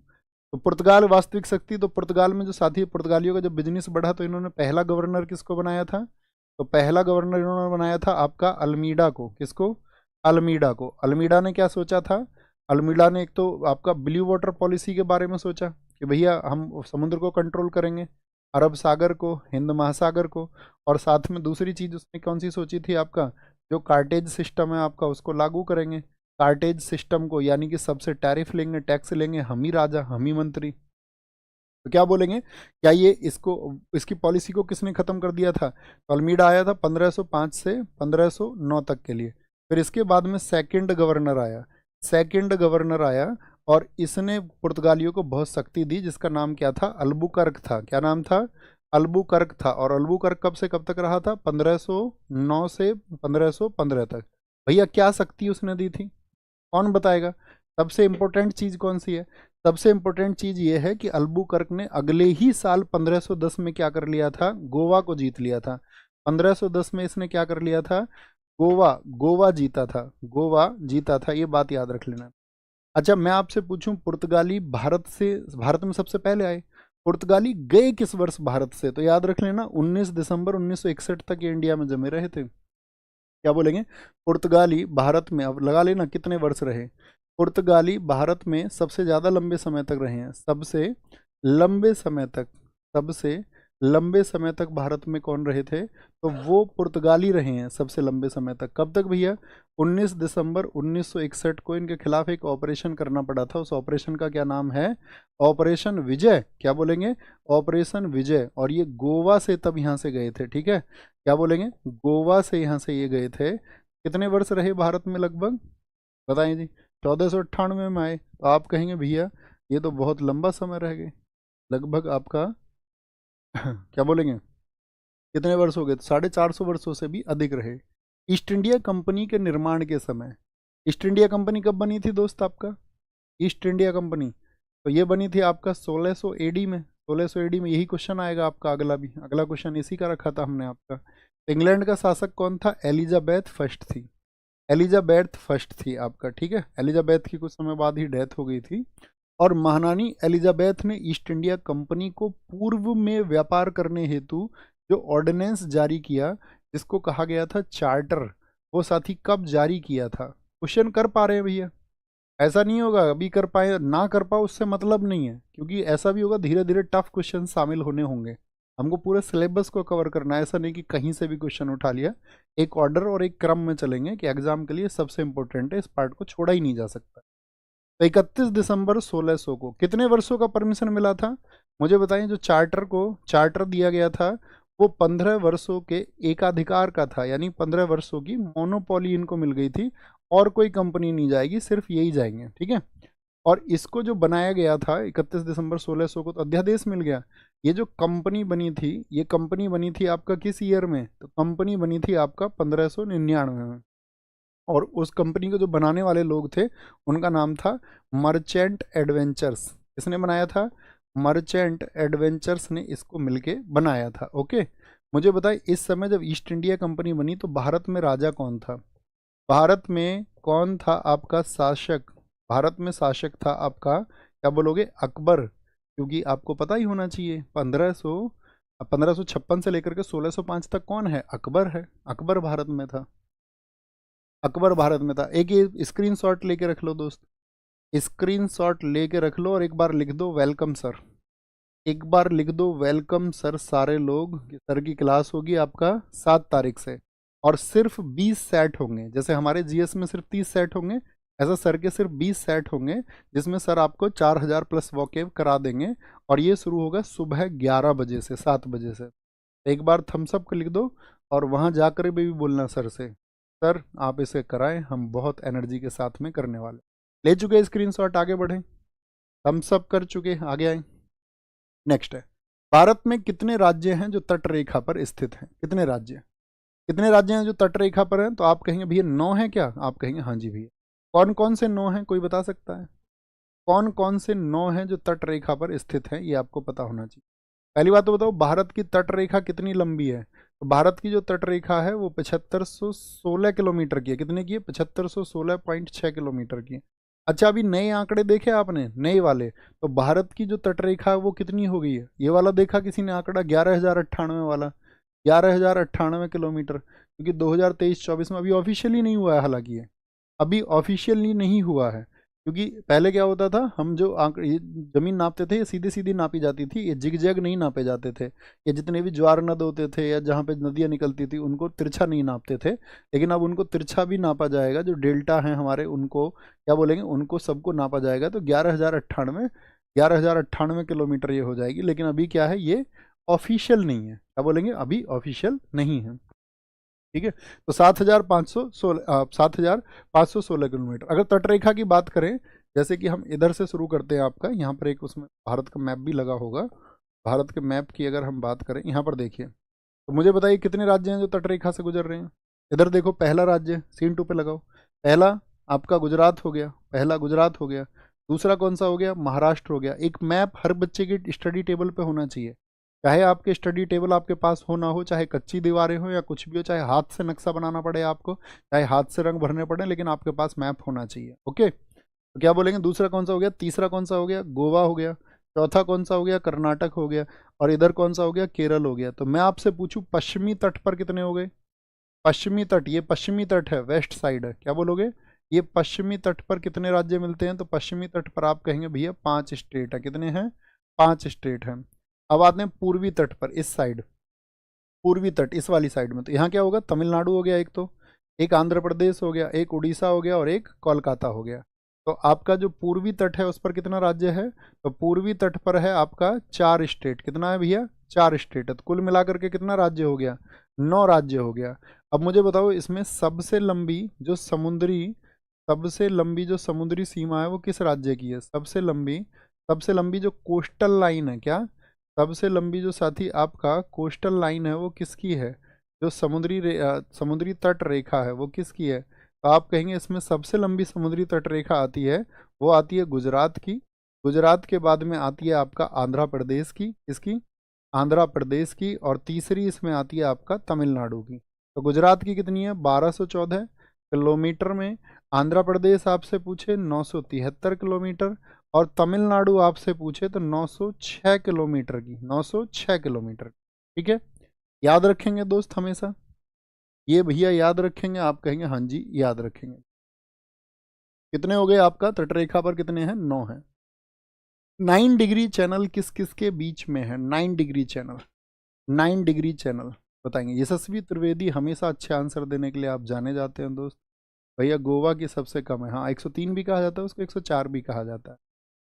तो पुर्तगाल वास्तविक शक्ति। तो पुर्तगाल में जो साथी पुर्तगालियों का जब बिजनेस बढ़ा तो इन्होंने पहला गवर्नर किसको बनाया था? तो पहला गवर्नर इन्होंने बनाया था आपका अल्मीडा को। किसको? अल्मीडा को। अल्मीडा ने क्या सोचा था? अल्मीडा ने एक तो आपका ब्लू वाटर पॉलिसी के बारे में सोचा कि भैया हम समुद्र को कंट्रोल करेंगे, अरब सागर को, हिंद महासागर को। और साथ में दूसरी चीज उसने कौन सी सोची थी? आपका जो कार्टेज सिस्टम है आपका उसको लागू करेंगे। कार्टेज सिस्टम को, यानी कि सबसे टैरिफ लेंगे, टैक्स लेंगे, हम ही राजा हम ही मंत्री। तो क्या बोलेंगे? क्या ये इसको, इसकी पॉलिसी को किसने खत्म कर दिया था? तो अल्मीडा आया था 1505 से 1509 तक के लिए। फिर इसके बाद में सेकंड गवर्नर आया, सेकंड गवर्नर आया, और इसने पुर्तगालियों को बहुत शक्ति दी, जिसका नाम क्या था? अल्बुकर्क था। क्या नाम था? अल्बुकर्क था। और अल्बुकर्क कब से कब तक रहा था? 1509 से 1515 तक। भैया क्या शक्ति उसने दी थी? कौन बताएगा? सबसे इंपॉर्टेंट चीज कौन सी है? सबसे इंपॉर्टेंट चीज ये है कि अल्बुकर्क ने अगले ही साल 1510 में क्या कर लिया था? गोवा को जीत लिया था। 1510 में इसने क्या कर लिया था? गोवा, गोवा जीता था, गोवा जीता था। ये बात याद रख लेना। अच्छा, मैं आपसे पूछूं पुर्तगाली भारत से, भारत में सबसे पहले आए, पुर्तगाली गए किस वर्ष भारत से? तो याद रख लेना 19 दिसंबर 1961 तक ये इंडिया में जमे रहे थे। क्या बोलेंगे? पुर्तगाली भारत में, अब लगा लेना कितने वर्ष रहे। पुर्तगाली भारत में सबसे ज़्यादा लंबे समय तक रहे हैं, सबसे लंबे समय तक, सबसे लंबे समय तक भारत में कौन रहे थे? तो वो पुर्तगाली रहे हैं सबसे लंबे समय तक। कब तक भैया? 19 दिसंबर 1961 को इनके खिलाफ एक ऑपरेशन करना पड़ा था। उस ऑपरेशन का क्या नाम है? ऑपरेशन विजय। क्या बोलेंगे? ऑपरेशन विजय। और ये गोवा से तब यहाँ से गए थे। ठीक है, क्या बोलेंगे, गोवा से यहाँ से ये गए थे। कितने वर्ष रहे भारत में लगभग, बताएं जी। 1498 में आए, तो आप कहेंगे भैया ये तो बहुत लंबा समय रह गए, लगभग आपका क्या बोलेंगे, कितने वर्ष हो गए, तो 450 वर्षों से भी अधिक रहे। ईस्ट इंडिया कंपनी के निर्माण के समय, ईस्ट इंडिया कंपनी कब बनी थी दोस्त आपका, ईस्ट इंडिया कंपनी, तो ये बनी थी आपका 1600 एडी में। 1600 एडी में, यही क्वेश्चन आएगा आपका अगला भी, अगला क्वेश्चन इसी का रखा था हमने आपका। इंग्लैंड का शासक कौन था, एलिजाबेथ फर्स्ट थी, एलिजाबेथ फर्स्ट थी आपका, ठीक है। एलिजाबेथ की कुछ समय बाद ही डेथ हो गई थी। और महारानी एलिजाबेथ ने ईस्ट इंडिया कंपनी को पूर्व में व्यापार करने हेतु जो ऑर्डिनेंस जारी किया, जिसको कहा गया था चार्टर, वो साथी कब जारी किया था। क्वेश्चन कर पा रहे हैं भैया, ऐसा नहीं होगा अभी कर पाए ना कर पाओ उससे मतलब नहीं है, क्योंकि ऐसा भी होगा धीरे धीरे टफ क्वेश्चन शामिल होने होंगे। हमको पूरे सिलेबस को कवर करना है, ऐसा नहीं कि कहीं से भी क्वेश्चन उठा लिया। एक ऑर्डर और एक क्रम में चलेंगे कि एग्जाम के लिए सबसे इंपॉर्टेंट है, इस पार्ट को छोड़ा ही नहीं जा सकता। तो 31 दिसंबर 1600 को कितने वर्षों का परमिशन मिला था, मुझे बताएं। जो चार्टर को चार्टर दिया गया था वो 15 वर्षों के एकाधिकार का था, यानी 15 वर्षों की मोनोपोली इनको मिल गई थी, और कोई कंपनी नहीं जाएगी, सिर्फ यही जाएंगे, ठीक है। और इसको जो बनाया गया था 31 दिसंबर 1600 को, तो अध्यादेश मिल गया। ये जो कंपनी बनी थी, ये कंपनी बनी थी आपका किस ईयर में, तो कंपनी बनी थी आपका 1599 में। और उस कंपनी को जो बनाने वाले लोग थे उनका नाम था मर्चेंट एडवेंचर्स। किसने बनाया था, मर्चेंट एडवेंचर्स ने इसको मिलके बनाया था। ओके, मुझे बताइए इस समय जब ईस्ट इंडिया कंपनी बनी तो भारत में राजा कौन था, भारत में कौन था आपका शासक, भारत में शासक था आपका, क्या बोलोगे, अकबर। क्योंकि आपको पता ही होना चाहिए 1556 से लेकर के 1605 तक कौन है, अकबर है, अकबर भारत में था, अकबर भारत में था। एक ये स्क्रीनशॉट लेके रख लो दोस्त, स्क्रीनशॉट लेके रख लो और एक बार लिख दो वेलकम सर, एक बार लिख दो वेलकम सर सारे लोग। सर की क्लास होगी आपका 7 तारीख से, और सिर्फ 20 सेट होंगे, जैसे हमारे जीएस में सिर्फ 30 सेट होंगे, ऐसा सर के सिर्फ 20 सेट होंगे, जिसमें सर आपको 4000 प्लस वॉकेब करा देंगे। और ये शुरू होगा सुबह 11 बजे से 7 बजे से। एक बार थम्सअप को लिख दो और वहाँ जाकर भी बोलना सर से, सर आप इसे कराएं, हम बहुत एनर्जी के साथ में करने वाले। ले चुके स्क्रीनशॉट, आगे बढ़ें, थम्सअप कर चुके, आगे आए। नेक्स्ट है, भारत में कितने राज्य हैं जो तट रेखा पर स्थित हैं, कितने राज्य, कितने राज्य हैं जो तट रेखा पर हैं, तो आप कहेंगे भैया 9 है क्या, आप कहेंगे हाँ जी भैया। कौन कौन से 9 हैं, कोई बता सकता है, कौन कौन से 9 हैं जो तट रेखा पर स्थित हैं, ये आपको पता होना चाहिए। पहली बात तो बताओ भारत की तट रेखा कितनी लंबी है, तो भारत की जो तट रेखा है वो 7516 किलोमीटर की है, कितने की है, 7516.6 किलोमीटर की है। अच्छा अभी नए आंकड़े देखे आपने, नए वाले, तो भारत की जो तट रेखा है वो कितनी हो गई है, ये वाला देखा किसी ने आंकड़ा, 11,098 वाला, 11,098 किलोमीटर, क्योंकि 2023-24 में अभी ऑफिशियली नहीं हुआ है, हालांकि ये अभी ऑफिशियली नहीं हुआ है। क्योंकि पहले क्या होता था, हम जो ये जमीन नापते थे ये सीधी सीधी नापी जाती थी, ये जिग जैग नहीं नापे जाते थे। ये जितने भी ज्वार नद होते थे या जहाँ पे नदियाँ निकलती थी उनको तिरछा नहीं नापते थे, लेकिन अब उनको तिरछा भी नापा जाएगा। जो डेल्टा हैं हमारे उनको क्या बोलेंगे, उनको सबको नापा जाएगा। तो 11,098 किलोमीटर ये हो जाएगी। लेकिन अभी क्या है, ये ऑफिशियल नहीं है, क्या बोलेंगे, अभी ऑफिशियल नहीं है, ठीक है। तो 7,516 किलोमीटर। अगर तटरेखा की बात करें, जैसे कि हम इधर से शुरू करते हैं, आपका यहाँ पर एक उसमें भारत का मैप भी लगा होगा, भारत के मैप की अगर हम बात करें, यहाँ पर देखिए, तो मुझे बताइए कितने राज्य हैं जो तटरेखा से गुजर रहे हैं। इधर देखो, पहला राज्य सीन 2 पे लगाओ, पहला आपका गुजरात हो गया, पहला गुजरात हो गया। दूसरा कौन सा हो गया, महाराष्ट्र हो गया। एक मैप हर बच्चे के स्टडी टेबल पे होना चाहिए, चाहे आपके स्टडी टेबल आपके पास हो ना हो, चाहे कच्ची दीवारें हो या कुछ भी हो, चाहे हाथ से नक्शा बनाना पड़े आपको, चाहे हाथ से रंग भरने पड़े, लेकिन आपके पास मैप होना चाहिए। ओके, तो क्या बोलेंगे, दूसरा कौन सा हो गया, तीसरा कौन सा हो गया, गोवा हो गया, चौथा कौन सा हो गया, कर्नाटक हो गया, और इधर कौन सा हो गया, केरल हो गया। तो मैं आपसे पूछूं पश्चिमी तट पर कितने हो गए, पश्चिमी तट, ये पश्चिमी तट है, वेस्ट साइड है, क्या बोलोगे, ये पश्चिमी तट पर कितने राज्य मिलते हैं, तो पश्चिमी तट पर आप कहेंगे भैया 5 स्टेट है। कितने हैं, 5 स्टेट हैं। अब आते हैं पूर्वी तट पर, इस साइड, पूर्वी तट इस वाली साइड में, तो यहाँ क्या होगा, तमिलनाडु हो गया एक, तो एक आंध्र प्रदेश हो गया, एक उड़ीसा हो गया, और एक कोलकाता हो गया। तो आपका जो पूर्वी तट है उस पर कितना राज्य है, तो पूर्वी तट पर है आपका 4 स्टेट। कितना है भैया, 4 स्टेट है। तो कुल मिलाकर के कितना राज्य हो गया, 9 राज्य हो गया। अब मुझे बताओ इसमें सबसे लंबी जो समुद्री सीमा है वो किस राज्य की है? सबसे लंबी जो कोस्टल लाइन है, क्या सबसे लंबी जो साथी आपका कोस्टल लाइन है वो किसकी है? जो समुद्री तट रेखा है वो किसकी है? तो आप कहेंगे इसमें सबसे लंबी समुद्री तट रेखा आती है, वो आती है गुजरात की। गुजरात के बाद में आती है आपका आंध्र प्रदेश की, इसकी आंध्र प्रदेश की, और तीसरी इसमें आती है आपका तमिलनाडु की। तो गुजरात की कितनी है? 1214 किलोमीटर में। आंध्र प्रदेश आपसे पूछे 973 किलोमीटर, और तमिलनाडु आपसे पूछे तो 906 किलोमीटर की, 906 किलोमीटर। ठीक है, याद रखेंगे दोस्त हमेशा, ये भैया याद रखेंगे, आप कहेंगे हाँ जी याद रखेंगे। कितने हो गए आपका? तटरेखा पर कितने हैं? 9 है। 9 डिग्री चैनल किस किस के बीच में है? 9 डिग्री चैनल, 9 डिग्री चैनल बताएंगे। यशस्वी त्रिवेदी हमेशा अच्छे आंसर देने के लिए आप जाने जाते हैं दोस्त। भैया गोवा की सबसे कम है, हाँ 103 भी कहा जाता है उसको, 104 भी कहा जाता है।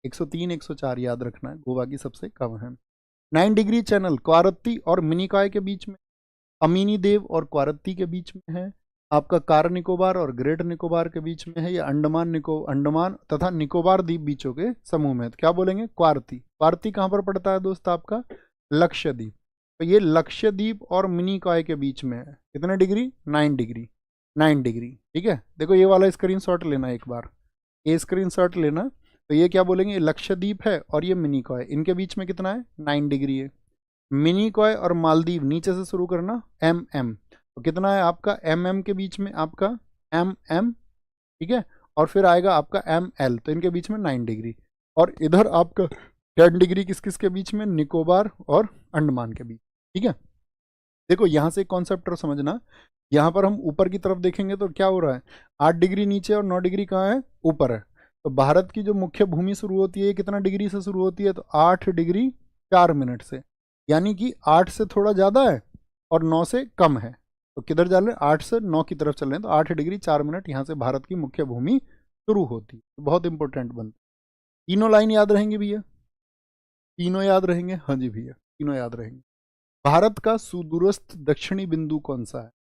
103 104 याद रखना है, गोवा की सबसे कम है। 9 डिग्री चैनल क्वारत्ती और मिनिकॉय के बीच में, अमीनी देव और क्वारत्ती के बीच में है, आपका कार निकोबार और ग्रेट निकोबार के बीच में है, या अंडमान तथा निकोबार द्वीप बीचों के समूह में है। तो क्या बोलेंगे? क्वारती। क्वारती कहाँ पर पड़ता है दोस्त? आपका लक्षद्वीप। तो ये लक्षद्वीप और मिनिकॉय के बीच में है। कितने डिग्री? 9 degree, 9 degree. ठीक है, देखो ये वाला स्क्रीनशॉट लेना एक बार, ये स्क्रीनशॉट लेना। तो ये क्या बोलेंगे? लक्षद्वीप है और ये मिनिकॉय, इनके बीच में कितना है? 9 डिग्री है। मिनिकॉय और मालदीव नीचे से शुरू करना, MM, तो कितना है आपका? MM के बीच में आपका MM, ठीक है, और फिर आएगा आपका ML, तो इनके बीच में 9 डिग्री। और इधर आपका 10 डिग्री किस किस के बीच में? निकोबार और अंडमान के बीच। ठीक है, देखो यहाँ से कॉन्सेप्ट समझना, यहाँ पर हम ऊपर की तरफ देखेंगे तो क्या हो रहा है? 8 डिग्री नीचे और 9 डिग्री कहाँ है? ऊपर है। तो भारत की जो मुख्य भूमि शुरू होती है कितना डिग्री से शुरू होती है? तो 8 डिग्री 4 मिनट से, यानी कि 8 से थोड़ा ज़्यादा है और 9 से कम है। तो किधर जा रहे हैं? 8 से 9 की तरफ चल रहे हैं, तो 8 डिग्री 4 मिनट यहाँ से भारत की मुख्य भूमि शुरू होती है। तो बहुत इंपॉर्टेंट बनती है। तीनों लाइन याद रहेंगे भैया? तीनों याद रहेंगे? हाँ जी भैया, तीनों याद रहेंगे। भारत का सुदूरस्थ दक्षिणी बिंदु कौन सा है?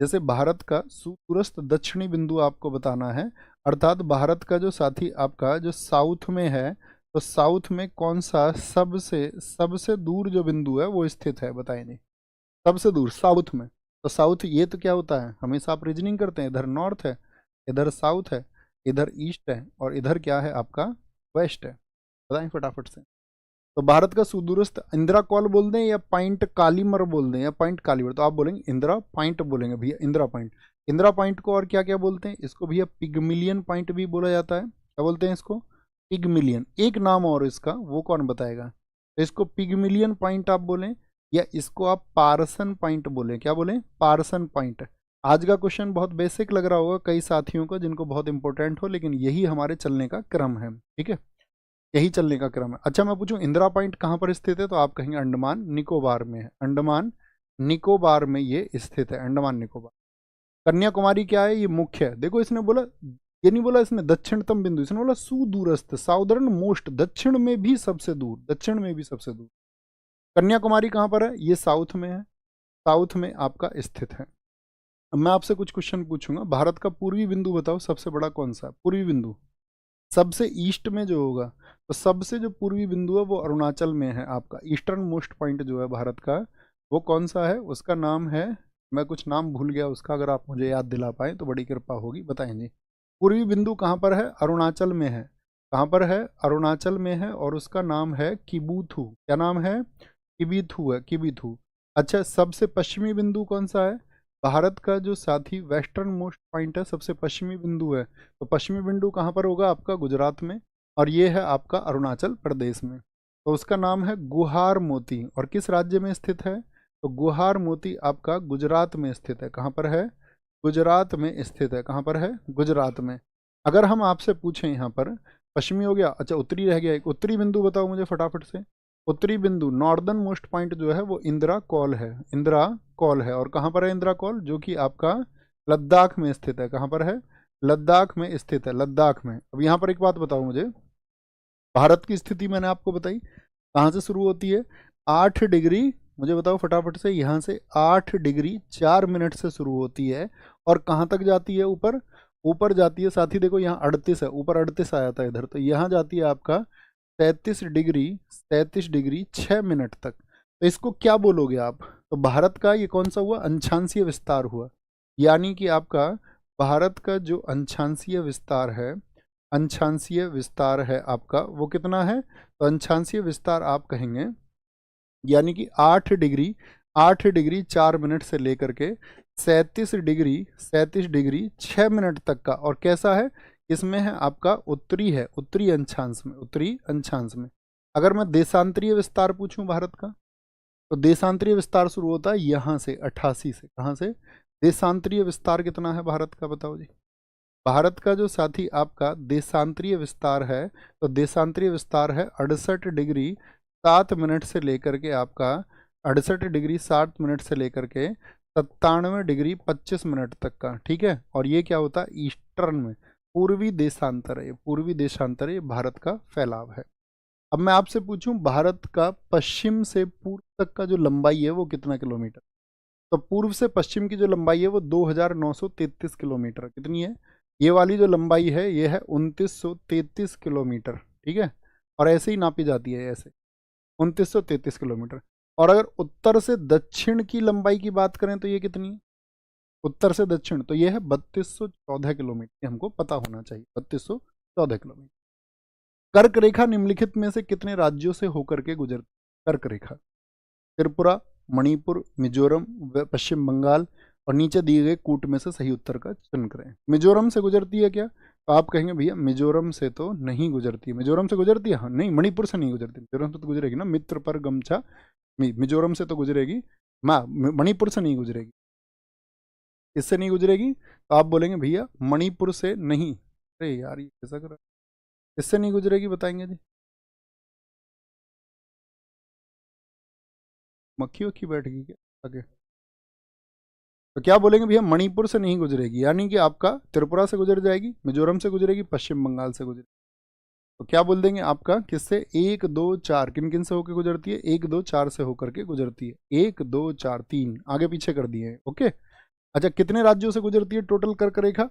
जैसे भारत का सुदूरस्थ दक्षिणी बिंदु आपको बताना है, अर्थात भारत का जो साथी आपका जो साउथ में है, तो साउथ में कौन सा सबसे सबसे दूर जो बिंदु है वो स्थित है? बताइए। सबसे दूर साउथ में, तो साउथ ये तो क्या होता है? हमेशा आप रीजनिंग करते हैं, इधर नॉर्थ है, इधर साउथ है, इधर ईस्ट है, और इधर क्या है आपका? वेस्ट है। बताएं फटाफट से। तो भारत का सुदूरस्थ इंदिरा कॉल बोल दें या पॉइंट कालीमर बोल दें या पॉइंट कालीमर, तो आप बोलेंगे इंदिरा पॉइंट बोलेंगे भैया, इंदिरा पॉइंट। इंदिरा पॉइंट को और क्या क्या बोलते हैं? इसको भैया पिगमिलियन पॉइंट भी बोला जाता है। क्या बोलते हैं इसको? पिगमिलियन। एक नाम और इसका, वो कौन बताएगा? तो इसको पिगमिलियन पॉइंट आप बोलें, या इसको आप पार्सन पॉइंट बोलें। क्या बोलें? Parson point. आज का क्वेश्चन बहुत बेसिक लग रहा होगा कई साथियों को जिनको बहुत इंपॉर्टेंट हो, लेकिन यही हमारे चलने का क्रम है। ठीक है, यही चलने का क्रम है। अच्छा मैं पूछूं इंदिरा पॉइंट कहाँ पर स्थित है? तो आप कहेंगे अंडमान निकोबार में है। अंडमान निकोबार में ये स्थित है, अंडमान निकोबार। कन्याकुमारी क्या है? ये मुख्य है। देखो इसने बोला, ये नहीं बोला इसने दक्षिणतम बिंदु, इसने बोला सुदूरस्थ, साउदर्न मोस्ट, दक्षिण में भी सबसे दूर, दक्षिण में भी सबसे दूर। कन्याकुमारी कहाँ पर है? ये साउथ में है, साउथ में आपका स्थित है। अब मैं आपसे कुछ क्वेश्चन पूछूंगा। भारत का पूर्वी बिंदु बताओ, सबसे बड़ा कौन सा? पूर्वी बिंदु सबसे ईस्ट में जो होगा, तो सबसे जो पूर्वी बिंदु है वो अरुणाचल में है। आपका ईस्टर्न मोस्ट पॉइंट जो है भारत का, वो कौन सा है? उसका नाम है, मैं कुछ नाम भूल गया उसका, अगर आप मुझे याद दिला पाए तो बड़ी कृपा होगी, बताएंगे। पूर्वी बिंदु कहाँ पर है? अरुणाचल में है। कहाँ पर है? अरुणाचल में है, और उसका नाम है किबूथू। क्या नाम है? किबीथू है, किबीथू। अच्छा सबसे पश्चिमी बिंदु कौन सा है? भारत का जो साथी वेस्टर्न मोस्ट पॉइंट है, सबसे पश्चिमी बिंदु है, तो पश्चिमी बिंदु कहाँ पर होगा? आपका गुजरात में, और ये है आपका अरुणाचल प्रदेश में। तो उसका नाम है गुहार मोती, और किस राज्य में स्थित है? तो गुहार मोती आपका गुजरात में स्थित है। कहाँ पर है? गुजरात में स्थित है। कहाँ पर है? गुजरात में। अगर हम आपसे पूछें यहाँ पर, पश्चिमी हो गया, अच्छा उत्तरी रह गया, एक उत्तरी बिंदु बताओ मुझे फटाफट से। उत्तरी बिंदु नॉर्दर्न मोस्ट पॉइंट जो है वो इंदिरा कॉल है, इंदिरा कॉल है। और कहाँ पर है इंदिरा कॉल? जो कि आपका लद्दाख में स्थित है। कहाँ पर है? लद्दाख में स्थित है, लद्दाख में। अब यहाँ पर एक बात बताओ मुझे, भारत की स्थिति मैंने आपको बताई, कहाँ से शुरू होती है? 8 डिग्री मुझे बताओ फटाफट से, यहाँ से 8 डिग्री 4 मिनट से शुरू होती है और कहाँ तक जाती है? ऊपर, ऊपर जाती है साथी। देखो यहाँ 38 है, ऊपर 38 आया था इधर, तो यहाँ जाती है आपका 33 डिग्री 6 मिनट तक। तो इसको क्या बोलोगे आप? तो भारत का ये कौन सा हुआ? अंशांशीय विस्तार हुआ। यानी कि आपका भारत का जो अंशांशीय विस्तार है, अंशांशीय विस्तार है आपका, वो कितना है? तो अंशांशीय विस्तार आप कहेंगे यानी कि 8 डिग्री 4 मिनट से लेकर के 37 डिग्री 6 मिनट तक का। और कैसा है? इसमें है आपका उत्तरी है, उत्तरी अंशांश में, उत्तरी अंशांश में। अगर मैं देशांतरीय विस्तार पूछूं भारत का, तो देशांतरीय विस्तार शुरू होता है यहाँ से 88 से। कहाँ से? देशांतरीय विस्तार कितना है भारत का, बताओ जी। भारत का जो साथी आपका देशांतरीय विस्तार है, तो देशांतरीय विस्तार है 68 डिग्री 7 मिनट से लेकर के आपका 68 डिग्री 7 मिनट से लेकर के 97 डिग्री 25 मिनट तक का। ठीक है, और ये क्या होता है? ईस्टर्न में, पूर्वी देशांतर है, पूर्वी देशांतर ये भारत का फैलाव है। अब मैं आपसे पूछूं, भारत का पश्चिम से पूर्व तक का जो लंबाई है वो कितना किलोमीटर? तो पूर्व से पश्चिम की जो लंबाई है वो 2933 किलोमीटर। कितनी है? ये वाली जो लंबाई है ये है 2933 किलोमीटर। ठीक है, और ऐसे ही नापी जाती है, ऐसे 2933 किलोमीटर। और अगर उत्तर से दक्षिण की लंबाई की बात करें तो ये कितनी है? उत्तर से दक्षिण तो ये है 3214 किलोमीटर। हमको पता होना चाहिए, 3214 किलोमीटर। कर्क रेखा निम्नलिखित में से कितने राज्यों से होकर के गुजरती? कर्क रेखा त्रिपुरा, मणिपुर, मिजोरम व पश्चिम बंगाल, और नीचे दिए गए कूट में से सही उत्तर का चयन करें। मिजोरम से गुजरती है क्या? तो आप कहेंगे भैया मिजोरम से तो नहीं गुजरती। मिजोरम से गुजरती है? हाँ, नहीं, मणिपुर से नहीं गुजरती। मिजोरम से तो गुजरेगी ना, मित्र पर गमछा। मिजोरम से तो गुजरेगी, माँ मणिपुर से नहीं गुजरेगी। इससे नहीं गुजरेगी तो आप बोलेंगे भैया मणिपुर से नहीं। अरे यार ये कैसा करा, इससे नहीं गुजरेगी, बताएंगे जी। मक्खी वक्खी बैठ गई क्या आगे? तो क्या बोलेंगे भैया मणिपुर से नहीं गुजरेगी, यानी कि आपका त्रिपुरा से गुजर जाएगी, मिजोरम से गुजरेगी, पश्चिम बंगाल से गुजरेगी। तो क्या बोल देंगे आपका? किससे? 1 2 4 किन किन से होकर गुजरती है? 1 2 4 से होकर के गुजरती है। 1 2 4 3 आगे पीछे कर दिए हैं। ओके, अच्छा कितने राज्यों से गुजरती है टोटल कर्क रेखा?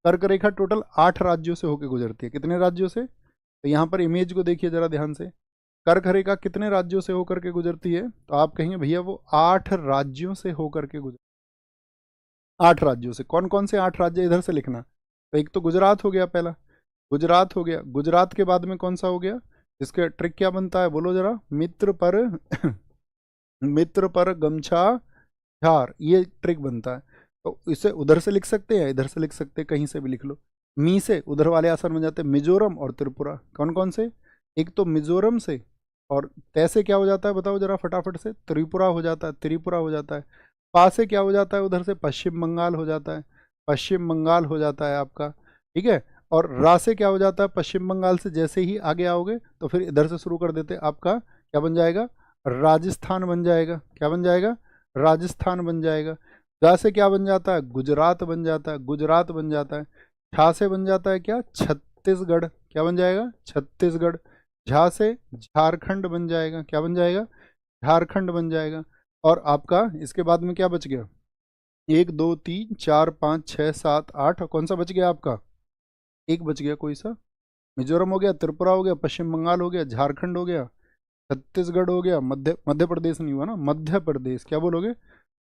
कर्क रेखा टोटल 8 राज्यों से होकर गुजरती है। कितने राज्यों से? तो यहाँ पर इमेज को देखिए जरा ध्यान से। कर्क रेखा कितने राज्यों से होकर के गुजरती है? तो आप कहेंगे भैया वो 8 राज्यों से होकर के गुजर 8 राज्यों से। कौन कौन से 8 राज्य इधर से लिखना। तो एक तो गुजरात हो गया, पहला गुजरात हो गया। गुजरात के बाद में कौन सा हो गया? इसका ट्रिक क्या बनता है बोलो जरा। मित्र पर मित्र पर गमछा झार, ये ट्रिक बनता है। तो इसे उधर से लिख सकते हैं, इधर से लिख सकते हैं, कहीं से भी लिख लो। मी से उधर वाले आसन में जाते हैं मिजोरम और त्रिपुरा। कौन कौन से? एक तो मिजोरम से, और तैसे क्या हो जाता है बताओ जरा फटाफट से? त्रिपुरा हो जाता है, त्रिपुरा हो जाता है। पा से क्या हो जाता है उधर से? पश्चिम बंगाल हो जाता है, पश्चिम बंगाल हो जाता है आपका। ठीक है, और रा से क्या हो जाता है? पश्चिम बंगाल से जैसे ही आगे आओगे तो फिर इधर से शुरू कर देते, आपका क्या बन जाएगा? राजस्थान बन जाएगा। क्या बन जाएगा? राजस्थान बन जाएगा। गा से क्या बन जाता है? गुजरात बन जाता है, गुजरात बन जाता है। छा से बन जाता है क्या? छत्तीसगढ़। क्या बन जाएगा? छत्तीसगढ़। झा से झारखंड बन जाएगा। क्या बन जाएगा? झारखंड बन जाएगा। और आपका इसके बाद में क्या बच गया? 1 2 3 4 5 6 7 8, कौन सा बच गया आपका? एक बच गया, कोई सा? मिजोरम हो गया, त्रिपुरा हो गया, पश्चिम बंगाल हो गया, झारखंड हो गया, छत्तीसगढ़ हो गया, मध्य प्रदेश नहीं हुआ ना, मध्य प्रदेश। क्या बोलोगे?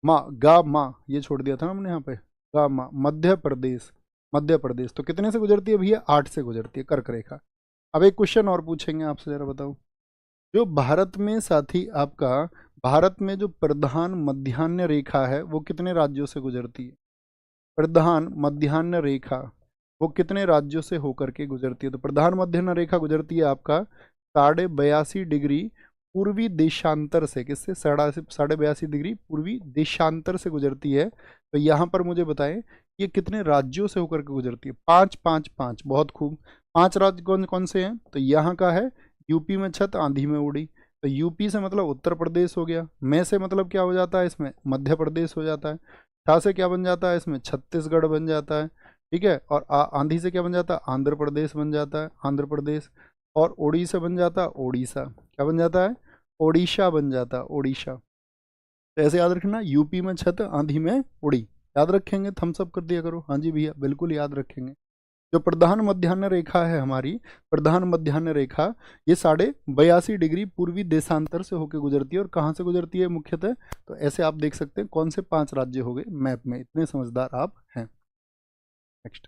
माँ, गा माँ, ये छोड़ दिया था ना हमने यहाँ पे, गा माँ, मध्य प्रदेश। मध्य प्रदेश तो कितने से गुजरती है भैया? 8 से गुजरती है कर्क रेखा। अब एक क्वेश्चन और पूछेंगे आपसे, जरा बताओ। जो भारत में साथी आपका, भारत में जो प्रधान मध्याह्न रेखा है वो कितने राज्यों से गुजरती है? प्रधान मध्याह्न रेखा वो कितने राज्यों से होकर के गुजरती है? तो प्रधान मध्याह्न रेखा गुजरती है आपका 82.5 डिग्री पूर्वी देशांतर से। किससे? 82.5 डिग्री पूर्वी देशांतर से गुजरती है। तो यहाँ पर मुझे बताएं ये कितने राज्यों से होकर के गुजरती है? 5 5 5, बहुत खूब। 5 राज्य कौन कौन से हैं? तो यहाँ का है यूपी में छत आंधी में उड़ी। तो यूपी से मतलब उत्तर प्रदेश हो गया। मैं से मतलब क्या हो जाता है इसमें? मध्य प्रदेश हो जाता है। छा से क्या बन जाता है इसमें? छत्तीसगढ़ बन जाता है। ठीक है, और आंधी से क्या बन जाता है? आंध्र प्रदेश बन जाता है, आंध्र प्रदेश। और ओडी से बन जाता है ओडिशा। क्या बन जाता है? ओडिशा बन जाता है, ओडिशा। तो ऐसे याद रखना, यूपी में छत आंधी में उड़ी, याद रखेंगे, थम्स अप कर दिया करो। हाँ जी भैया, बिल्कुल याद रखेंगे। जो प्रधान मध्याह्न रेखा है हमारी, प्रधान मध्याह्न रेखा, ये 82.5 डिग्री पूर्वी देशांतर से होकर गुजरती है। और कहाँ से गुजरती है मुख्यतः, तो ऐसे आप देख सकते हैं कौन से 5 राज्य हो गए मैप में, इतने समझदार आप हैं। नेक्स्ट,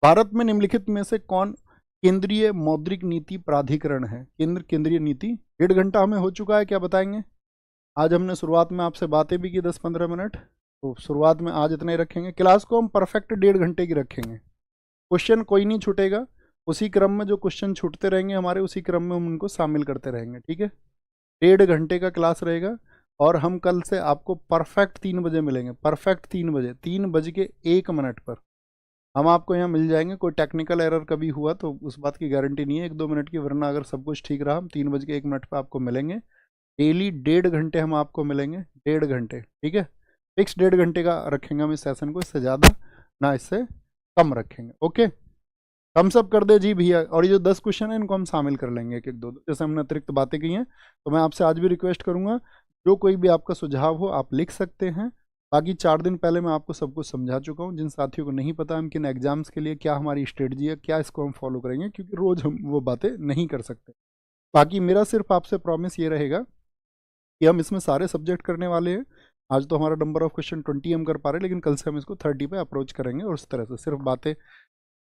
भारत में निम्नलिखित में से कौन केंद्रीय मौद्रिक नीति प्राधिकरण है? केंद्रीय नीति। 1.5 घंटा हमें हो चुका है, क्या बताएंगे? आज हमने शुरुआत में आपसे बातें भी की 10-15 मिनट, तो शुरुआत में आज इतने ही रखेंगे। क्लास को हम परफेक्ट 1.5 घंटे की रखेंगे। क्वेश्चन कोई नहीं छूटेगा, उसी क्रम में जो क्वेश्चन छूटते रहेंगे हमारे, उसी क्रम में हम उनको शामिल करते रहेंगे, ठीक है। 1.5 घंटे का क्लास रहेगा। और हम कल से आपको परफेक्ट 3 बजे मिलेंगे, परफेक्ट 3 बजे, 3:01 पर हम आपको यहाँ मिल जाएंगे। कोई टेक्निकल एरर कभी हुआ तो उस बात की गारंटी नहीं है 1-2 मिनट की, वरना अगर सब कुछ ठीक रहा हम 3:01 पर आपको मिलेंगे। डेली 1.5 घंटे हम आपको मिलेंगे, 1.5 घंटे, ठीक है। फिक्स 1.5 घंटे का रखेंगे हम इस सेशन को, इससे ज़्यादा ना इससे कम रखेंगे। ओके, हम सब कर दे जी भैया। और ये जो 10 क्वेश्चन है इनको हम शामिल कर लेंगे एक एक दो, जैसे हमने अतिरिक्त बातें की हैं। तो मैं आपसे आज भी रिक्वेस्ट करूंगा, जो कोई भी आपका सुझाव हो आप लिख सकते हैं। बाकी 4 दिन पहले मैं आपको सब कुछ समझा चुका हूँ। जिन साथियों को नहीं पता हम किन एग्जाम्स के लिए क्या हमारी स्ट्रेटजी है, क्या इसको हम फॉलो करेंगे, क्योंकि रोज़ हम वो बातें नहीं कर सकते। बाकी मेरा सिर्फ आपसे प्रॉमिस ये रहेगा कि हम इसमें सारे सब्जेक्ट करने वाले हैं। आज तो हमारा नंबर ऑफ क्वेश्चन 20 हम कर पा रहे हैं, लेकिन कल से हम इसको 30 पे अप्रोच करेंगे। और उस तरह से सिर्फ बातें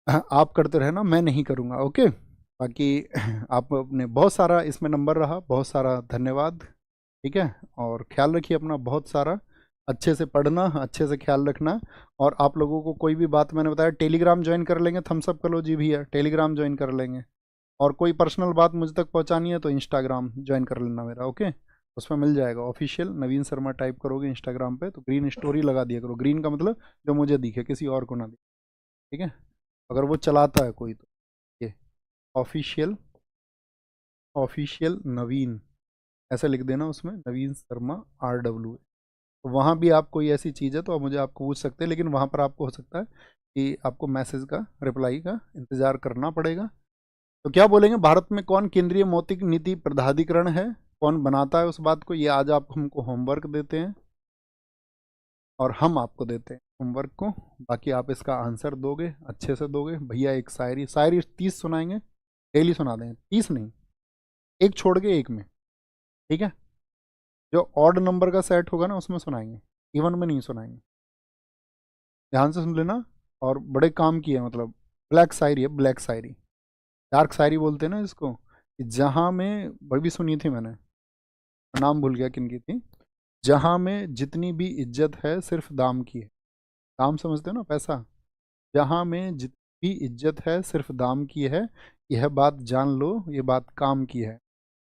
आप करते रहना, मैं नहीं करूँगा। ओके, बाकी आपने बहुत सारा इसमें नंबर रहा, बहुत सारा धन्यवाद, ठीक है। और ख्याल रखिए अपना बहुत सारा, अच्छे से पढ़ना, अच्छे से ख्याल रखना। और आप लोगों को कोई भी बात, मैंने बताया टेलीग्राम ज्वाइन कर लेंगे, थम्स अप कर लो जी भैया, टेलीग्राम ज्वाइन कर लेंगे। और कोई पर्सनल बात मुझ तक पहुंचानी है तो इंस्टाग्राम ज्वाइन कर लेना मेरा, ओके। उसमें मिल जाएगा ऑफिशियल नवीन शर्मा, टाइप करोगे इंस्टाग्राम पे तो ग्रीन स्टोरी लगा दिया करो। ग्रीन का मतलब जो मुझे दिखे, किसी और को ना दिखे, ठीक है। अगर वो चलाता है कोई तो ये ऑफिशियल, ऑफिशियल नवीन ऐसे लिख देना उसमें, नवीन शर्मा RW। तो वहाँ भी आप कोई ऐसी चीज़ है तो आप मुझे आपको पूछ सकते हैं, लेकिन वहाँ पर आपको हो सकता है कि आपको मैसेज का, रिप्लाई का इंतज़ार करना पड़ेगा। तो क्या बोलेंगे, भारत में कौन केंद्रीय मौद्रिक नीति प्राधिकरण है, कौन बनाता है उस बात को, ये आज आप हमको होमवर्क देते हैं और हम आपको देते हैं होमवर्क को। बाकी आप इसका आंसर दोगे, अच्छे से दोगे। भैया एक शायरी, 30 सुनाएंगे, डेली सुना दें, 30 नहीं, एक छोड़ के एक में, ठीक है। जो ऑड नंबर का सेट होगा ना उसमें सुनाएंगे, इवन में नहीं सुनाएंगे, ध्यान से सुन लेना। और बड़े काम की है, मतलब ब्लैक शायरी है, ब्लैक शायरी, डार्क शायरी बोलते हैं ना इसको। कि जहाँ में, बड़ी भी सुनी थी मैंने, नाम भूल गया किन की थी। जहाँ में जितनी भी इज्जत है सिर्फ दाम की है, दाम समझते हो ना, पैसा। जहाँ में जितनी भी इज्जत है सिर्फ दाम की है, यह बात जान लो, ये बात काम की है।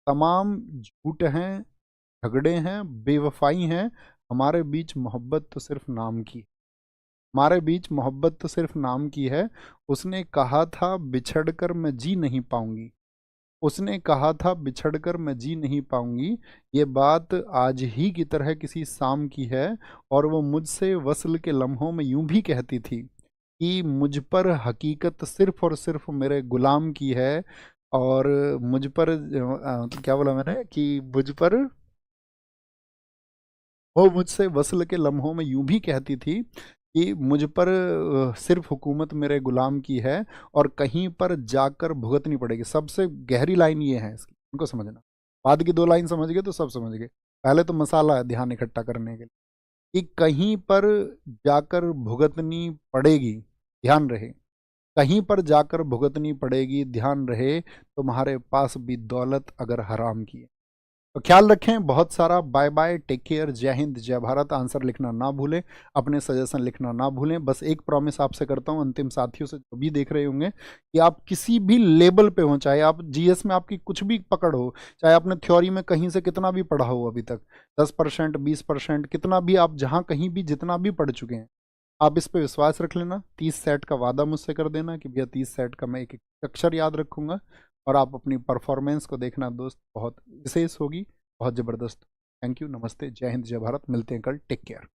तमाम झूठ हैं, झगड़े हैं, बेवफाई हैं, हमारे बीच मोहब्बत तो सिर्फ नाम की, हमारे बीच मोहब्बत तो सिर्फ नाम की है। उसने कहा था बिछड़कर मैं जी नहीं पाऊंगी, उसने कहा था बिछड़कर मैं जी नहीं पाऊंगी, ये बात आज ही की तरह किसी शाम की है। और वो मुझसे वस्ल के लम्हों में यूं भी कहती थी कि मुझ पर हकीकत सिर्फ और सिर्फ मेरे गुलाम की है। और मुझ पर क्या बोला मैंने, कि मुझ पर, वो मुझसे वस्ल के लम्हों में यूं भी कहती थी कि मुझ पर सिर्फ हुकूमत मेरे गुलाम की है, और कहीं पर जाकर भुगतनी पड़ेगी। सबसे गहरी लाइन ये है इसकी, उनको समझना। बाद की 2 लाइन समझ गए तो सब समझ गए, पहले तो मसाला है ध्यान इकट्ठा करने के लिए, कि कहीं पर जाकर भुगतनी पड़ेगी, ध्यान रहे, कहीं पर जाकर भुगतनी पड़ेगी, ध्यान रहे, तुम्हारे पास भी दौलत अगर हराम की है। तो ख्याल रखें बहुत सारा, बाय बाय, टेक केयर, जय हिंद, जय भारत। आंसर लिखना ना भूलें, अपने सजेशन लिखना ना भूलें। बस एक प्रॉमिस आपसे करता हूं, अंतिम साथियों से जो भी देख रहे होंगे, कि आप किसी भी लेवल पे हो, चाहे आप जीएस में आपकी कुछ भी पकड़ हो, चाहे आपने थ्योरी में कहीं से कितना भी पढ़ा हो अभी तक, 10%, 20%, कितना भी आप जहाँ कहीं भी जितना भी पढ़ चुके हैं, आप इस पे विश्वास रख लेना। 30 सेट का वादा मुझसे कर देना कि भैया 30 सेट का मैं एक एक अक्षर याद रखूंगा। और आप अपनी परफॉर्मेंस को देखना दोस्त, बहुत विशेष होगी, बहुत ज़बरदस्त। थैंक यू, नमस्ते, जय हिंद, जय भारत। मिलते हैं कल, टेक केयर।